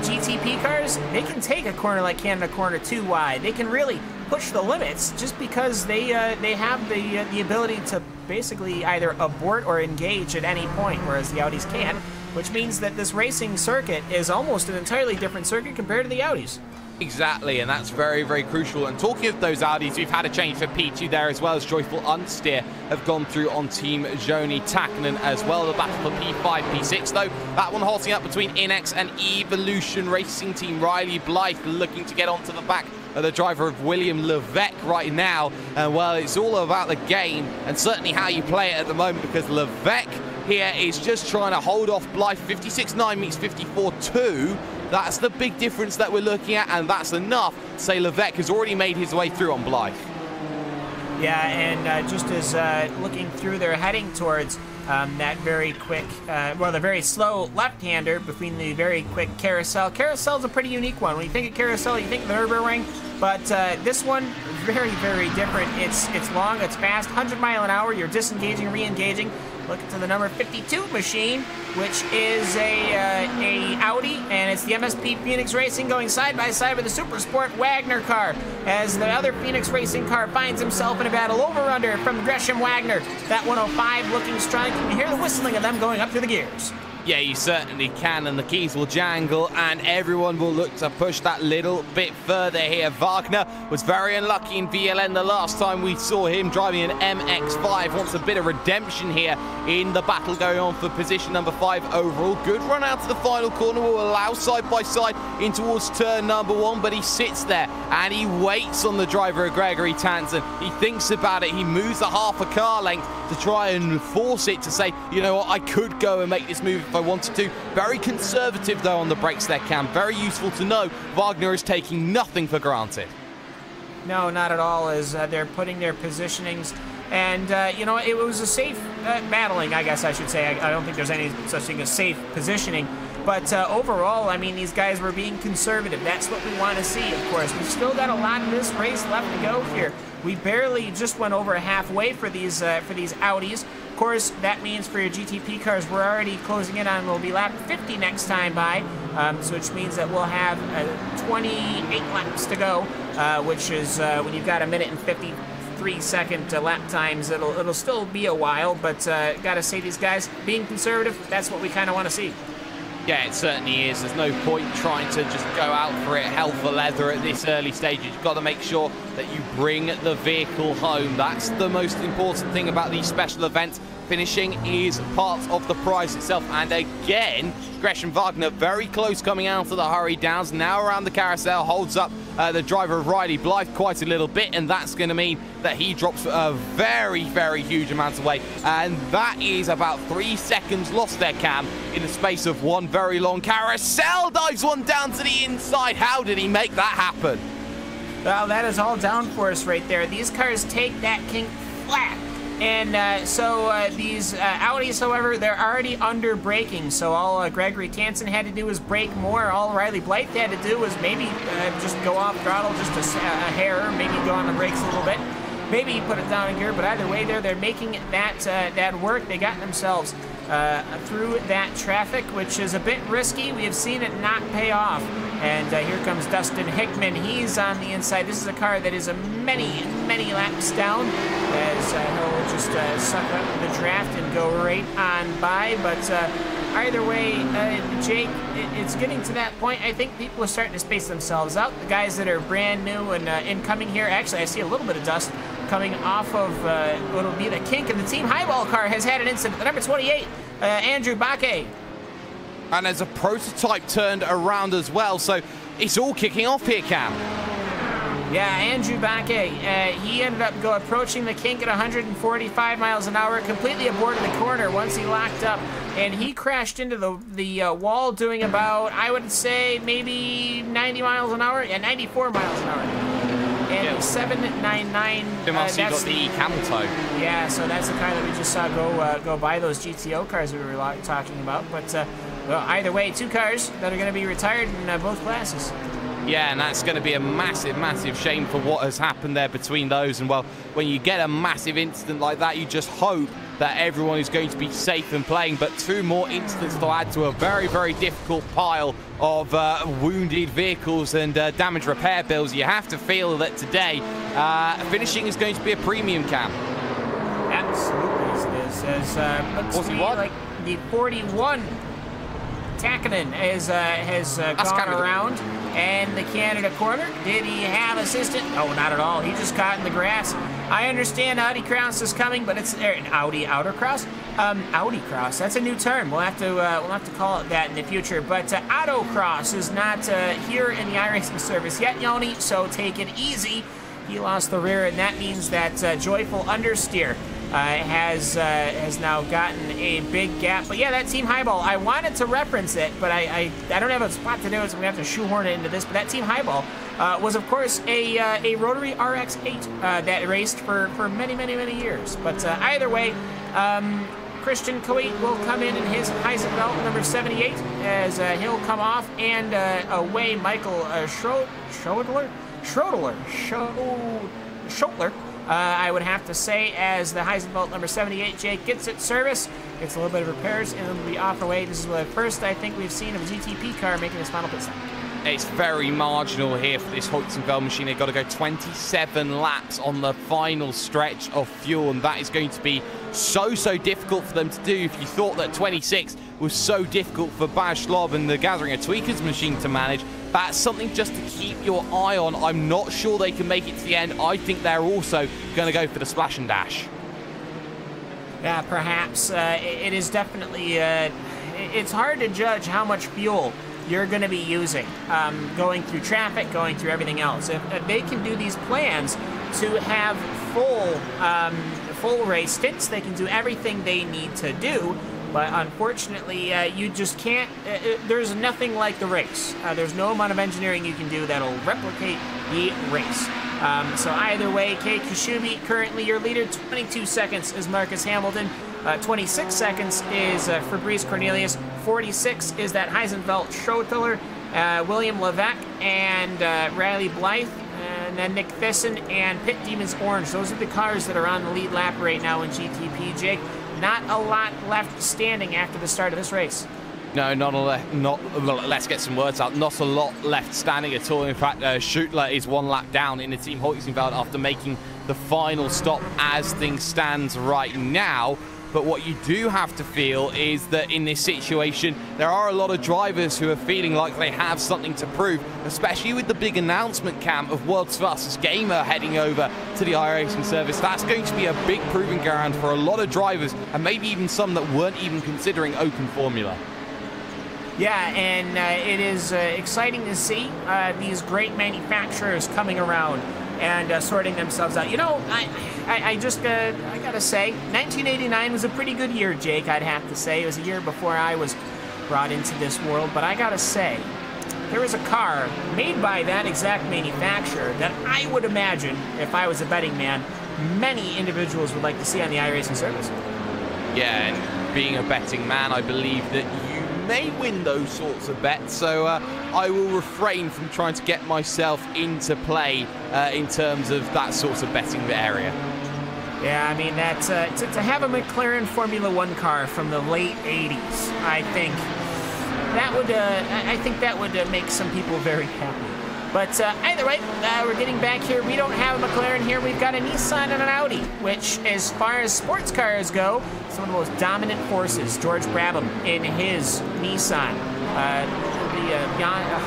GTP cars, they can take a corner like Canada Corner too wide. They can really push the limits just because they have the ability to basically either abort or engage at any point, whereas the Audis can't, which means that this racing circuit is almost an entirely different circuit compared to the Audis. Exactly, and that's very crucial. And talking of those Audis, we've had a change for P2 there as well, as Joyful Unsteer have gone through on Team Joni Takinen as well. The battle for P5, P6 though, that one halting up between Inex and Evolution Racing Team. Riley Blythe looking to get onto the back of the driver of William Levesque right now. And well, it's all about the game and certainly how you play it at the moment, because Levesque here is just trying to hold off Blythe. 56.9 meets 54.2. That's the big difference that we're looking at, and that's enough to say Levesque has already made his way through on Blythe. Yeah, and just as looking through, they're heading towards that very quick, well, the very slow left-hander between the very quick Carousel. Carousel's a pretty unique one. When you think of Carousel, you think of the Nürburgring, but this one, very different. It's long, it's fast, 100 miles an hour. You're disengaging, re-engaging. Look to the number 52 machine, which is a Audi, and it's the MSP Phoenix Racing going side by side with the Super Sport Wagner car, as the other Phoenix Racing car finds himself in a battle over-under from Gresham Wagner. That 105 looking strong. You can hear the whistling of them going up through the gears. Yeah, you certainly can, and the keys will jangle, and everyone will look to push that little bit further here. Wagner was very unlucky in VLN the last time we saw him driving an MX-5. Wants a bit of redemption here in the battle going on for position number 5 overall. Good run out to the final corner, will allow side-by-side in towards turn number 1, but he sits there and he waits on the driver of Gregory Tansen. He thinks about it, he moves a half a car length to try and force it to say, you know what, I could go and make this move if I wanted to. Very conservative though on the brakes there, Cam. Very useful to know Wagner is taking nothing for granted. No, not at all, as they're putting their positionings. And, you know, it was a safe battling, I guess I should say. I don't think there's any such thing as safe positioning. But overall, I mean, these guys were being conservative. That's what we want to see, of course. We've still got a lot of this race left to go here. We barely just went over halfway for these Audis. Of course, that means for your GTP cars, we're already closing in on, we'll be lap 50 next time by, so which means that we'll have 28 laps to go, which is when you've got a minute and 53-second lap times, it'll still be a while, but gotta say, these guys being conservative, that's what we kind of want to see. Yeah, it certainly is. There's no point trying to just go out for it hell for leather at this early stage. You've got to make sure that you bring the vehicle home. That's the most important thing about these special events. finishing is part of the prize itself. And again, Gresham Wagner very close coming out of the hurry downs. Now around the carousel, holds up the driver of Riley Blythe quite a little bit, and that's going to mean that he drops a very, very huge amount away. And that is about 3 seconds lost there, Cam, in the space of one very long carousel. Dives one down to the inside. How did he make that happen? Well, that is all downforce right there. These cars take that kink flat. And so these Audis, however, they're already under braking. So all Gregory Tansen had to do was brake more. All Riley Blythe had to do was maybe just go off throttle just a hair, maybe go on the brakes a little bit. Maybe put it down in gear, but either way, they're making that work. They got themselves through that traffic, which is a bit risky. We have seen it not pay off. And here comes Dustin Hickman. He's on the inside. This is a car that is many, many laps down, as he'll just suck up the draft and go right on by. But either way, Jake, it's getting to that point. I think people are starting to space themselves out. The guys that are brand new and incoming here, actually, I see a little bit of dust coming off of what'll be the kink, and the Team Highball car has had an incident. The number 28, Andrew Bakke. And there's a Prototype turned around as well, so it's all kicking off here, Cam. Yeah, Andrew Bakke, he ended up approaching the kink at 145 miles an hour, completely aborted the corner once he locked up, and he crashed into the wall doing about, I would say, maybe 90 miles an hour, yeah, 94 miles an hour. And 799. That's got the camel toe. Yeah, so that's the car that we just saw go by those GTO cars we were talking about. But well, either way, 2 cars that are going to be retired in both classes. Yeah, and that's going to be a massive, massive shame for what has happened there between those. And, well, when you get a massive incident like that, you just hope that everyone is going to be safe and playing. But 2 more incidents to add to a very, very difficult pile of wounded vehicles and damage repair bills. You have to feel that today finishing is going to be a premium, Cam. Absolutely, it is. Looks to me like the 41 Takkanen has gone around. And the Canada corner, did he have assistant? No, not at all. He just caught in the grass. I understand Audi Cross is coming, but it's an Audi Outer Cross. Audi Cross. That's a new term. We'll have to call it that in the future. But Auto Cross is not here in the iRacing service yet, Yoni. So take it easy. He lost the rear, and that means that Joyful Understeer has now gotten a big gap. But yeah, that Team Highball, I wanted to reference it, but I don't have a spot to do it, so we have to shoehorn it into this. But that Team Highball was, of course, a rotary RX-8 that raced for many, many, many years. But either way, Christian Coit will come in his Heisenbelt number 78 as he'll come off, and away Michael Schroedler, I would have to say, as the Heisenbelt number 78, Jake gets its service, gets a little bit of repairs, and it'll be off the way. This is the first I think we've seen of a GTP car making its final pit stop. It's very marginal here for this Heuzenfeld machine. They've got to go 27 laps on the final stretch of fuel, and that is going to be so difficult for them to do. If you thought that 26 was so difficult for Baz Schlob and the Gathering of Tweakers machine to manage, that's something just to keep your eye on. I'm not sure they can make it to the end. I think they're also going to go for the splash and dash. Yeah, perhaps. It is definitely... it's hard to judge how much fuel you're going to be using, going through traffic, going through everything else. If they can do these plans to have full race stints, they can do everything they need to do. But unfortunately, you just can't, there's nothing like the race. There's no amount of engineering you can do that'll replicate the race. So either way, Kei Kushumi, currently your leader. 22 seconds is Marcus Hamilton. 26 seconds is Fabrice Cornelius. 46 is that Heisenfeld Schroedler, William Levesque, and Riley Blythe. And then Nick Thyssen and Pit Demons Orange. Those are the cars that are on the lead lap right now in GTP. Jake, not a lot left standing after the start of this race. No, let's get some words out. Not a lot left standing at all. In fact, Schroedler is 1 lap down in the Team Heuzenfeld after making the final stop as things stand right now. But what you do have to feel is that in this situation, there are a lot of drivers who are feeling like they have something to prove, especially with the big announcement, Cam, of World's Fastest Gamer heading over to the iRacing service. That's going to be a big proving ground for a lot of drivers, and maybe even some that weren't even considering open formula. Yeah, and it is exciting to see these great manufacturers coming around and sorting themselves out. You know, I gotta say, 1989 was a pretty good year, Jake, I'd have to say. It was a year before I was brought into this world, but I gotta say, there was a car made by that exact manufacturer that I would imagine, if I was a betting man, many individuals would like to see on the iRacing service. Yeah, and being a betting man, I believe that you may win those sorts of bets, so I will refrain from trying to get myself into play in terms of that sort of betting area. Yeah, I mean, that to have a McLaren Formula One car from the late 80s, I think that would make some people very happy. But either way, we're getting back here. We don't have a McLaren here. We've got a Nissan and an Audi, which, as far as sports cars go, some of the most dominant forces. George Brabham in his Nissan,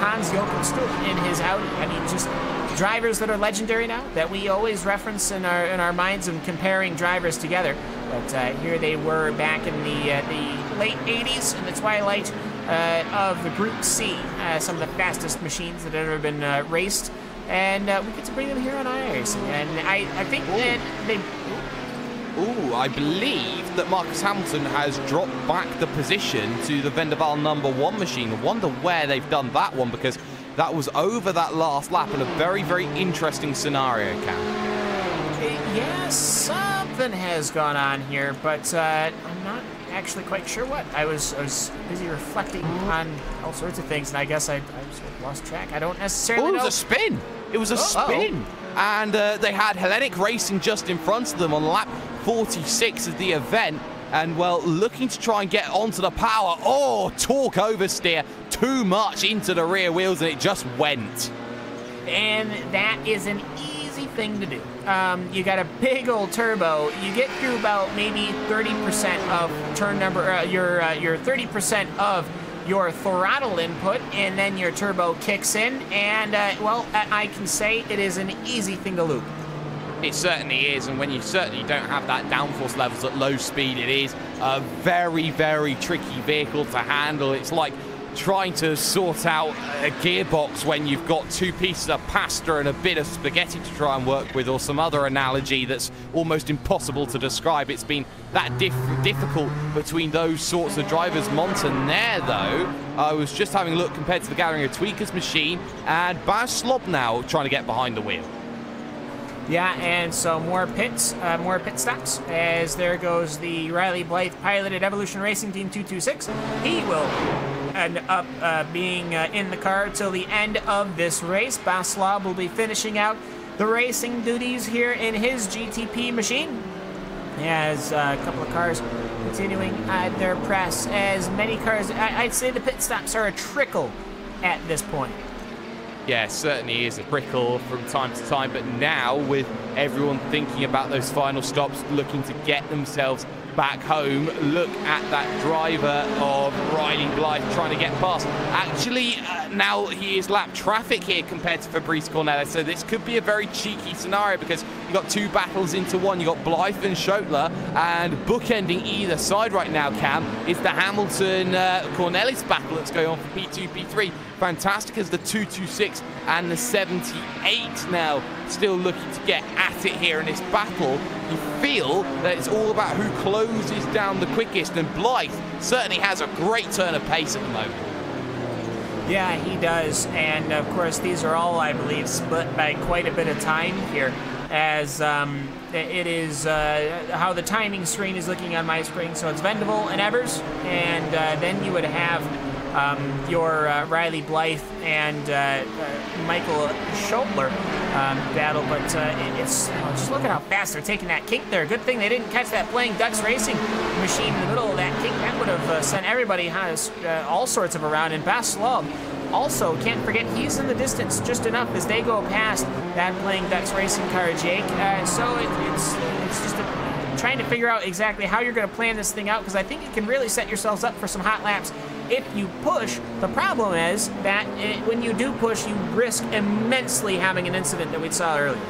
Hans Joachim Stuck in his Audi. I mean, just drivers that are legendary now that we always reference in our minds and comparing drivers together. But here they were back in the late 80s, in the twilight of the Group C, some of the fastest machines that have ever been raced, and we get to bring them here on iRacing. And I think that they... Ooh, I believe that Marcus Hamilton has dropped back the position to the Vendaval #1 machine. I wonder where they've done that one, because that was over that last lap in a very, very interesting scenario, Cam. Yeah, something has gone on here, but I'm not actually quite sure what. I was busy reflecting on all sorts of things, and I guess I sort of lost track. I don't necessarily know. It was a spin. It was a spin. And they had Hellenic Racing just in front of them on lap 46 of the event. And, well, looking to try and get onto the power. Oh, torque oversteer too much into the rear wheels, and it just went. And that is an easy thing to do. You got a big old turbo. You get through about maybe 30% of turn number, your 30% of your throttle input, and then your turbo kicks in, and well, I can say it is an easy thing to loop. It certainly is, and when you certainly don't have that downforce levels at low speed, it is a very, very tricky vehicle to handle. It's like trying to sort out a gearbox when you've got two pieces of pasta and a bit of spaghetti to try and work with, or some other analogy that's almost impossible to describe. It's been that difficult between those sorts of drivers. Montaner, though, I was just having a look compared to the Gathering of Tweakers machine, and Baz Slob now trying to get behind the wheel. Yeah, and so more pit stops, as there goes the Riley Blythe piloted Evolution Racing Team 226. He will end up being in the car till the end of this race. Baz Slob will be finishing out the racing duties here in his GTP machine. As a couple of cars continuing their press, as many cars, I'd say the pit stops are a trickle at this point. Yeah, certainly is a trickle from time to time, but now with everyone thinking about those final stops, looking to get themselves back home, look at that driver of Riley Blythe trying to get past. Actually, now he is lap traffic here compared to Fabrice Cornelis, so this could be a very cheeky scenario, because you've got two battles into one. You've got Blythe and Schottler, and bookending either side right now, Cam, is the Hamilton-Cornelis battle that's going on for P2, P3. Fantastic as the 226 and the 78 now still looking to get at it here in this battle. You feel that it's all about who closes down the quickest, and Blythe certainly has a great turn of pace at the moment. Yeah, he does, and of course these are all, I believe, split by quite a bit of time here, as it is how the timing screen is looking on my screen. So it's Vendaval and Evers, and then you would have your Riley Blythe and Michael Schottler battle, but it's just look at how fast they're taking that kink there. Good thing they didn't catch that Playing Ducks Racing machine in the middle of that kink. That would have sent everybody all sorts of around. And Baz Slob also, can't forget, he's in the distance just enough as they go past that Playing Ducks Racing car, Jake. So it's just a trying to figure out exactly how you're going to plan this thing out, because I think you can really set yourselves up for some hot laps if you push. The problem is that when you do push, you risk immensely having an incident that we saw earlier.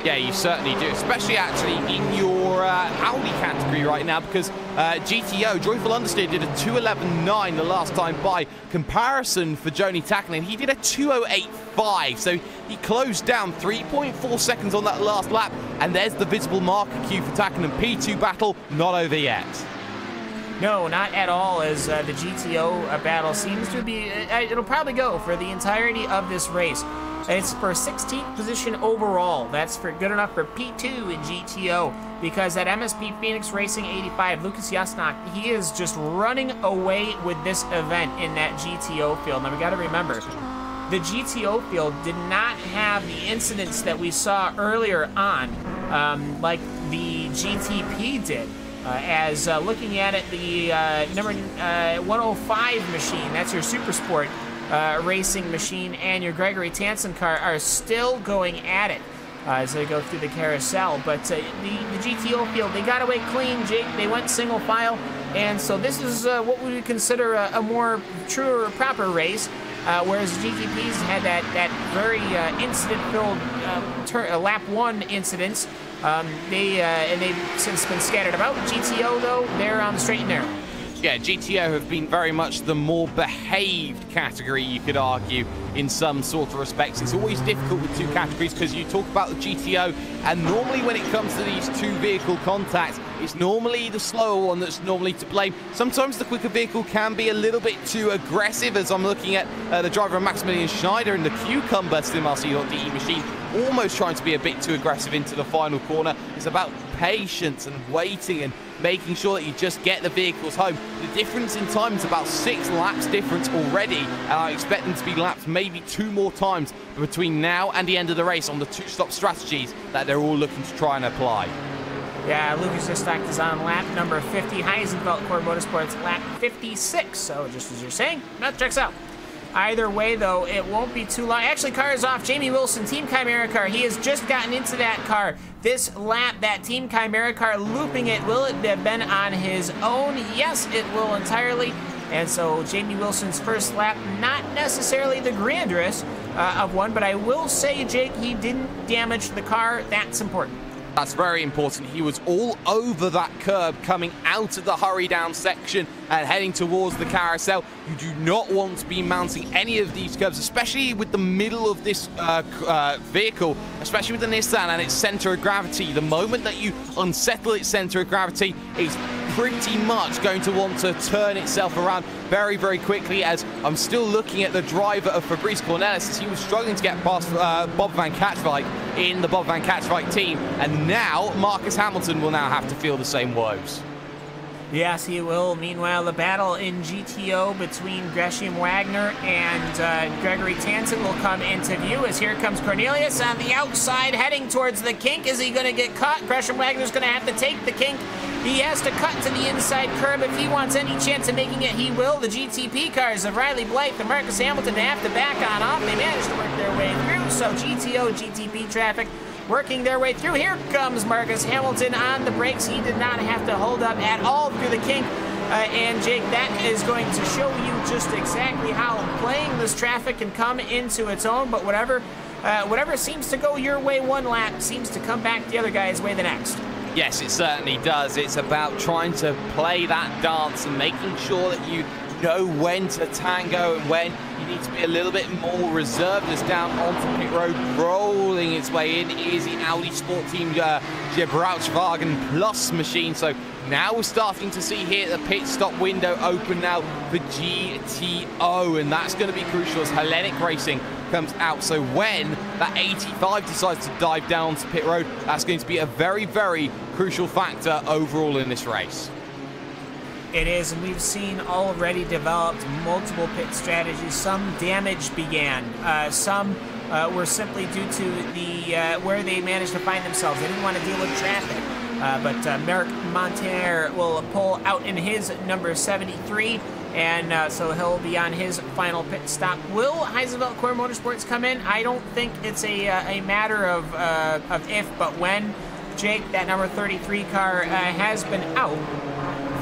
Yeah, you certainly do, especially actually in your Audi category right now, because GTO, Joyful Understeer, did a 2:11.9 the last time by. Comparison for Joni Tackling, he did a 2:08.5, so he closed down 3.4 seconds on that last lap, and there's the visible marker cue for Tackling. P2 battle not over yet. No, not at all, as the GTO battle seems to be, it'll probably go for the entirety of this race. It's for 16th position overall. That's for good enough for P2 in GTO, because that MSP Phoenix Racing 85, Lucas Jasnak, he is just running away with this event in that GTO field. Now we got to remember, the GTO field did not have the incidents that we saw earlier on, like the GTP did. As looking at it, the number 105 machine, that's your Super Sport racing machine, and your Gregory Tansen car are still going at it as they go through the carousel. But the GTO field, they got away clean, Jake. They went single file, and so this is what we would consider a more true or proper race. Whereas the GTPs had that very incident-filled lap 1 incidents. They've since been scattered about. GTO, though, they're on the straight and narrow. Yeah, GTO have been very much the more behaved category, you could argue, in some sort of respects. It's always difficult with two categories because you talk about the GTO, and normally when it comes to these two vehicle contacts, it's normally the slower one that's normally to blame. Sometimes the quicker vehicle can be a little bit too aggressive, as I'm looking at the driver of Maximilian Schneider in the Cucumber SimRC.de machine, almost trying to be a bit too aggressive into the final corner. It's about patience and waiting and making sure that you just get the vehicles home. The difference in time is about 6 laps difference already, and I expect them to be lapped maybe 2 more times between now and the end of the race on the 2-stop strategies that they're all looking to try and apply. Yeah, Lucas Jastak is on lap number 50. Heisenfeld Core Motorsports lap 56. So just as you're saying, that checks out. Either way, though, it won't be too long. Actually, car is off. Jamie Wilson, Team Chimera car. He has just gotten into that car. This lap, that Team Chimera car looping it. Will it have been on his own? Yes, it will entirely. And so Jamie Wilson's first lap, not necessarily the grandest of one, but I will say, Jake, he didn't damage the car. That's important. That's very important. He was all over that curb coming out of the hurry down section and heading towards the carousel. You do not want to be mounting any of these curbs, especially with the middle of this vehicle, especially with the Nissan and its center of gravity. The moment that you unsettle its center of gravity, it's pretty much going to want to turn itself around very, very quickly, as I'm still looking at the driver of Fabrice Cornelis, as he was struggling to get past Bob van Katwijk in the Bob van Katwijk team, and now Marcus Hamilton will now have to feel the same woes. Yes, he will. Meanwhile, the battle in GTO between Gresham Wagner and Gregory Tansen will come into view, as here comes Cornelius on the outside heading towards the kink. Is he going to get caught? Gresham Wagner's going to have to take the kink. He has to cut to the inside curb. If he wants any chance of making it, he will. The GTP cars of Riley Blythe and Marcus Hamilton have to back on off. They managed to work their way through, so GTO, GTP traffic working their way through. Here comes Marcus Hamilton on the brakes. He did not have to hold up at all through the kink. And Jake, that is going to show you just exactly how playing this traffic can come into its own. But whatever seems to go your way one lap seems to come back the other guy's way the next. Yes, it certainly does. It's about trying to play that dance and making sure that you know when to tango and when you need to be a little bit more reserved. As down onto pit road, rolling its way in is the Audi Sport Team Gebrauchtwagen Plus machine. So now we're starting to see here the pit stop window open now for GTO, and that's going to be crucial as Hellenic Racing comes out. So when that 85 decides to dive down to pit road, that's going to be a very, very crucial factor overall in this race. It is, and we've seen already developed multiple pit strategies. Some damage began. Some were simply due to the where they managed to find themselves. They didn't want to deal with traffic. But Merrick Montaner will pull out in his number 73, and so he'll be on his final pit stop. Will Heisenfeld Core Motorsports come in? I don't think it's a matter of if, but when. Jake, that number 33 car has been out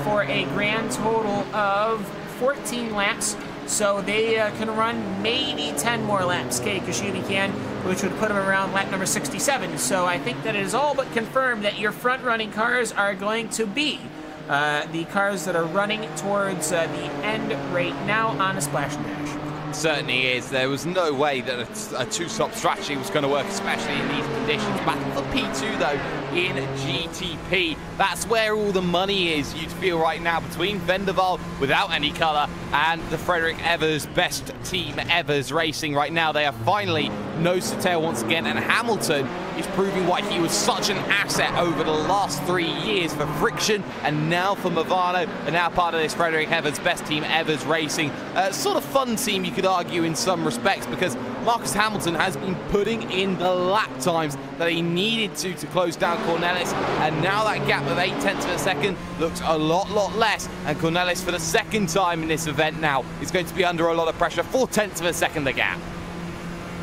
for a grand total of 14 laps. So they can run maybe 10 more laps, Kashubi can, which would put them around lap number 67. So I think that it is all but confirmed that your front-running cars are going to be the cars that are running towards the end right now on a splash and dash. Certainly is. There was no way that a two-stop strategy was going to work, especially in these conditions. Battle for P2, though, in GTP. That's where all the money is, you'd feel right now, between Vendaval, without any colour, and the Frederick Evers, best team Evers Racing right now. They are finally nose to tail once again, and Hamilton is proving why he was such an asset over the last 3 years for Friction, and now for Movano, and now part of this Frederick Evers, best team Evers Racing. Sort of fun team, you could argue, in some respects, because Marcus Hamilton has been putting in the lap times that he needed to close down Cornelis, and now that gap of 0.8 of a second looks a lot less, and Cornelis, for the second time in this event now, is going to be under a lot of pressure. 0.4 of a second the gap.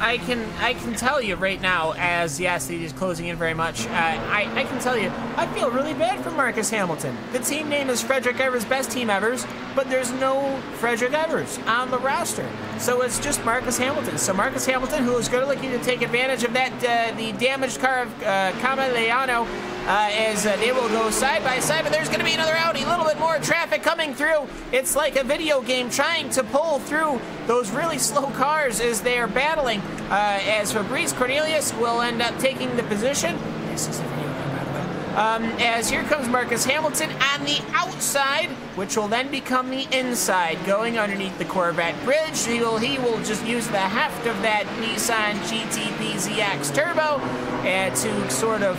I can tell you right now, as yes, he is closing in very much. I can tell you, I feel really bad for Marcus Hamilton. The team name is Frederick Evers, best team Evers, but there's no Frederick Evers on the roster, so it's just Marcus Hamilton. So Marcus Hamilton, who is going to looking to take advantage of that the damaged car of Kamel as they will go side by side, but there's going to be another Audi, a little bit more traffic coming through. It's like a video game trying to pull through those really slow cars as they are battling. As Fabrice Cornelius will end up taking the position. This is a video game, by the way. As here comes Marcus Hamilton on the outside, which will then become the inside, going underneath the Corvette bridge. He will just use the heft of that Nissan GT ZX Turbo to sort of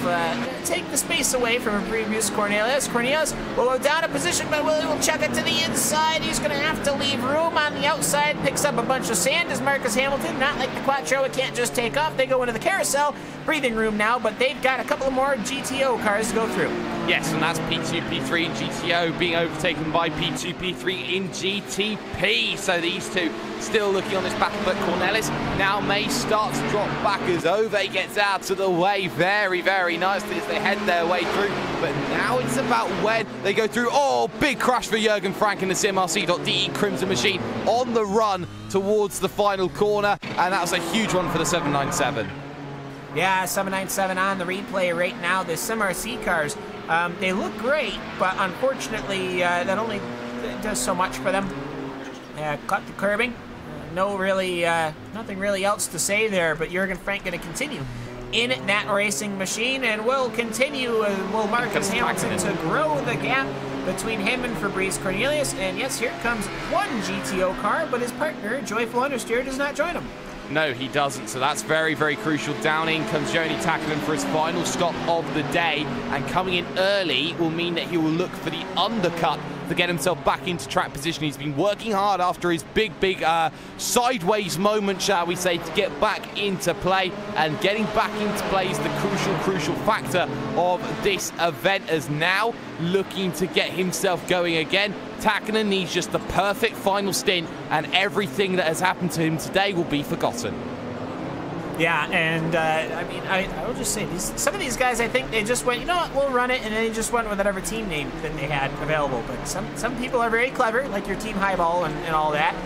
take the space away from a previous Cornelius. Cornelius will go down a position, but Willie will chuck it to the inside. He's going to have to leave room on the outside. Picks up a bunch of sand as Marcus Hamilton. Not like the Quattro, it can't just take off. They go into the carousel. Breathing room now, but they've got a couple of more GTO cars to go through. Yes, and that's P2, P3 in GTO being overtaken by P2, P3 in GTP. So these two still looking on this battle, but Cornelis now may start to drop back as Ove gets out of the way very nicely as they head their way through. But now it's about when they go through. Oh, big crash for Jürgen Frank in the CMRC.de Crimson Machine on the run towards the final corner, and that was a huge one for the 797. Yeah, 797 on the replay right now. The SimRC cars, they look great, but unfortunately, that only does so much for them. Cut the curbing. Nothing really else to say there, but Jürgen Frank going to continue in that racing machine, and will continue, will Marcus Hamilton to grow the gap between him and Fabrice Cornelius. And yes, here comes one GTO car, but his partner, Joyful Understeer, does not join him. No, he doesn't, so that's very crucial. Down in comes Joni Takinen for his final stop of the day, and coming in early will mean that he will look for the undercut to get himself back into track position. He's been working hard after his big sideways moment, shall we say, to get back into play, and getting back into play is the crucial factor of this event, as now looking to get himself going again. Takinen needs just the perfect final stint, and everything that has happened to him today will be forgotten. Yeah, and I mean, I will just say, some of these guys, I think they just went, you know what, we'll run it, and they just went with whatever team name that they had available. But some people are very clever, like your Team Highball and all that.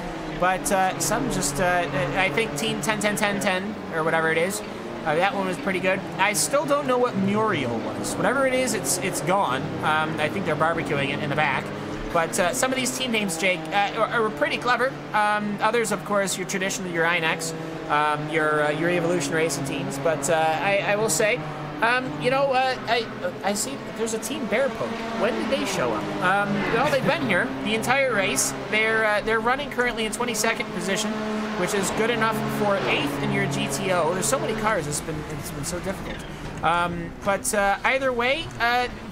But some just, I think Team 10-10-10-10, or whatever it is, that one was pretty good. I still don't know what Muriel was. Whatever it is, it's gone. I think they're barbecuing it in the back. But some of these team names, Jake, are pretty clever. Others, of course, your traditional, your INX, your Evolution Racing teams. But I will say, you know, I see there's a Team Bear Poke. When did they show up? Well, they've been here the entire race. They're running currently in 22nd position, which is good enough for 8th in your GTO. There's so many cars, it's been so difficult. But either way,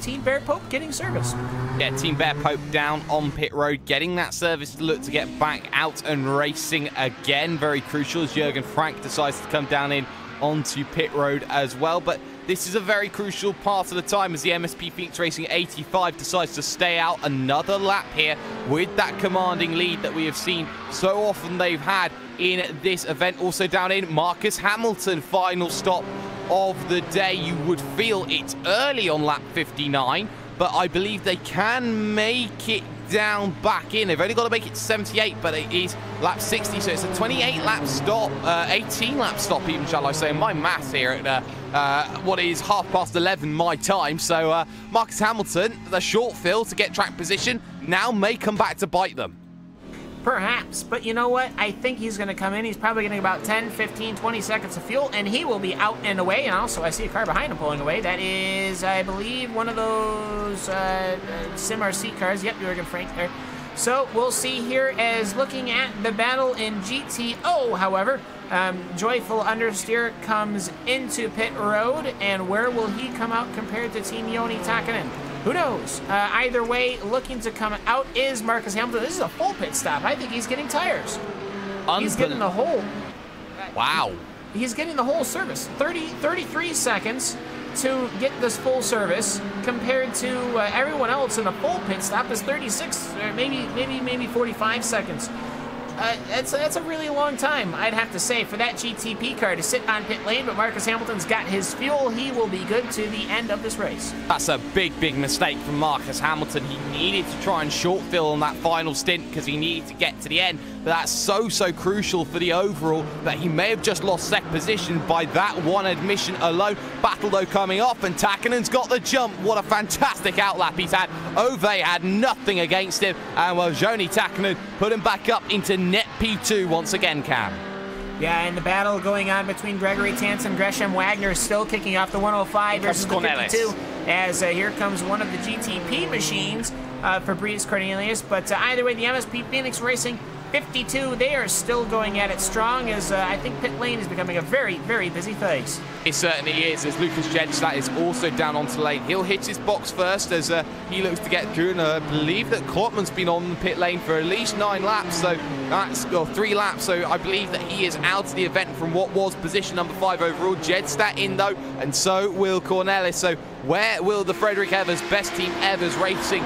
Team Bear Pope getting service. Yeah, Team Bear Pope down on pit road, getting that service to look to get back out and racing again. Very crucial as Jürgen Frank decides to come down in onto pit road as well. But this is a very crucial part of the time as the MSP Phoenix Racing 85 decides to stay out another lap here with that commanding lead that we have seen so often they've had in this event. Also down in Marcus Hamilton, final stop of the day. You would feel it's early on lap 59, but I believe they can make it down back in. They've only got to make it 78, but it is lap 60, so it's a 28 lap stop, 18 lap stop even, shall I say. My math here at what is 11:30 my time. So Marcus Hamilton, the short fill to get track position, now may come back to bite them. Perhaps, but you know what? I think he's going to come in. He's probably getting about 10, 15, 20 seconds of fuel, and he will be out and away. And also, I see a car behind him pulling away. That is, I believe, one of those Sim RC cars. Yep, Jürgen Frank there. So we'll see here as looking at the battle in GTO, however, Joyful Understeer comes into pit road, and where will he come out compared to Team Joni Takanen? Who knows? Either way, looking to come out is Marcus Hamilton. This is a full pit stop. I think he's getting tires. He's getting the whole... Wow. He's getting the whole service. 33 seconds to get this full service compared to everyone else in a full pit stop is 36, maybe 45 seconds. That's a really long time, I'd have to say, for that GTP car to sit on pit lane, but Marcus Hamilton's got his fuel. He will be good to the end of this race. That's a big mistake from Marcus Hamilton. He needed to try and short fill on that final stint because he needed to get to the end, but that's so crucial for the overall that he may have just lost second position by that one admission alone. Battle though coming off, and Takanen's got the jump. What a fantastic outlap he's had. Ove had nothing against him, and well, Joni Takanen put him back up into net P2 once again, Cam. Yeah, and the battle going on between Gregory Tance and Gresham Wagner still kicking off the 105 versus the 52, as here comes one of the GTP machines, Fabrice Cornelius. But either way, the MSP Phoenix Racing 52, they are still going at it strong, as I think pit lane is becoming a very busy place. It certainly is, as Lucas Jedstad is also down onto lane. He'll hit his box first as he looks to get through, and I believe that Klotman's been on the pit lane for at least 9 laps, so that's, or 3 laps, so I believe that he is out of the event from what was position number 5 overall. Jedstad in though, and so will Cornelis. So where will the Frederick Evers Best Team Evers Racing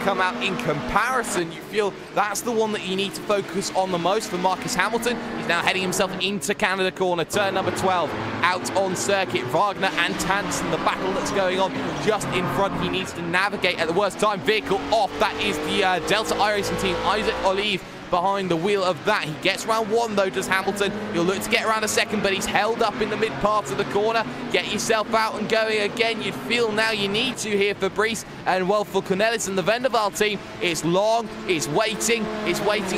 come out in comparison? You feel that's the one that you need to focus on the most for Marcus Hamilton. He's now heading himself into Canada corner, turn number 12, out on circuit. Wagner and Tansen, the battle that's going on just in front. He needs to navigate at the worst time. Vehicle off. That is the Delta iRacing team, Isaac Olive, behind the wheel of that. He gets round 1 though, does Hamilton. He'll look to get around a second, but he's held up in the mid part of the corner. Get yourself out and going again. You'd feel now you need to here, Fabrice. And well, for Cornelis and the Vendaval team, it's long, it's waiting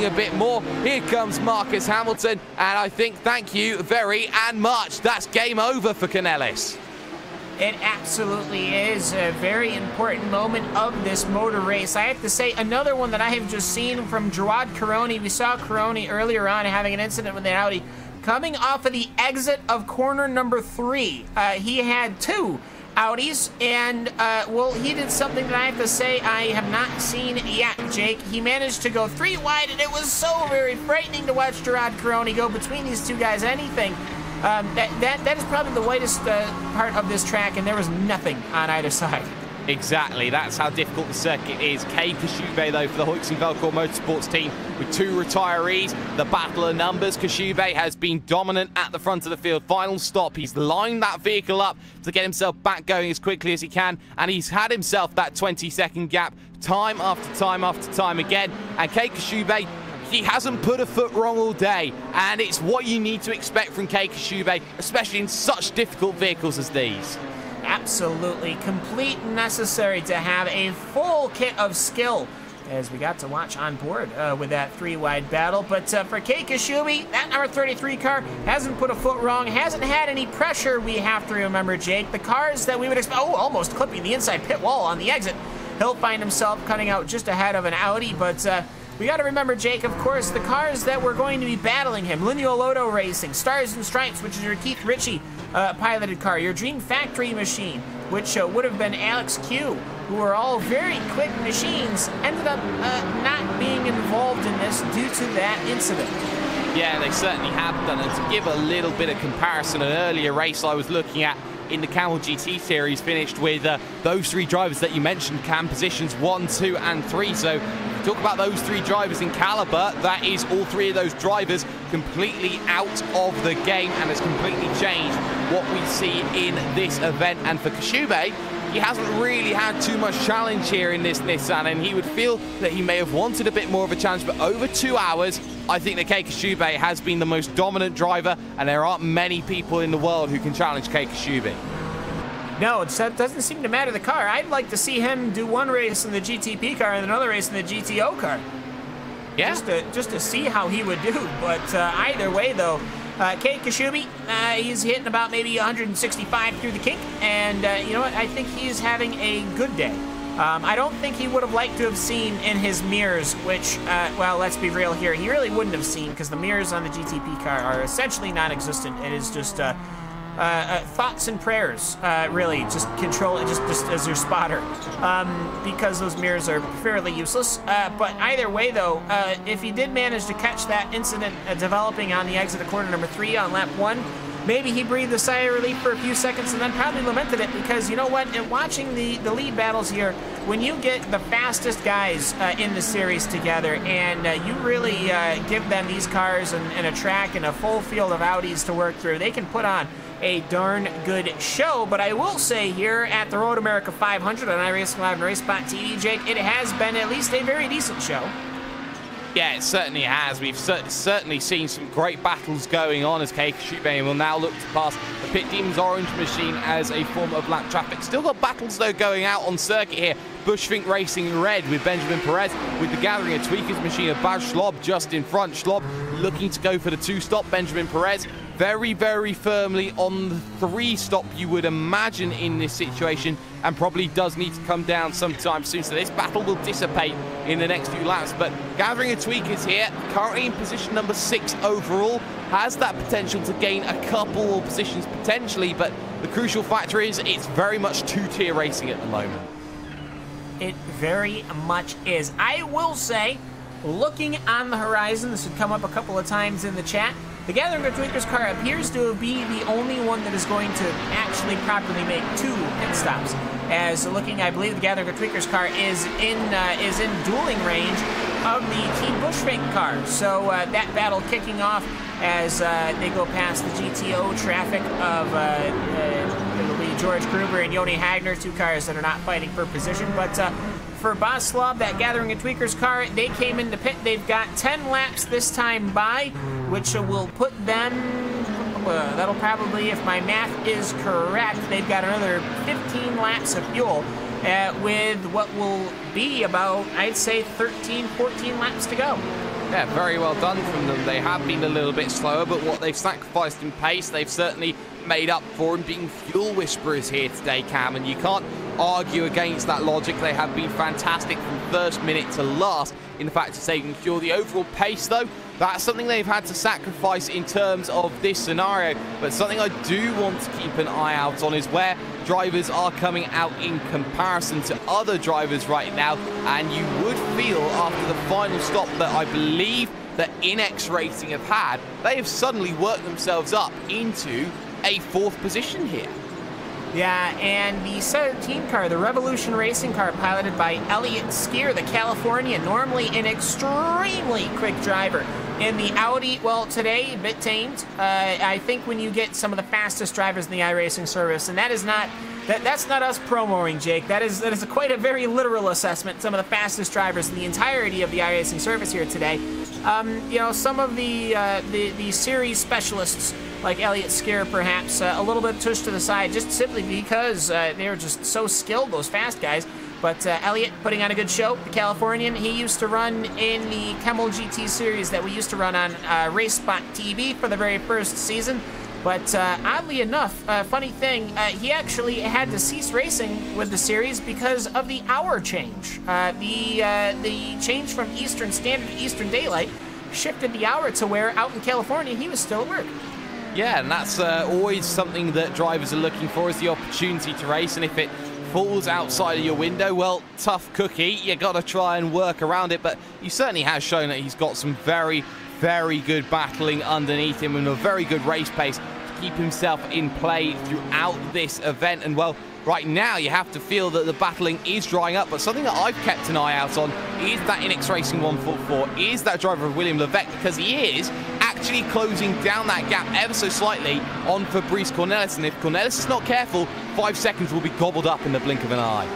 a bit more. Here comes Marcus Hamilton, and I think thank you very and much. That's game over for Cornelis. It absolutely is a very important moment of this motor race. I have to say, another one that I have just seen from Gerard Caroni. We saw Caroni earlier on having an incident with an Audi. Coming off of the exit of corner number 3, he had 2 Audis, and well, he did something that I have to say I have not seen yet, Jake. He managed to go 3 wide, and it was so very frightening to watch Gerard Caroni go between these 2 guys. Anything. That is probably the widest part of this track, and there was nothing on either side. Exactly, that's how difficult the circuit is. Kay Kashube, though, for the Hoyks Velcor Motorsports team with 2 retirees. The battle of numbers. Kashube has been dominant at the front of the field. Final stop, he's lined that vehicle up to get himself back going as quickly as he can, and he's had himself that 20-second gap time after time again. And Kay Kashube, he hasn't put a foot wrong all day, and it's what you need to expect from Kay Kashube, especially in such difficult vehicles as these. Absolutely complete and necessary to have a full kit of skill, as we got to watch on board with that 3-wide battle. But for Kay Kashube, that number 33 car hasn't put a foot wrong, hasn't had any pressure, we have to remember, Jake. The cars that we would expect, oh, almost clipping the inside pit wall on the exit. He'll find himself cutting out just ahead of an Audi, but we got to remember, Jake, of course, the cars that were going to be battling him. Lineal Loto Racing, Stars and Stripes, which is your Keith Ritchie piloted car, your Dream Factory machine, which would have been Alex Q, who were all very quick machines, ended up not being involved in this due to that incident. Yeah, they certainly have done. And to give a little bit of comparison, an earlier race I was looking at in the Kamel GT series finished with those 3 drivers that you mentioned, Cam, positions 1, 2, and 3. So talk about those 3 drivers in caliber. That is all 3 of those drivers completely out of the game and has completely changed what we see in this event. And for Kashube, he hasn't really had too much challenge here in this Nissan, and he would feel that he may have wanted a bit more of a challenge, but over 2 hours, I think that Kei Kashube has been the most dominant driver, and there aren't many people in the world who can challenge Kei Kashube. No, it doesn't seem to matter the car. I'd like to see him do one race in the GTP car and another race in the GTO car. Yeah. Just to see how he would do. But either way, though, Kei Kashube, he's hitting about maybe 165 through the kink, and you know what? I think he's having a good day. I don't think he would have liked to have seen in his mirrors, which, well, let's be real here, he really wouldn't have seen, because the mirrors on the GTP car are essentially non-existent. It is just thoughts and prayers, really, just control it, just as your spotter, because those mirrors are fairly useless. But either way, though, if he did manage to catch that incident developing on the exit of corner number 3 on lap 1, maybe he breathed a sigh of relief for a few seconds and then probably lamented it, because you know what, in watching the lead battles here, when you get the fastest guys in the series together and you really give them these cars and a track and a full field of Audis to work through, they can put on a darn good show. But I will say here at the Road America 500 on iRacing Live and RaceSpot TV, Jake, it has been at least a very decent show. Yeah, it certainly has. We've certainly seen some great battles going on as Kei Kashube will now look to pass the Pit Demon's orange machine as a form of lap traffic. Still got battles, though, going out on circuit here. Bushfink Racing red with Benjamin Perez, with the Gathering of Tweakers machine of Baz Schlob just in front. Schlob looking to go for the 2-stop. Benjamin Perez very, very firmly on the 3-stop, you would imagine, in this situation, and probably does need to come down sometime soon. So this battle will dissipate in the next few laps. But Gathering of Tweakers here, currently in position number 6 overall, has that potential to gain a couple of positions potentially, but the crucial factor is it's very much 2-tier racing at the moment. It very much is. I will say, looking on the horizon, this would come up a couple of times in the chat, the Gathering of Tweakers car appears to be the only one that is going to actually properly make 2 pit stops. As looking, I believe the Gathering of Tweakers car is in dueling range of the Team Bushfink car. So that battle kicking off as they go past the GTO traffic of it'll be George Gruber and Yoni Hagner, 2 cars that are not fighting for position. But for Baz Schlob, that Gathering of Tweakers car, they came into pit. They've got 10 laps this time by, which will put them, that'll probably, if my math is correct, they've got another 15 laps of fuel with what will be about, I'd say, 13, 14 laps to go. Yeah, very well done from them. They have been a little bit slower, but what they've sacrificed in pace, they've certainly made up for, and being fuel whisperers here today, Cam, and you can't argue against that logic. They have been fantastic from first minute to last in the fact of saving fuel. The overall pace, though, that's something they've had to sacrifice in terms of this scenario, but something I do want to keep an eye out on is where drivers are coming out in comparison to other drivers right now, and you would feel after the final stop that I believe that Inex Racing have had, they have suddenly worked themselves up into a 4th position here. Yeah, and the 17 car, the Revolution Racing car, piloted by Elliott Skier, the Californian, normally an extremely quick driver. In the Audi, well, today, a bit tamed. I think when you get some of the fastest drivers in the iRacing service, and that is not, that's not us promoting, Jake. That is quite a very literal assessment. Some of the fastest drivers in the entirety of the iRacing service here today. You know, some of the series specialists, like Elliott Skier, perhaps a little bit pushed to the side, just simply because they're just so skilled, those fast guys. But Elliott putting on a good show. The Californian, he used to run in the Kamel GT series that we used to run on RaceSpot TV for the very first season. But oddly enough, funny thing, he actually had to cease racing with the series because of the hour change. The change from Eastern Standard to Eastern Daylight shifted the hour to where out in California he was still at work. Yeah, and that's always something that drivers are looking for, is the opportunity to race, and if it falls outside of your window, well, tough cookie. You got to try and work around it, but he certainly has shown that he's got some very, very good battling underneath him and a very good race pace to keep himself in play throughout this event. And well, right now you have to feel that the battling is drying up, but something that I've kept an eye out on is that Inex Racing 144, is that driver of William Levesque, because he is actually closing down that gap ever so slightly on Fabrice Cornelis. And if Cornelis is not careful, 5 seconds will be gobbled up in the blink of an eye.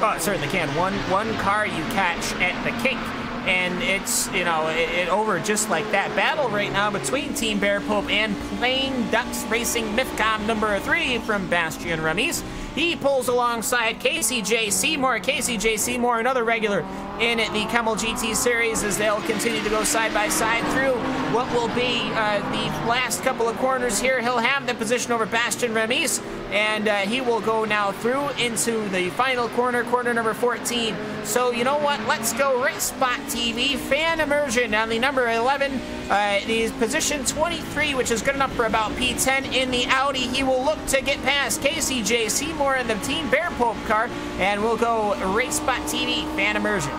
Oh, it certainly can. One car you catch at the kink, and it's, you know, it over just like that. Battle right now between Team Bear Pope and Plain Ducks Racing Mifcom number 3 from Bastien Remis. He pulls alongside Casey J. Seymour. Casey J. Seymour, another regular in the Kamel GT series, as they'll continue to go side by side through what will be the last couple of corners here. He'll have the position over Bastien Remis, and he will go now through into the final corner, corner number 14. So you know what? Let's go Race Spot TV fan immersion on the number 11. The position 23, which is good enough for about P10 in the Audi. He will look to get past Casey J. Seymour in the Team Bear Pope car, and we'll go Race Spot TV fan immersion.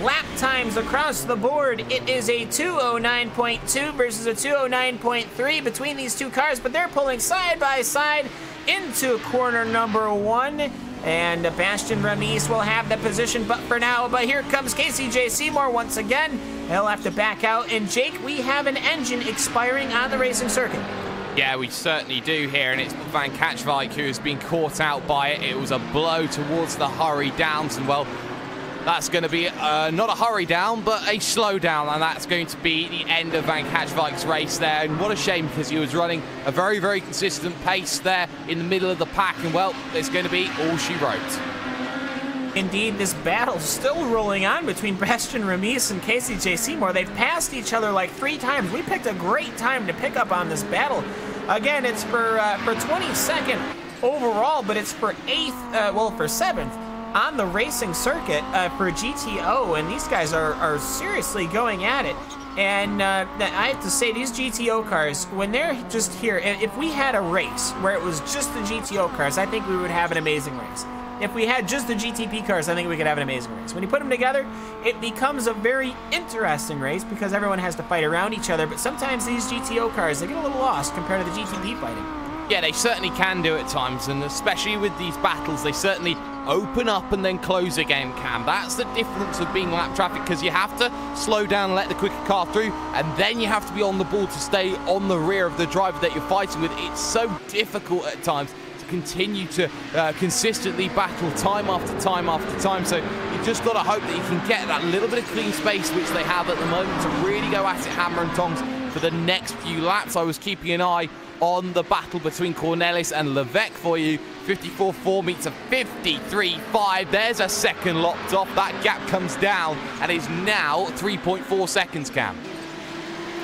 Lap times across the board, it is a 209.2 versus a 209.3 between these two cars, but they're pulling side by side into corner number 1. And Bastien Remis will have the position, but for now, but here comes Casey J. Seymour once again. He'll have to back out. And Jake, we have an engine expiring on the racing circuit. Yeah, we certainly do here, and it's Van Katchwijk who has been caught out by it. It was a blow towards the hurry downs, and well, that's going to be not a hurry down, but a slow down, and that's going to be the end of Van Katchwijk's race there. And what a shame, because he was running a very, very consistent pace there in the middle of the pack, and well, it's going to be all she wrote. Indeed, this battle's still rolling on between Bastien Remis and Casey J. Seymour. They've passed each other like 3 times. We picked a great time to pick up on this battle. Again, it's for 22nd overall, but it's for 8th, well, for 7th. On the racing circuit for GTO, and these guys are seriously going at it. And I have to say, these GTO cars, when they're just here, if we had a race where it was just the GTO cars, I think we would have an amazing race. If we had just the GTP cars, I think we could have an amazing race. When you put them together, it becomes a very interesting race because everyone has to fight around each other, but sometimes these GTO cars, they get a little lost compared to the GTP fighting. Yeah, they certainly can do at times, and especially with these battles, they certainly open up and then close again, Cam. That's the difference of being lap traffic, because you have to slow down and let the quicker car through, and then you have to be on the ball to stay on the rear of the driver that you're fighting with. It's so difficult at times to continue to consistently battle time after time after time, so you just got to hope that you can get that little bit of clean space, which they have at the moment, to really go at it hammer and tongs for the next few laps. I was keeping an eye on the battle between Cornelis and Levesque for you. 54.4 meets a 53.5. There's a second lopped off. That gap comes down and is now 3.4 seconds, Cam.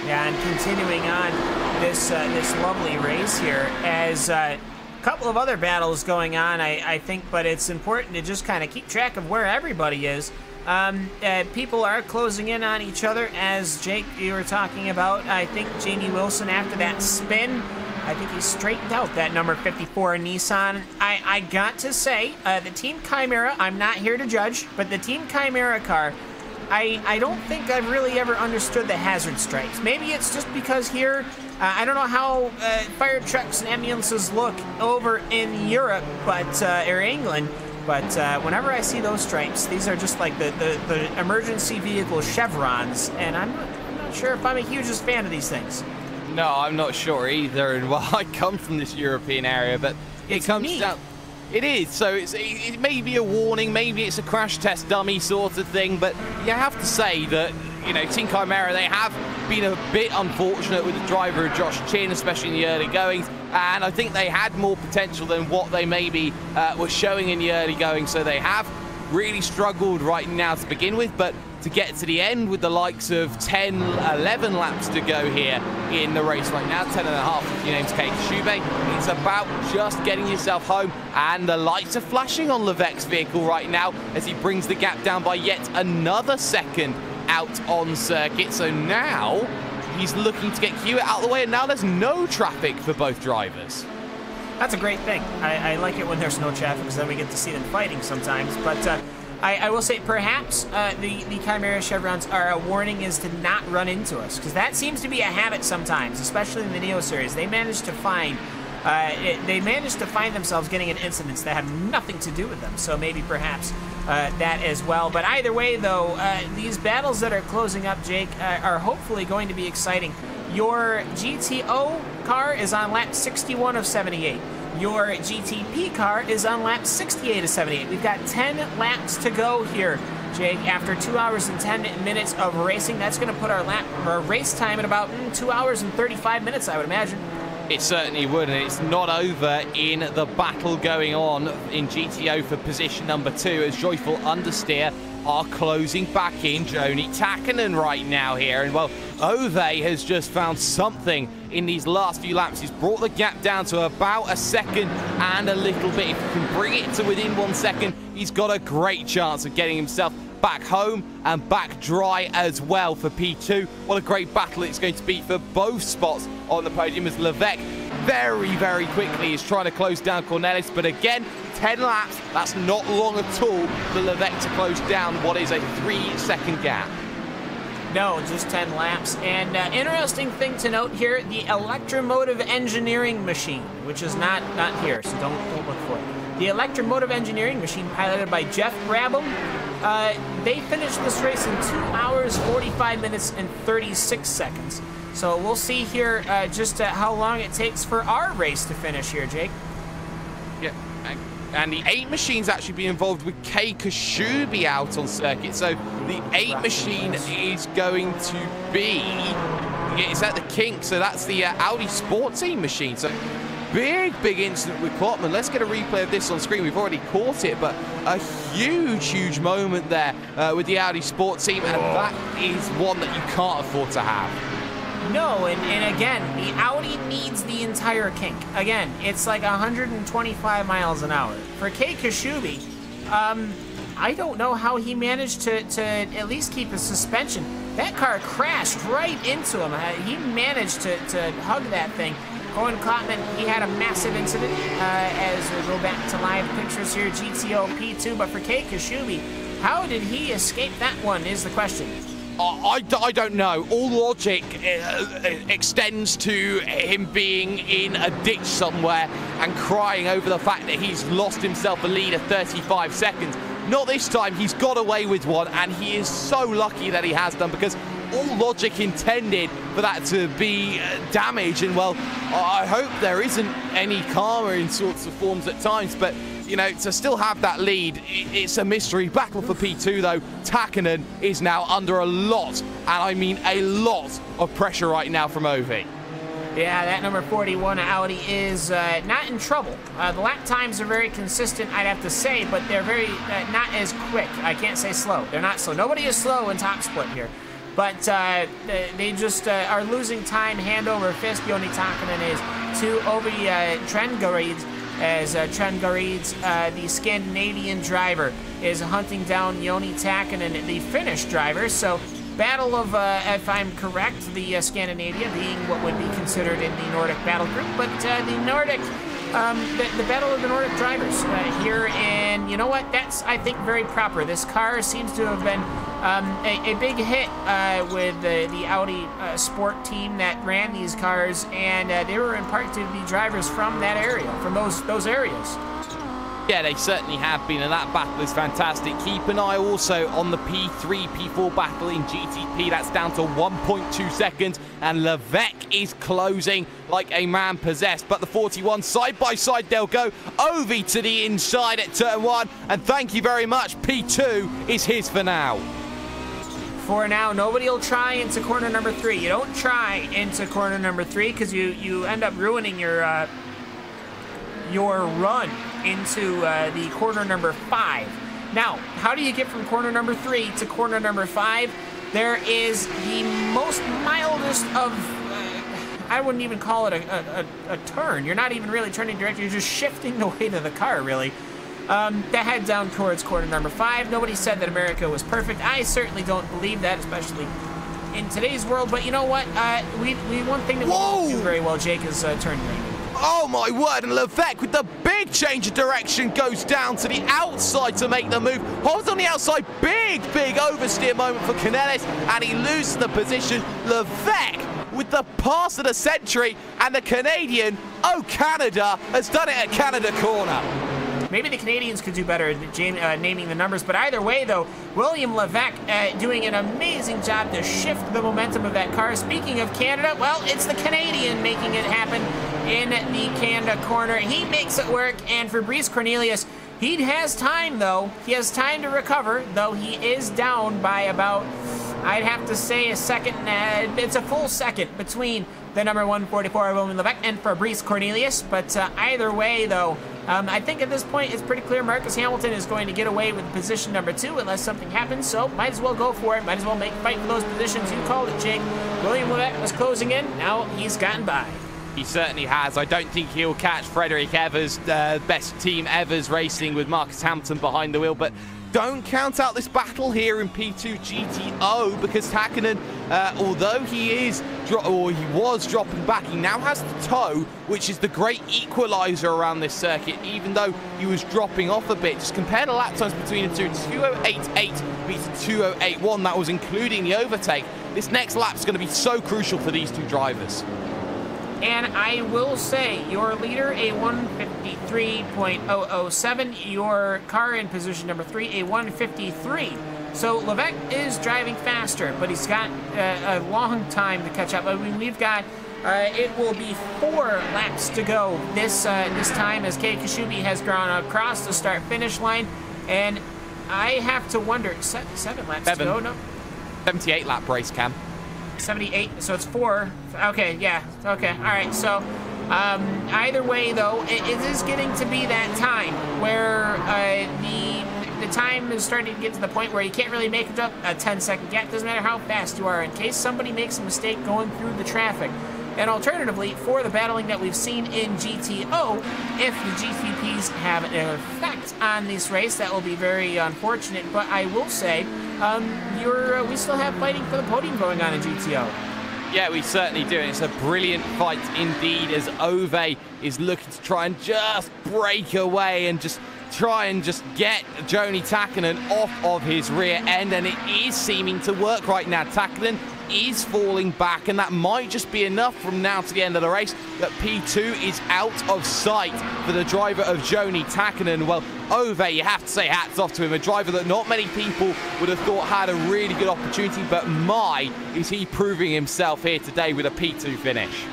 Yeah, and continuing on this lovely race here, as a couple of other battles going on, I think, but it's important to just kind of keep track of where everybody is. People are closing in on each other, as Jake, you were talking about. I think Jamie Wilson, after that spin, I think he straightened out that number 54 Nissan. I got to say, the Team Chimera, I'm not here to judge, but the Team Chimera car, I don't think I've really ever understood the hazard stripes. Maybe it's just because here, I don't know how fire trucks and ambulances look over in Europe, but or England, but whenever I see those stripes, these are just like the emergency vehicle chevrons, and I'm not sure if I'm a hugest fan of these things. No, I'm not sure either, and well, I come from this European area, but it comes down... It is, so it may be a warning, maybe it's a crash test dummy sort of thing, but you have to say that, you know, Team Chimera, they have been a bit unfortunate with the driver, Josh Chin, especially in the early goings, and I think they had more potential than what they maybe were showing in the early going, so they have really struggled right now to begin with, but to get to the end with the likes of 10, 11 laps to go here in the race right now, 10 and a half if your name's Kamel GT. It's about just getting yourself home, and the lights are flashing on Levesque's vehicle right now as he brings the gap down by yet another second out on circuit. So now he's looking to get Hewitt out of the way, and now there's no traffic for both drivers. That's a great thing. I like it when there's no traffic, because then we get to see them fighting sometimes. But I will say perhaps the Chimera chevrons are a warning is to not run into us, because that seems to be a habit sometimes, especially in the Neo series. They manage to find themselves getting in incidents that have nothing to do with them. So maybe perhaps that as well. But either way, though, these battles that are closing up, Jake, are hopefully going to be exciting. Your GTO car is on lap 61 of 78. Your GTP car is on lap 68 of 78. We've got 10 laps to go here, Jake. After 2 hours and 10 minutes of racing, that's going to put our race time at about 2 hours and 35 minutes, I would imagine. It certainly would, and it's not over in the battle going on in GTO for position number 2 as Joyful Understeer are closing back in Joni Takkanen right now here. And well, Ove has just found something in these last few laps. He's brought the gap down to about a second and a little bit. If he can bring it to within 1 second, he's got a great chance of getting himself back home and back dry as well for P2. What a great battle it's going to be for both spots on the podium as Levesque very, very quickly is trying to close down Cornelis, but again, 10 laps, that's not long at all for Levesque to close down what is a 3-second gap. No, just 10 laps. And interesting thing to note here, the electromotive engineering machine, which is not here, so don't look for it. The electromotive engineering machine piloted by Jeff Brabham, they finished this race in 2 hours, 45 minutes, and 36 seconds. So we'll see here just how long it takes for our race to finish here, Jake. Yeah, and the 8 machine's actually been involved with Kei Kashubi out on circuit. So the 8 machine is going to be, it's at the kink, so that's the Audi Sport Team machine. So big incident with Klotman. Let's get a replay of this on screen. We've already caught it, but a huge moment there with the Audi Sport Team, and that is one that you can't afford to have. No, and again, the Audi needs the entire kink. Again, it's like 125 miles an hour. For Kei Kashubi, I don't know how he managed to at least keep his suspension. That car crashed right into him. He managed to hug that thing. Owen Klotman, he had a massive incident as we go back to live pictures here, GTO P2. But for Kei Kashubi, how did he escape that one is the question. I don't know. All logic extends to him being in a ditch somewhere and crying over the fact that he's lost himself a lead of 35 seconds. Not this time. He's got away with one, and he is so lucky that he has done, because all logic intended for that to be damage. And well, I hope there isn't any karma in sorts of forms at times, but you know, to still have that lead, it's a mystery battle for P2 though. Takkanen is now under a lot, and I mean a lot, of pressure right now from Ovi. Yeah, that number 41 Audi is not in trouble. The lap times are very consistent, I'd have to say, but they're very not as quick. I can't say slow. They're not slow. Nobody is slow in top split here. But they just are losing time hand over fist. Joni Takkonen is to Ovi Trengarids, as Trengarids, the Scandinavian driver, is hunting down Joni Takkonen, the Finnish driver. So battle of, if I'm correct, the Scandinavia being what would be considered in the Nordic battle group, but the Nordic, the battle of the Nordic drivers here, and you know what? That's, I think, very proper. This car seems to have been a big hit with the Audi Sport team that ran these cars, and they were in part to the drivers from that area, from those areas. Yeah, they certainly have been, and that battle is fantastic. Keep an eye also on the P3, P4 battle in GTP. That's down to 1.2 seconds, and Levesque is closing like a man possessed. But the 41, side by side they'll go. Ovi to the inside at turn 1, and thank you very much. P2 is his for now. For now, nobody will try into corner number 3. You don't try into corner number 3 because you end up ruining your run into the corner number 5. Now, how do you get from corner number 3 to corner number 5? There is the most mildest of, I wouldn't even call it a turn. You're not even really turning directly. You're just shifting the weight of the car, really. That head down towards corner number 5. Nobody said that America was perfect. I certainly don't believe that, especially in today's world. But you know what? One thing that we don't do very well, Jake, is turn lane. Oh my word, and Levesque with the big change of direction goes down to the outside to make the move. Holds on the outside, big oversteer moment for Canellis, and he loses the position. Levesque with the pass of the century, and the Canadian, oh Canada, has done it at Canada corner. Maybe the Canadians could do better at naming the numbers, but either way, though, William Levesque doing an amazing job to shift the momentum of that car. Speaking of Canada, well, it's the Canadian making it happen in the Canada corner. He makes it work, and Fabrice Cornelius, he has time, though. He has time to recover, though he is down by about, I'd have to say, a second. It's a full second between the number 144 William Levesque and Fabrice Cornelius, but either way, though, I think at this point it's pretty clear Marcus Hamilton is going to get away with position number 2 unless something happens, so might as well go for it. Might as well fight for those positions. You called it, Jake. William Levesque was closing in. Now he's gotten by. He certainly has. I don't think he'll catch Frederick Evers, best team Evers racing with Marcus Hamilton behind the wheel, but don't count out this battle here in P2 GTO, because Takkonen, although he was dropping back, he now has the toe, which is the great equalizer around this circuit, even though he was dropping off a bit. Just compare the lap times between the two. 2:08.8 beats 2:08.1. That was including the overtake. This next lap is going to be so crucial for these two drivers. And I will say, your leader, a 153.007. Your car in position number 3, a 153. So Levesque is driving faster, but he's got a long time to catch up. I mean, we've got, it will be 4 laps to go this time, as Kei Kashubi has gone across the start-finish line. And I have to wonder, 7 laps to go? No? 78 lap race, Cam. 78, so it's 4. Okay, yeah, okay, all right. So either way, though, it is getting to be that time where the time is starting to get to the point where you can't really make it up a 10-second gap. Doesn't matter how fast you are, in case somebody makes a mistake going through the traffic. And alternatively, for the battling that we've seen in GTO, if the GTPs have an effect on this race, that will be very unfortunate. But I will say, we still have fighting for the podium going on in GTO. Yeah, we certainly do. It's a brilliant fight indeed, as Ove is looking to try and just break away and just try and just get Joni Takkonen off of his rear end, and it is seeming to work right now. Takkonen is falling back, and that might just be enough from now to the end of the race that P2 is out of sight for the driver of Joni Takkonen. Well, Ove, you have to say hats off to him, a driver that not many people would have thought had a really good opportunity, but my, is he proving himself here today with a P2 finish.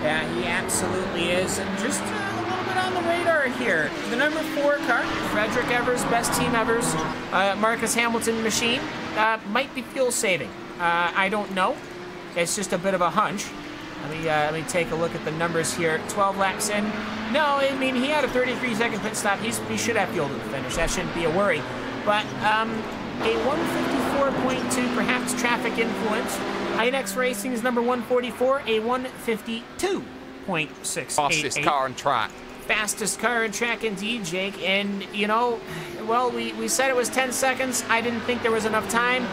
Yeah, he absolutely is, and just a little bit on the radar here. The number 4 car, Frederick Evers, best team Evers, Marcus Hamilton machine, might be fuel saving. I don't know. It's just a bit of a hunch. Let me take a look at the numbers here. 12 laps in. No, I mean, he had a 33-second pit stop. He should have fuel to the finish. That shouldn't be a worry. But a 154.2, perhaps traffic influence. iNext Racing is number 144, a 152.6. Fastest car on track. Fastest car on track indeed, Jake. And, you know, well, we said it was 10 seconds. I didn't think there was enough time.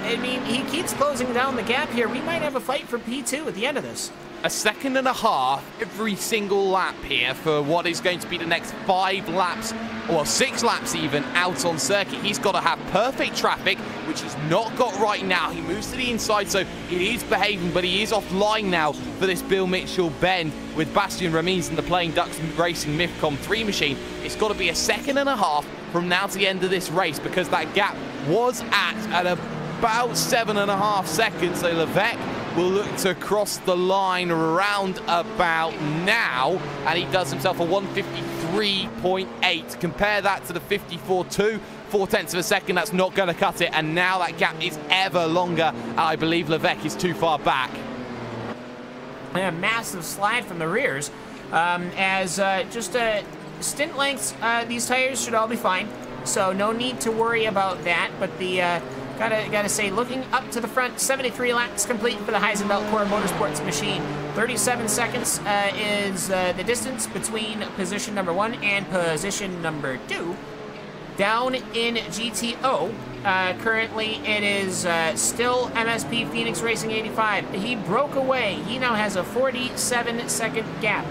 I mean, he keeps closing down the gap here. We might have a fight for P2 at the end of this. A second and a half every single lap here for what is going to be the next 5 laps, or 6 laps even, out on circuit. He's got to have perfect traffic, which he's not got right now. He moves to the inside, so he is behaving, but he is offline now for this Bill Mitchell bend with Bastien Ramiz and the Playing Ducks Racing Mifcom 3 machine. It's got to be a second and a half from now to the end of this race, because that gap was at about 7.5 seconds, so Levesque will look to cross the line around about now, and he does himself a 153.8. Compare that to the 54.2, 0.4 of a second. That's not going to cut it, and now that gap is ever longer. I believe Levesque is too far back. A massive slide from the rears, just stint lengths. These tires should all be fine, so no need to worry about that. But the Gotta say, looking up to the front, 73 laps complete for the Heisenbelt Core Motorsports machine. 37 seconds is the distance between position number 1 and position number 2. Down in GTO, currently it is still MSP Phoenix Racing 85. He broke away. He now has a 47-second gap.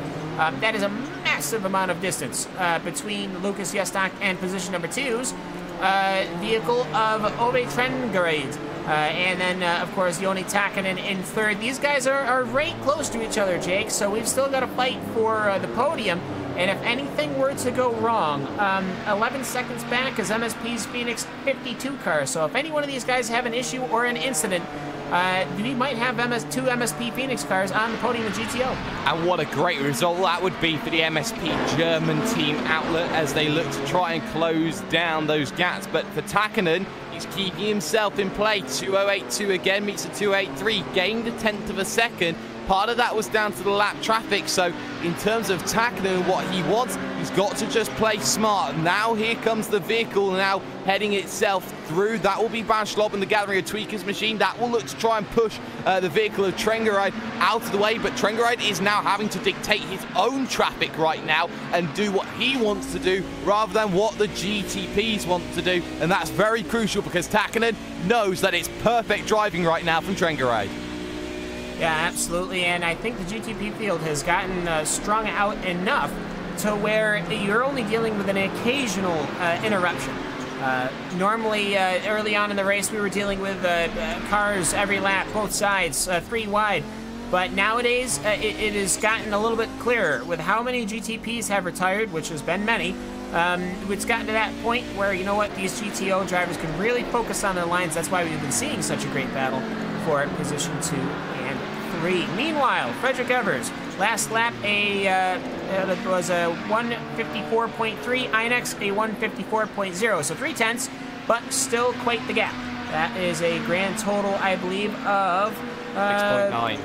That is a massive amount of distance between Lucas Yestok and position number 2's vehicle of Ove Trengarid. And then, of course, Joni Takanen in third. These guys are right close to each other, Jake, so we've still got to fight for the podium. And if anything were to go wrong, 11 seconds back is MSP's Phoenix 52 car. So if any one of these guys have an issue or an incident, we might have two MSP Phoenix cars on the podium in GTO. And what a great result that would be for the MSP German team outlet as they look to try and close down those gaps. But for Takanen, he's keeping himself in play. 2:08.2 again, meets a 2:08.3, gained a 1/10 of a second. Part of that was down to the lap traffic, so in terms of Takanen, what he wants, he's got to just play smart. Now here comes the vehicle now heading itself through. That will be Banschlob and the Gathering of Tweakers machine. That will look to try and push the vehicle of Trengarid out of the way, but Trengarid is now having to dictate his own traffic right now and do what he wants to do rather than what the GTPs want to do, and that's very crucial because Takanen knows that it's perfect driving right now from Trengarid. Yeah, absolutely, and I think the GTP field has gotten strung out enough to where you're only dealing with an occasional interruption. Normally, early on in the race, we were dealing with cars every lap, both sides, 3 wide. But nowadays, it has gotten a little bit clearer with how many GTPs have retired, which has been many. It's gotten to that point where, you know what, these GTO drivers can really focus on their lines. That's why we've been seeing such a great battle for position 2 and 3. Meanwhile, Frederick Evers, last lap was a 154.3, iNext a 154.0, so 0.3, but still quite the gap. That is a grand total, I believe, of 6.9.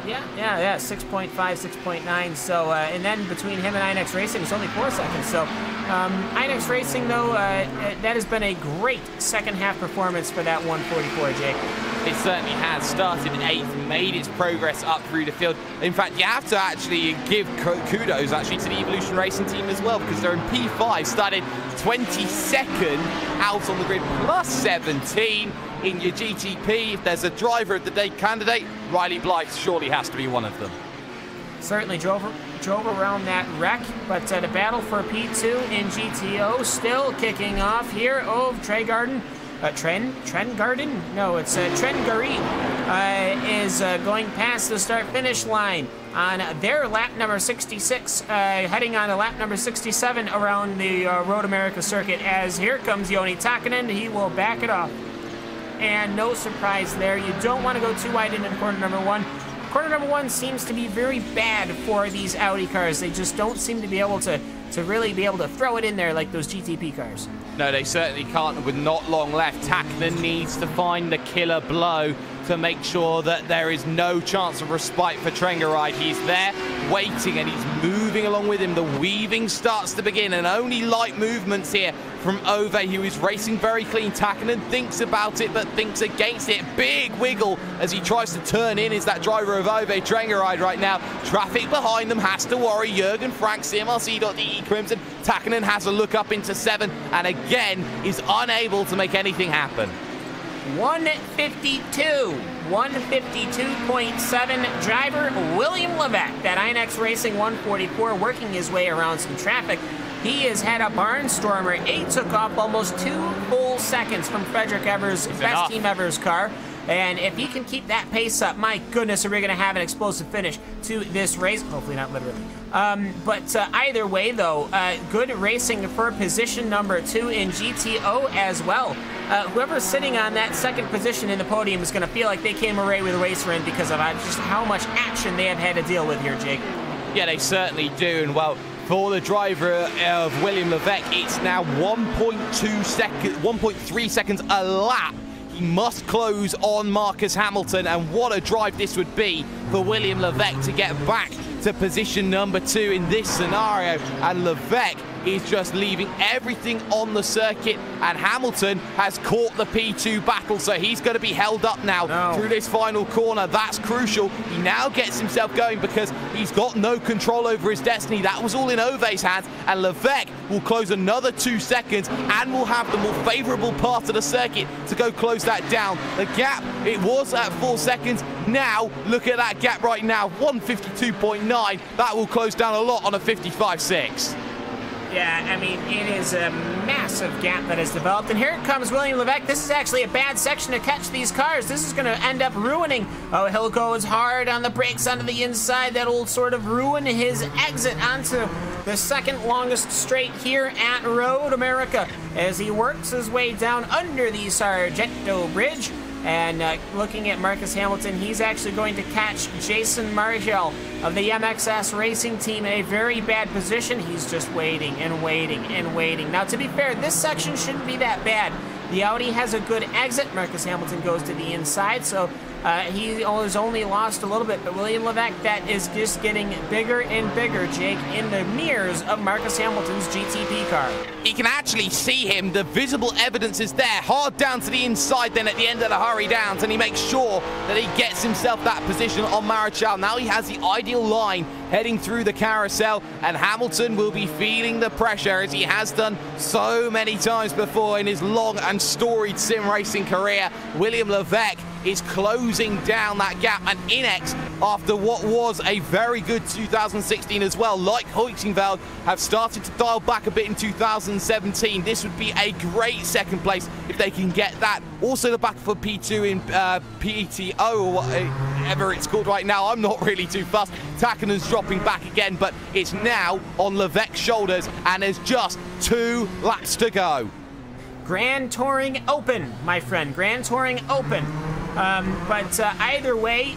Yeah, 6.5, 6.9. So, and then between him and iNext Racing, it's only 4 seconds. So, iNext Racing, though, that has been a great second half performance for that 144, Jake. It certainly has. Started in 8th, made its progress up through the field. In fact, you have to actually give kudos actually to the Evolution Racing team as well, because they're in P5, started 22nd out on the grid, plus 17 in your GTP. If there's a driver of the day candidate, Riley Blythe surely has to be one of them. Certainly drove around that wreck, but the battle for P2 in GTO still kicking off here. Oh, Trengarid? No, it's Trengarid is going past the start-finish line on their lap number 66, heading on to lap number 67 around the Road America circuit, as here comes Joni Takanen. He will back it off. And no surprise there. You don't want to go too wide into corner number 1. Corner number 1 seems to be very bad for these Audi cars. They just don't seem to be able to really be able to throw it in there like those GTP cars. No, they certainly can't with not long left. Takanen needs to find the killer blow to make sure that there is no chance of respite for Trengaride. He's there waiting and he's moving along with him. The weaving starts to begin and only light movements here from Ove, who is racing very clean. Takkanen thinks about it but thinks against it. Big wiggle as he tries to turn in. Is that driver of Ove, Trengaride right now. Traffic behind them has to worry. Jürgen Frank, CMRC.de Crimson. Takkanen has a look up into 7 and again is unable to make anything happen. 152.7 driver William Levesque, that INX Racing 144, working his way around some traffic. He has had a barnstormer. He took off almost 2 full seconds from Frederick Evers' best Team Evers car. And if he can keep that pace up, my goodness, are we going to have an explosive finish to this race? Hopefully not literally. But either way, though, good racing for position number 2 in GTO as well. Whoever's sitting on that second position in the podium is going to feel like they came away with a race win because of just how much action they have had to deal with here, Jake. Yeah, they certainly do. And well, for the driver of William Levesque, it's now 1.3 seconds a lap. He must close on Marcus Hamilton, and what a drive this would be for William Levesque to get back to position number 2 in this scenario. And Levesque is just leaving everything on the circuit, and Hamilton has caught the P2 battle, so he's going to be held up now through this final corner. That's crucial. He now gets himself going because he's got no control over his destiny. That was all in Ove's hands, and Levesque will close another 2 seconds and will have the more favorable part of the circuit to go close that down. The gap, it was at 4 seconds. Now, look at that gap right now, 152.9. That will close down a lot on a 55.6. Yeah, I mean, it is a massive gap that has developed. And here comes William Levesque. This is actually a bad section to catch these cars. This is going to end up ruining. Oh, he'll go as hard on the brakes onto the inside. That'll sort of ruin his exit onto the second longest straight here at Road America as he works his way down under the Sargento Bridge. And looking at Marcus Hamilton, he's actually going to catch Jason Marshall of the MXS Racing Team in a very bad position. He's just waiting and waiting and waiting. Now, to be fair, this section shouldn't be that bad. The Audi has a good exit. Marcus Hamilton goes to the inside, so he has only lost a little bit. But William Levesque, that is just getting bigger and bigger, Jake, in the mirrors of Marcus Hamilton's GTP car. He can actually see him. The visible evidence is there. Hard down to the inside then at the end of the hurry downs, and he makes sure that he gets himself that position on Marichal. Now he has the ideal line heading through the carousel, and Hamilton will be feeling the pressure as he has done so many times before in his long and storied sim racing career. William Levesque is closing down that gap, and Inex, after what was a very good 2016 as well, like Hoytingveld, have started to dial back a bit in 2017. This would be a great second place if they can get that. Also the back for P2 in PTO, or whatever it's called right now. I'm not really too fussed. Takkanen's dropping back again, but it's now on Levesque's shoulders, and there's just 2 laps to go. Grand Touring Open, my friend. Grand Touring Open. But either way,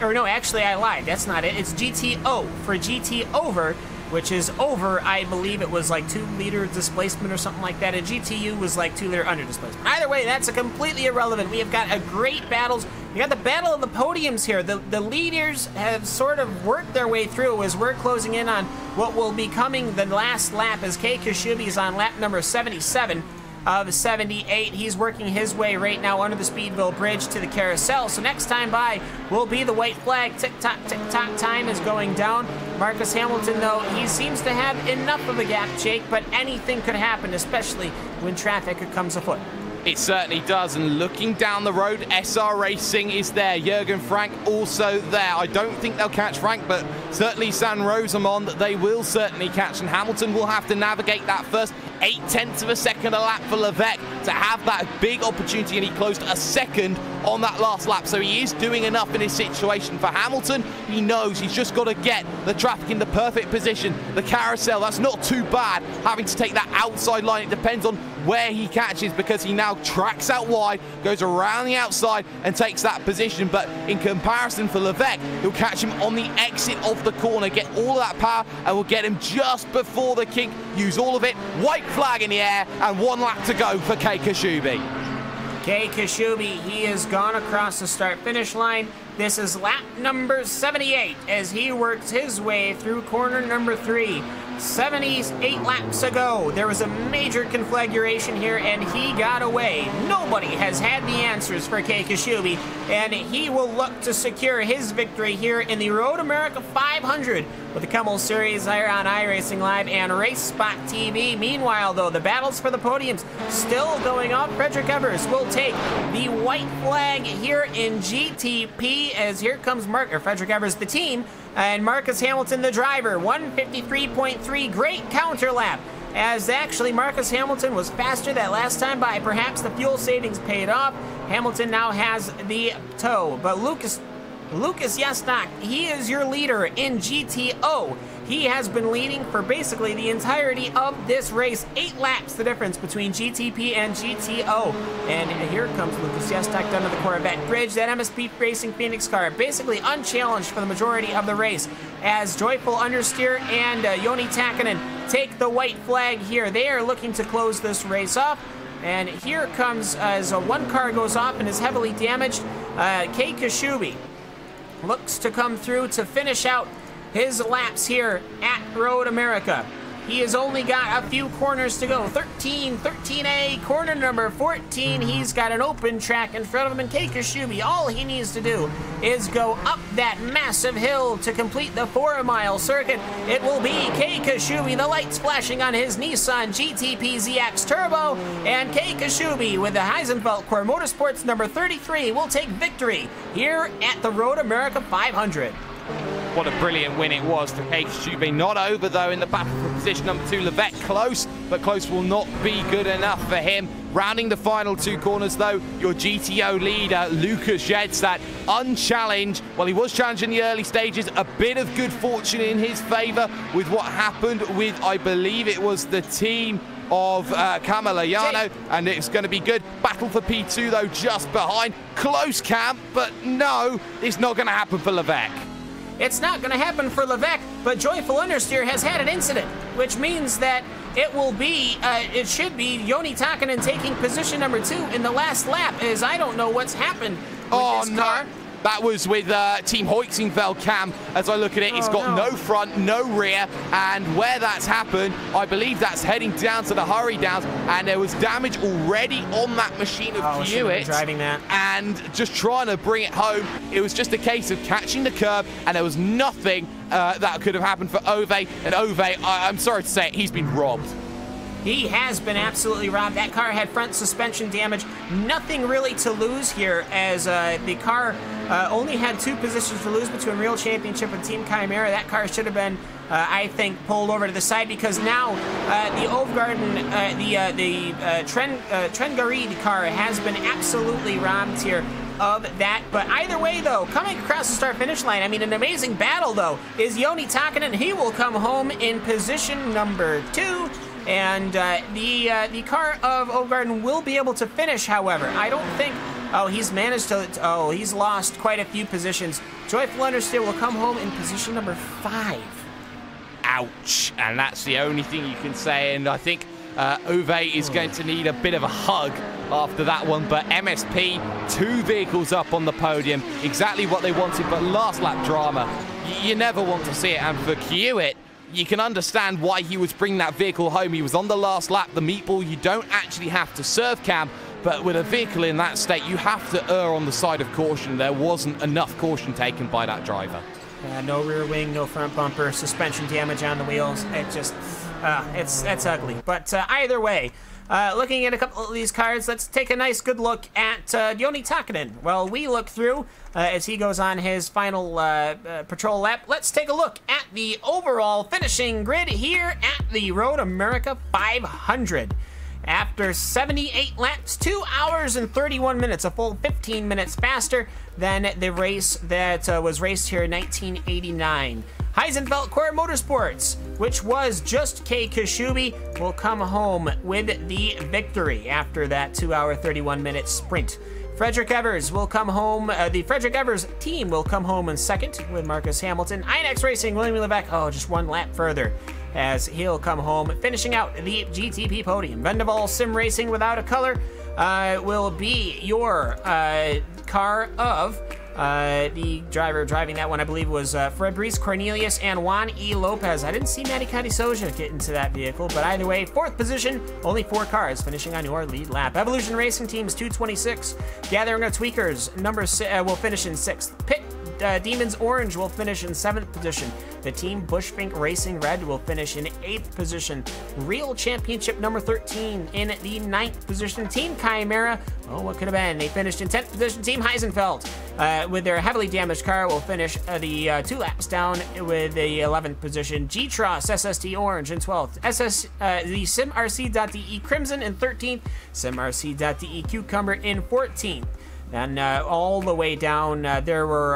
or no, actually I lied. That's not it. It's GTO for GT Over, which is over, I believe it was like 2-liter displacement or something like that. And GTU was like 2-liter under displacement. Either way, that's completely irrelevant. We have got a great battles. We got the battle of the podiums here. The leaders have sort of worked their way through as we're closing in on what will be coming the last lap, as Kei Kashubi is on lap number 77. Of 78. He's working his way right now under the Speedville Bridge to the carousel. So next time by will be the white flag. Tick-tock, tick-tock, time is going down. Marcus Hamilton, though, he seems to have enough of a gap, Jake, but anything could happen, especially when traffic comes afoot. It certainly does, and looking down the road, SR Racing is there. Jürgen Frank also there. I don't think they'll catch Frank, but certainly San Rosamond, they will certainly catch, and Hamilton will have to navigate that first 0.8 of a second a lap for Levesque to have that big opportunity, and he closed a second on that last lap, so he is doing enough in his situation. For Hamilton, he knows he's just got to get the traffic in the perfect position. The carousel, that's not too bad, having to take that outside line. It depends on where he catches, because he now tracks out wide, goes around the outside and takes that position. But in comparison for Levesque, he'll catch him on the exit of the corner, get all of that power, and will get him just before the kink, use all of it. White flag in the air, and 1 lap to go for Kei Kashubi. Kei Kashubi, he has gone across the start-finish line. This is lap number 78 as he works his way through corner number 3. 78 laps ago, there was a major conflagration here, and he got away. Nobody has had the answers for Kei Kashubi, and he will look to secure his victory here in the Road America 500 with the Kamel Series here on iRacing Live and Race Spot TV. Meanwhile, though, the battles for the podiums still going on. Frederick Evers will take the white flag here in GTP as here comes Frederick Evers, the team, and Marcus Hamilton, the driver. 153.3, great counter lap. As actually Marcus Hamilton was faster that last time by perhaps the fuel savings paid off. Hamilton now has the tow, but Lucas Yasnak, he is your leader in GTO. He has been leading for basically the entirety of this race. 8 laps the difference between GTP and GTO. And here comes Lucas Yasnak down to the Corvette bridge. That MSP Racing Phoenix car basically unchallenged for the majority of the race as Joyful Understeer and Joni Takkanen take the white flag here. They are looking to close this race off. And here comes, as one car goes off and is heavily damaged, Kei Kashubi looks to come through to finish out his laps here at Road America. He has only got a few corners to go. 13A, corner number 14. He's got an open track in front of him, and Kei Kashubi, all he needs to do is go up that massive hill to complete the 4-mile circuit. It will be Kei Kashubi, the lights flashing on his Nissan GTP ZX Turbo, and Kei Kashubi with the Heisenfeld Core Motorsports number 33 will take victory here at the Road America 500. What a brilliant win it was for Kei Kashubi. Not over, though, in the battle for position number 2. Levesque close, but close will not be good enough for him. Rounding the final 2 corners, though, your GTO leader, Lucas Jedstad, unchallenged. Well, he was challenged in the early stages. A bit of good fortune in his favor with what happened with, I believe it was the team of Kamel Ayano, and it's going to be good. Battle for P2, though, just behind. Close camp, but no, it's not going to happen for Levesque. It's not going to happen for Levesque, but Joyful Understeer has had an incident, which means that it will be, it should be Joni Takkanen taking position number 2 in the last lap, as I don't know what's happened with this car. That was with Team Hoixingfeld Cam. As I look at it, it's got no front, no rear, and where that's happened, I believe that's heading down to the hurry downs, and there was damage already on that machine of Hewitt. Driving that. And just trying to bring it home. It was just a case of catching the curb, and there was nothing that could have happened for Ove. And Ove, I'm sorry to say it, he's been robbed. He has been absolutely robbed. That car had front suspension damage. Nothing really to lose here, as the car only had 2 positions to lose between Real Championship and Team Chimera. That car should have been, I think, pulled over to the side, because now the Ovgarden, the Trengarid car has been absolutely robbed here of that. But either way, though, coming across the start-finish line, I mean, an amazing battle, though, is Joni Takkanen. He will come home in position number 2. And the car of Ovgarden will be able to finish, however. I don't think... Oh, he's managed to... Oh, he's lost quite a few positions. Joyful Understeer will come home in position number 5. Ouch. And that's the only thing you can say. And I think Ove is going to need a bit of a hug after that one. But MSP, 2 vehicles up on the podium. Exactly what they wanted, but last lap drama. You never want to see it. And for Hewitt, you can understand why he was bringing that vehicle home. He was on the last lap. The meatball, you don't actually have to serve cam, but with a vehicle in that state, you have to err on the side of caution. There wasn't enough caution taken by that driver. No rear wing, no front bumper, suspension damage on the wheels. It just, it's ugly. But either way, looking at a couple of these cards, let's take a nice good look at Joni Takkanen. Well, we look through as he goes on his final patrol lap. Let's take a look at the overall finishing grid here at the Road America 500. After 78 laps, 2 hours and 31 minutes, a full 15 minutes faster than the race that was raced here in 1989. Heisenfeld Core Motorsports, which was just Kei Kashubi, will come home with the victory after that 2 hour 31 minute sprint. Frederick Evers will come home, the Frederick Evers team will come home in second with Marcus Hamilton. INX Racing, William Levesque, just 1 lap further as he'll come home, finishing out the GTP podium. Vendaval Sim Racing without a color will be your car of the driver driving that one, I believe, was Fabrice Cornelius and Juan E. Lopez. I didn't see Matty Soja get into that vehicle, but either way, 4th position, only 4 cars finishing on your lead lap. Evolution Racing Team's 226. Gathering of Tweakers will finish in 6th. Pit Demons Orange will finish in 7th position. The Team Bushfink Racing Red will finish in 8th position. Real Championship number 13 in the 9th position. Team Chimera, oh, what could have been? They finished in 10th position. Team Heisenfeld, with their heavily damaged car, will finish the 2 laps down with the 11th position. G-Tross SST Orange in 12th. The SimRC.de Crimson in 13th. SimRC.de Cucumber in 14th. And all the way down, there were,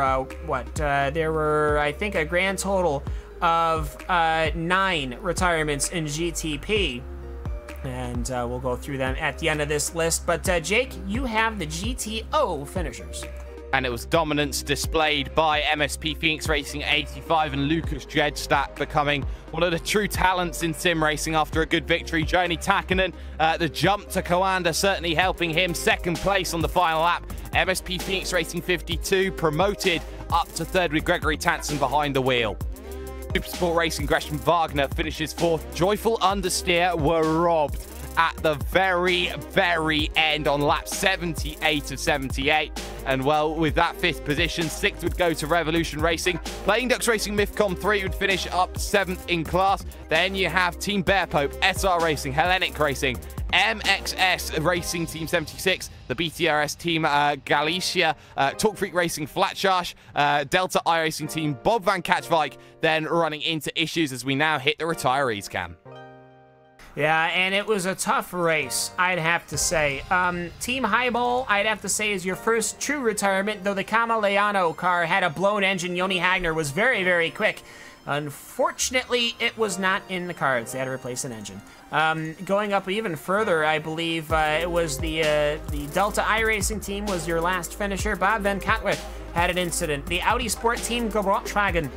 I think, a grand total of 9 retirements in GTP. And we'll go through them at the end of this list. But Jake, you have the GTO finishers. And it was dominance displayed by MSP Phoenix Racing 85 and Lucas Jedstadt becoming one of the true talents in sim racing after a good victory. Joni Takinen, the jump to Coanda certainly helping him. 2nd place on the final lap. MSP Phoenix Racing 52 promoted up to 3rd with Gregory Tatson behind the wheel. Supersport Racing Gresham Wagner finishes 4th. Joyful Understeer were robbed at the very, very end on lap 78 of 78. And well, with that 5th position, 6th would go to Revolution Racing. Playing Ducks Racing Mythcom 3 would finish up 7th in class. Then you have Team Bear Pope, SR Racing, Hellenic Racing, MXS Racing Team 76, the BTRS Team Galicia, Talk Freak Racing Flatsharsh, Delta iRacing Team Bob Van Katwijk, then running into issues as we now hit the retirees, Cam. Yeah, and it was a tough race, I'd have to say. Team Highball, I'd have to say, is your first true retirement, though the Camaleano car had a blown engine. Yoni Hagner was very, very quick. Unfortunately, it was not in the cards. They had to replace an engine. Going up even further, I believe it was the Delta iRacing team was your last finisher. Bob Van Katwijk had an incident. The Audi Sport Team Gebrauchtwagen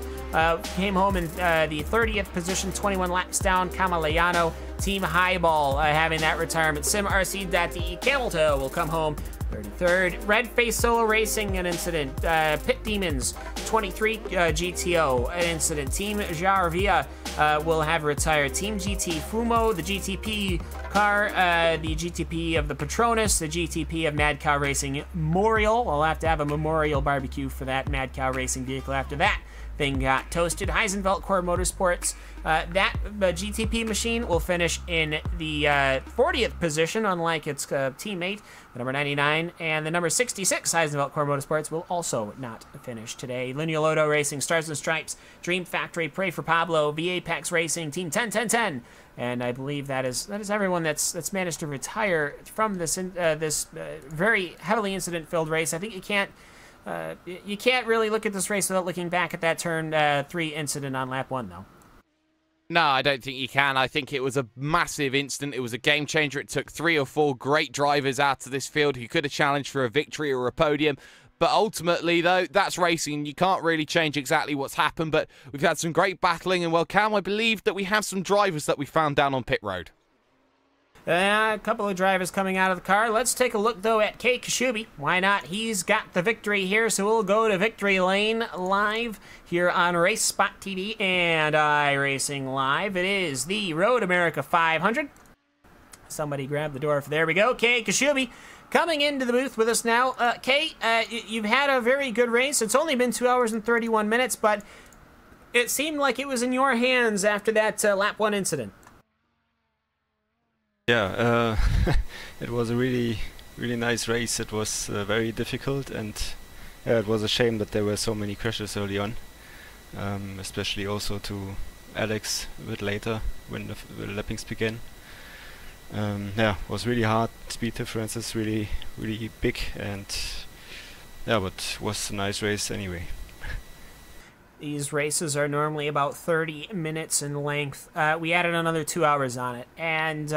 came home in the 30th position, 21 laps down. Camaleano, Team Highball having that retirement. SimRC.de Cameltail will come home 33rd. Red Face Solo Racing, an incident. Pit Demons, 23 GTO, an incident. Team Jarvia will have retired. Team GT Fumo, the GTP car, the GTP of the Patronus, the GTP of Mad Cow Racing Memorial. We'll have to have a memorial barbecue for that Mad Cow Racing vehicle after that thing got toasted. Heisenfeld Core Motorsports, that GTP machine will finish in the 40th position, unlike its teammate, the number 99, and the number 66 Heisenfeld Core Motorsports will also not finish today. Lineal Loto Racing, Stars and Stripes, Dream Factory, Pray for Pablo, VAPEX Racing, Team 10-10-10, and I believe that is everyone that's managed to retire from this very heavily incident-filled race. I think you can't really look at this race without looking back at that turn 3 incident on lap 1, though. No, I don't think you can. I think it was a massive incident. It was a game changer. It took 3 or 4 great drivers out of this field who could have challenged for a victory or a podium. But ultimately, though, that's racing. You can't really change exactly what's happened. But we've had some great battling. And, well, Cam, I believe that we have some drivers that we found down on pit road. A couple of drivers coming out of the car. Let's take a look, though, at Kei Kashubi. Why not? He's got the victory here, so we'll go to Victory Lane live here on Race Spot TV and iRacing Live. It is the Road America 500. Somebody grab the door. There we go. Kei Kashubi coming into the booth with us now. Kei, you've had a very good race. It's only been 2 hours and 31 minutes, but it seemed like it was in your hands after that lap 1 incident. Yeah, it was a really nice race. It was very difficult, and it was a shame that there were so many crashes early on, especially also to Alex a bit later when the lappings began. Yeah, it was really hard. Speed differences really big, and yeah, but it was a nice race anyway. These races are normally about 30 minutes in length. We added another 2 hours on it, and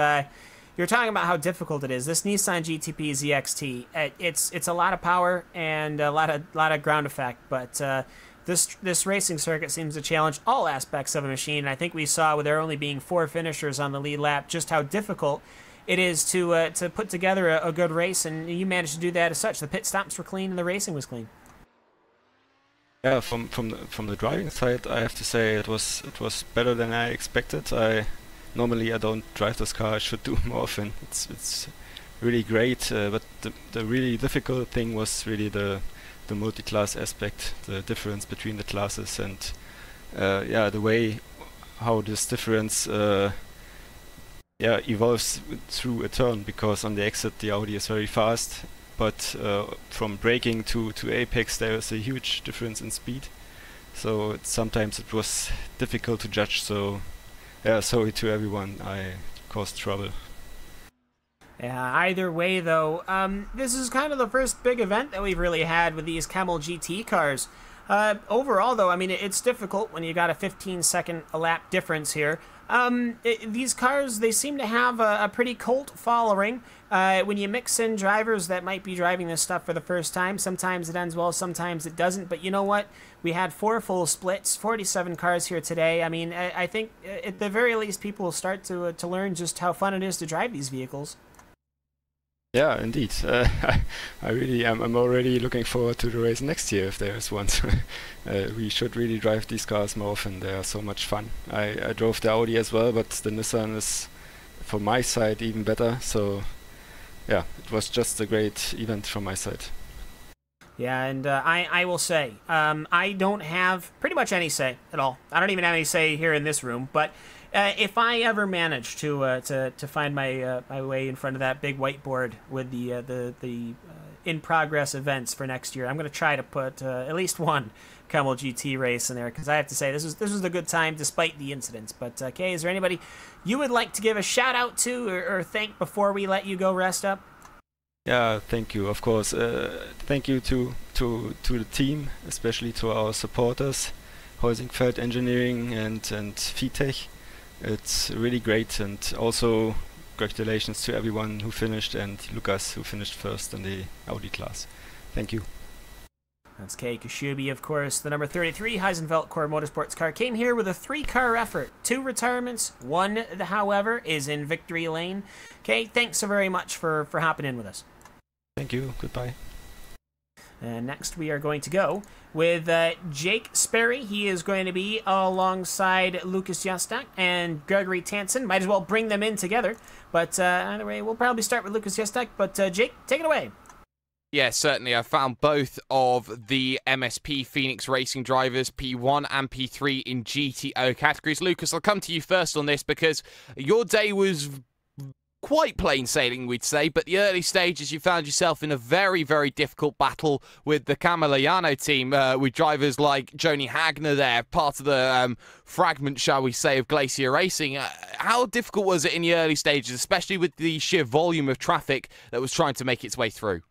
you're talking about how difficult it is. This Nissan GTP ZXT, it's a lot of power and a lot of ground effect, but this racing circuit seems to challenge all aspects of a machine. And I think we saw, with there only being 4 finishers on the lead lap, just how difficult it is to put together a good race, and you managed to do that as such. The pit stops were clean and the racing was clean. Yeah, from the driving side, I have to say it was better than I expected. Normally I don't drive this car. I should do more often. It's really great, but the really difficult thing was really the multi-class aspect, the difference between the classes, and yeah, the way how this difference evolves through a turn, because on the exit the Audi is very fast, but from braking to apex there is a huge difference in speed, so sometimes it was difficult to judge. So yeah, sorry to everyone I caused trouble. Yeah, either way though, this is kind of the first big event that we've really had with these Kamel GT cars. Overall though, I mean, it's difficult when you got a 15-second a lap difference here. These cars, they seem to have a pretty cult following. When you mix in drivers that might be driving this stuff for the first time, sometimes it ends well, sometimes it doesn't. But you know what? We had 4 full splits, 47 cars here today. I mean, I think at the very least people will start to learn just how fun it is to drive these vehicles. Yeah, indeed. I really am. I'm already looking forward to the race next year if there is one. We should really drive these cars more often. They are so much fun. I drove the Audi as well, but the Nissan is, from my side, even better. So yeah, it was just a great event from my side. Yeah, and I will say, I don't have pretty much any say at all. I don't even have any say here in this room, but if I ever manage to find my my way in front of that big whiteboard with the in progress events for next year, I'm going to try to put at least one Kamel GT race in there, because I have to say this was a good time despite the incidents. But Kay, is there anybody you would like to give a shout out to or thank before we let you go rest up? Yeah, thank you. Of course, thank you to the team, especially to our supporters, Heusingfeld Engineering and VTech. It's really great, and also congratulations to everyone who finished, and Lucas who finished first in the Audi class. Thank you. That's Kay Kashubi, of course. The number 33 Heisenfeld Core Motorsports car came here with a 3-car effort. 2 retirements, 1, however, is in victory lane. Kay, thanks so very much for hopping in with us. Thank you. Goodbye. And next we are going to go with Jake Sperry. He is going to be alongside Lucas Jastak and Gregory Tansen. Might as well bring them in together. But either way, we'll probably start with Lucas Jastak. But Jake, take it away. Yeah, certainly. I found both of the MSP Phoenix Racing drivers, P1 and P3 in GTO categories. Lucas, I'll come to you first on this because your day was quite plain sailing, we'd say, but the early stages you found yourself in a very, very difficult battle with the Camilliano team, with drivers like Joni Hagner there, part of the fragment, shall we say, of Glacier Racing. How difficult was it in the early stages, especially with the sheer volume of traffic that was trying to make its way through?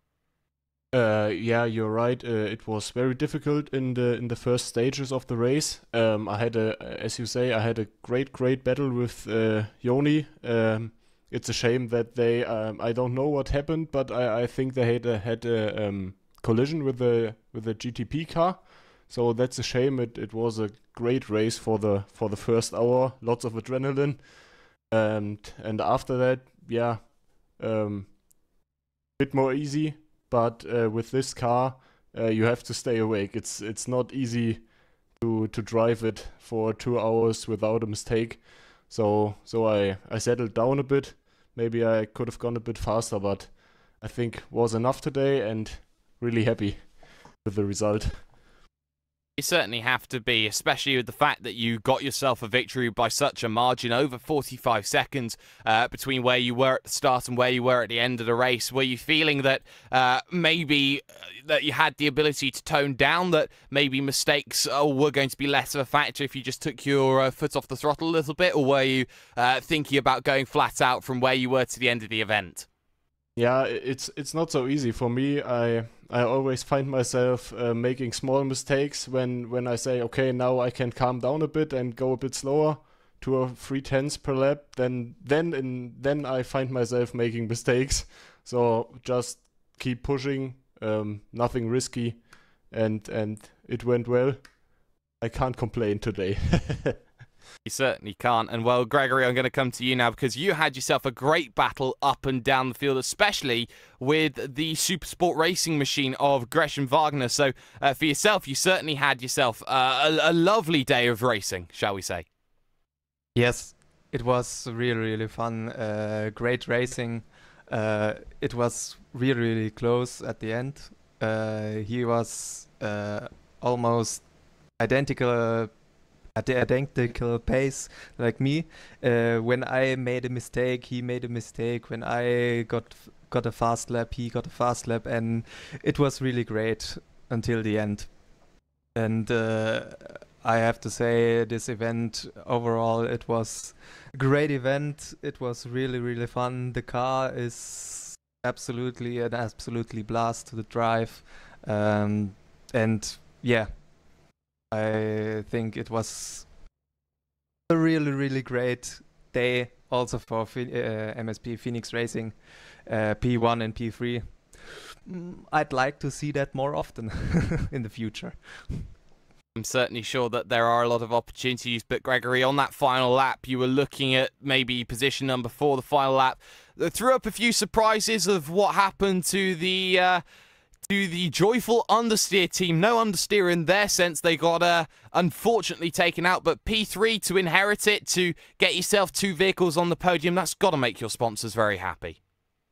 Yeah, you're right. It was very difficult in the first stages of the race. I had as you say, I had a great battle with Joni. It's a shame that they, I don't know what happened, but I think they had a collision with the GTP car. So that's a shame. It was a great race for the first hour, lots of adrenaline, and after that, yeah, bit more easy. But with this car, you have to stay awake. It's not easy to drive it for 2 hours without a mistake. So I settled down a bit. Maybe I could have gone a bit faster, but I think was enough today, and really happy with the result. You certainly have to be, especially with the fact that you got yourself a victory by such a margin, over 45 seconds between where you were at the start and where you were at the end of the race. Were you feeling that maybe that you had the ability to tone down, that maybe mistakes were going to be less of a factor if you just took your foot off the throttle a little bit, or were you thinking about going flat out from where you were to the end of the event? Yeah, it's not so easy for me. I always find myself making small mistakes when I say, okay, now I can calm down a bit and go a bit slower to a 3/10 per lap. Then I find myself making mistakes. So just keep pushing, nothing risky, and it went well. I can't complain today. You certainly can't. And well, Gregory, I'm going to come to you now because you had yourself a great battle up and down the field, especially with the super sport racing machine of Gresham Wagner. So for yourself, you certainly had yourself a lovely day of racing, shall we say? Yes, it was really, really fun. Great racing. It was really, really close at the end. He was almost identical at the identical pace like me. When I made a mistake, he made a mistake. When I got a fast lap, he got a fast lap, and it was really great until the end. And I have to say, this event overall, it was a great event. It was really, really fun. The car is absolutely blast to the drive, and yeah, I think it was a really, really great day also for MSP Phoenix Racing, P1 and P3. I'd like to see that more often in the future. I'm certainly sure that there are a lot of opportunities, but Gregory, on that final lap, you were looking at maybe position number 4, the final lap. That threw up a few surprises of what happened to the joyful understeer team. No understeer in their sense. They got unfortunately taken out, but P3 to inherit it, to get yourself 2 vehicles on the podium, that's got to make your sponsors very happy.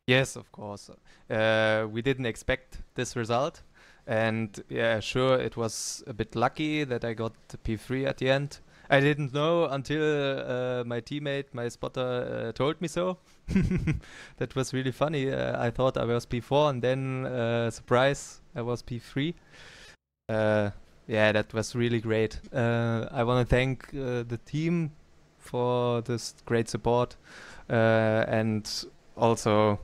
Yes, of course. We didn't expect this result. And yeah, sure, it was a bit lucky that I got the P3 at the end. I didn't know until my teammate, my spotter, told me so. That was really funny. I thought I was P4, and then, surprise, I was P3. Yeah, that was really great. I want to thank the team for this great support, and also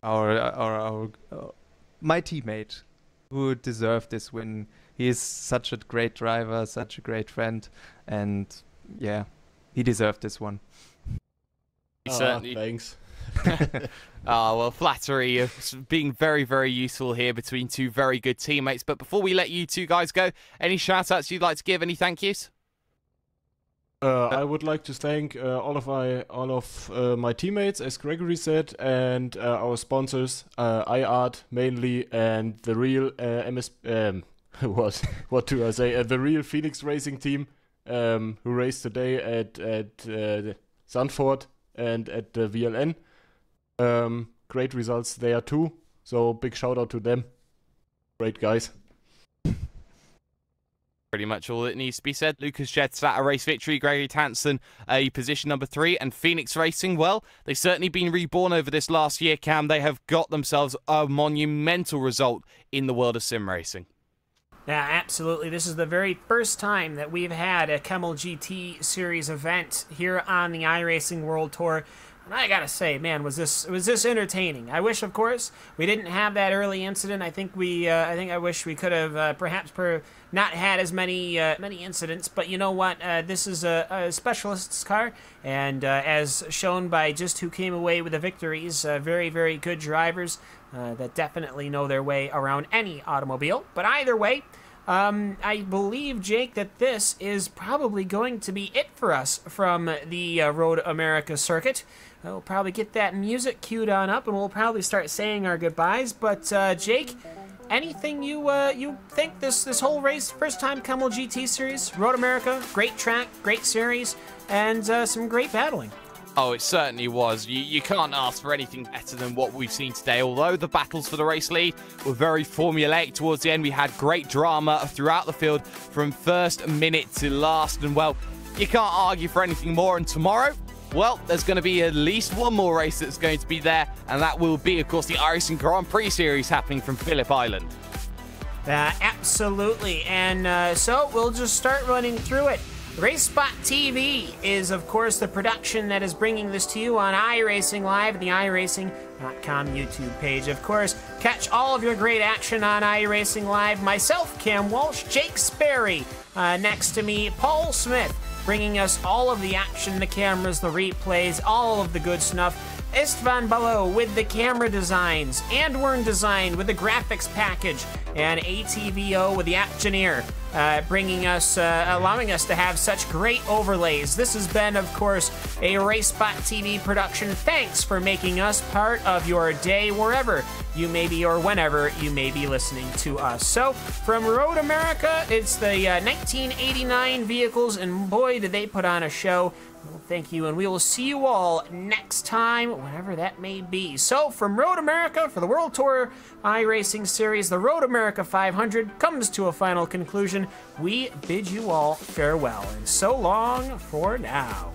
my teammate, who deserved this win. He is such a great driver, such a great friend, and yeah, he deserved this one. Certainly. Thanks. Well, flattery of being very, very useful here between 2 very good teammates. But before we let you 2 guys go, any shout-outs you'd like to give, any thank yous? I would like to thank all of my teammates, as Gregory said, and our sponsors, iArt mainly, and the real what do I say? The real Phoenix Racing team, who raced today at Zandvoort and at the VLN. Great results there too. So big shout out to them. Great guys. Pretty much all that needs to be said. Lucas Jedsat, a race victory. Gregory Tansen, a position number 3. And Phoenix Racing, well, they've certainly been reborn over this last year, Cam. They have got themselves a monumental result in the world of sim racing. Yeah, absolutely. This is the very first time that we've had a Kamel GT Series event here on the iRacing World Tour. And I gotta say, man, was this entertaining. I wish, of course, we didn't have that early incident. I think I wish we could have perhaps not had as many incidents. But you know what? This is a specialist's car, and as shown by just who came away with the victories, very, very good drivers that definitely know their way around any automobile. But either way, I believe, Jake, that this is probably going to be it for us from the Road America circuit. We'll probably get that music queued on up, and we'll probably start saying our goodbyes. But Jake, anything you think this whole race, first time Kamel GT Series, Road America, great track, great series, and some great battling? Oh, it certainly was. You can't ask for anything better than what we've seen today. Although the battles for the race lead were very formulaic towards the end, we had great drama throughout the field from first minute to last. And, well, you can't argue for anything more. And tomorrow, well, there's going to be at least one more race that's going to be there. And that will be, of course, the iRacing Grand Prix Series happening from Phillip Island. Absolutely. And so we'll just start running through it. RaceSpot TV is, of course, the production that is bringing this to you on iRacing Live, the iRacing.com YouTube page. Of course, catch all of your great action on iRacing Live. Myself, Cam Walsh, Jake Sperry, next to me, Paul Smith, bringing us all of the action, the cameras, the replays, all of the good stuff. Istvan Balo with the camera designs, Andwern Design with the graphics package, and ATVO with the Actioneer. bringing us, allowing us to have such great overlays. This has been, of course, a RaceBot TV production. Thanks for making us part of your day wherever you may be or whenever you may be listening to us. So, from Road America, it's the 1989 vehicles, and boy, did they put on a show. Well, thank you, and we will see you all next time, whenever that may be. So, from Road America for the World Tour iRacing Series, the Road America 500 comes to a final conclusion. We bid you all farewell, and so long for now.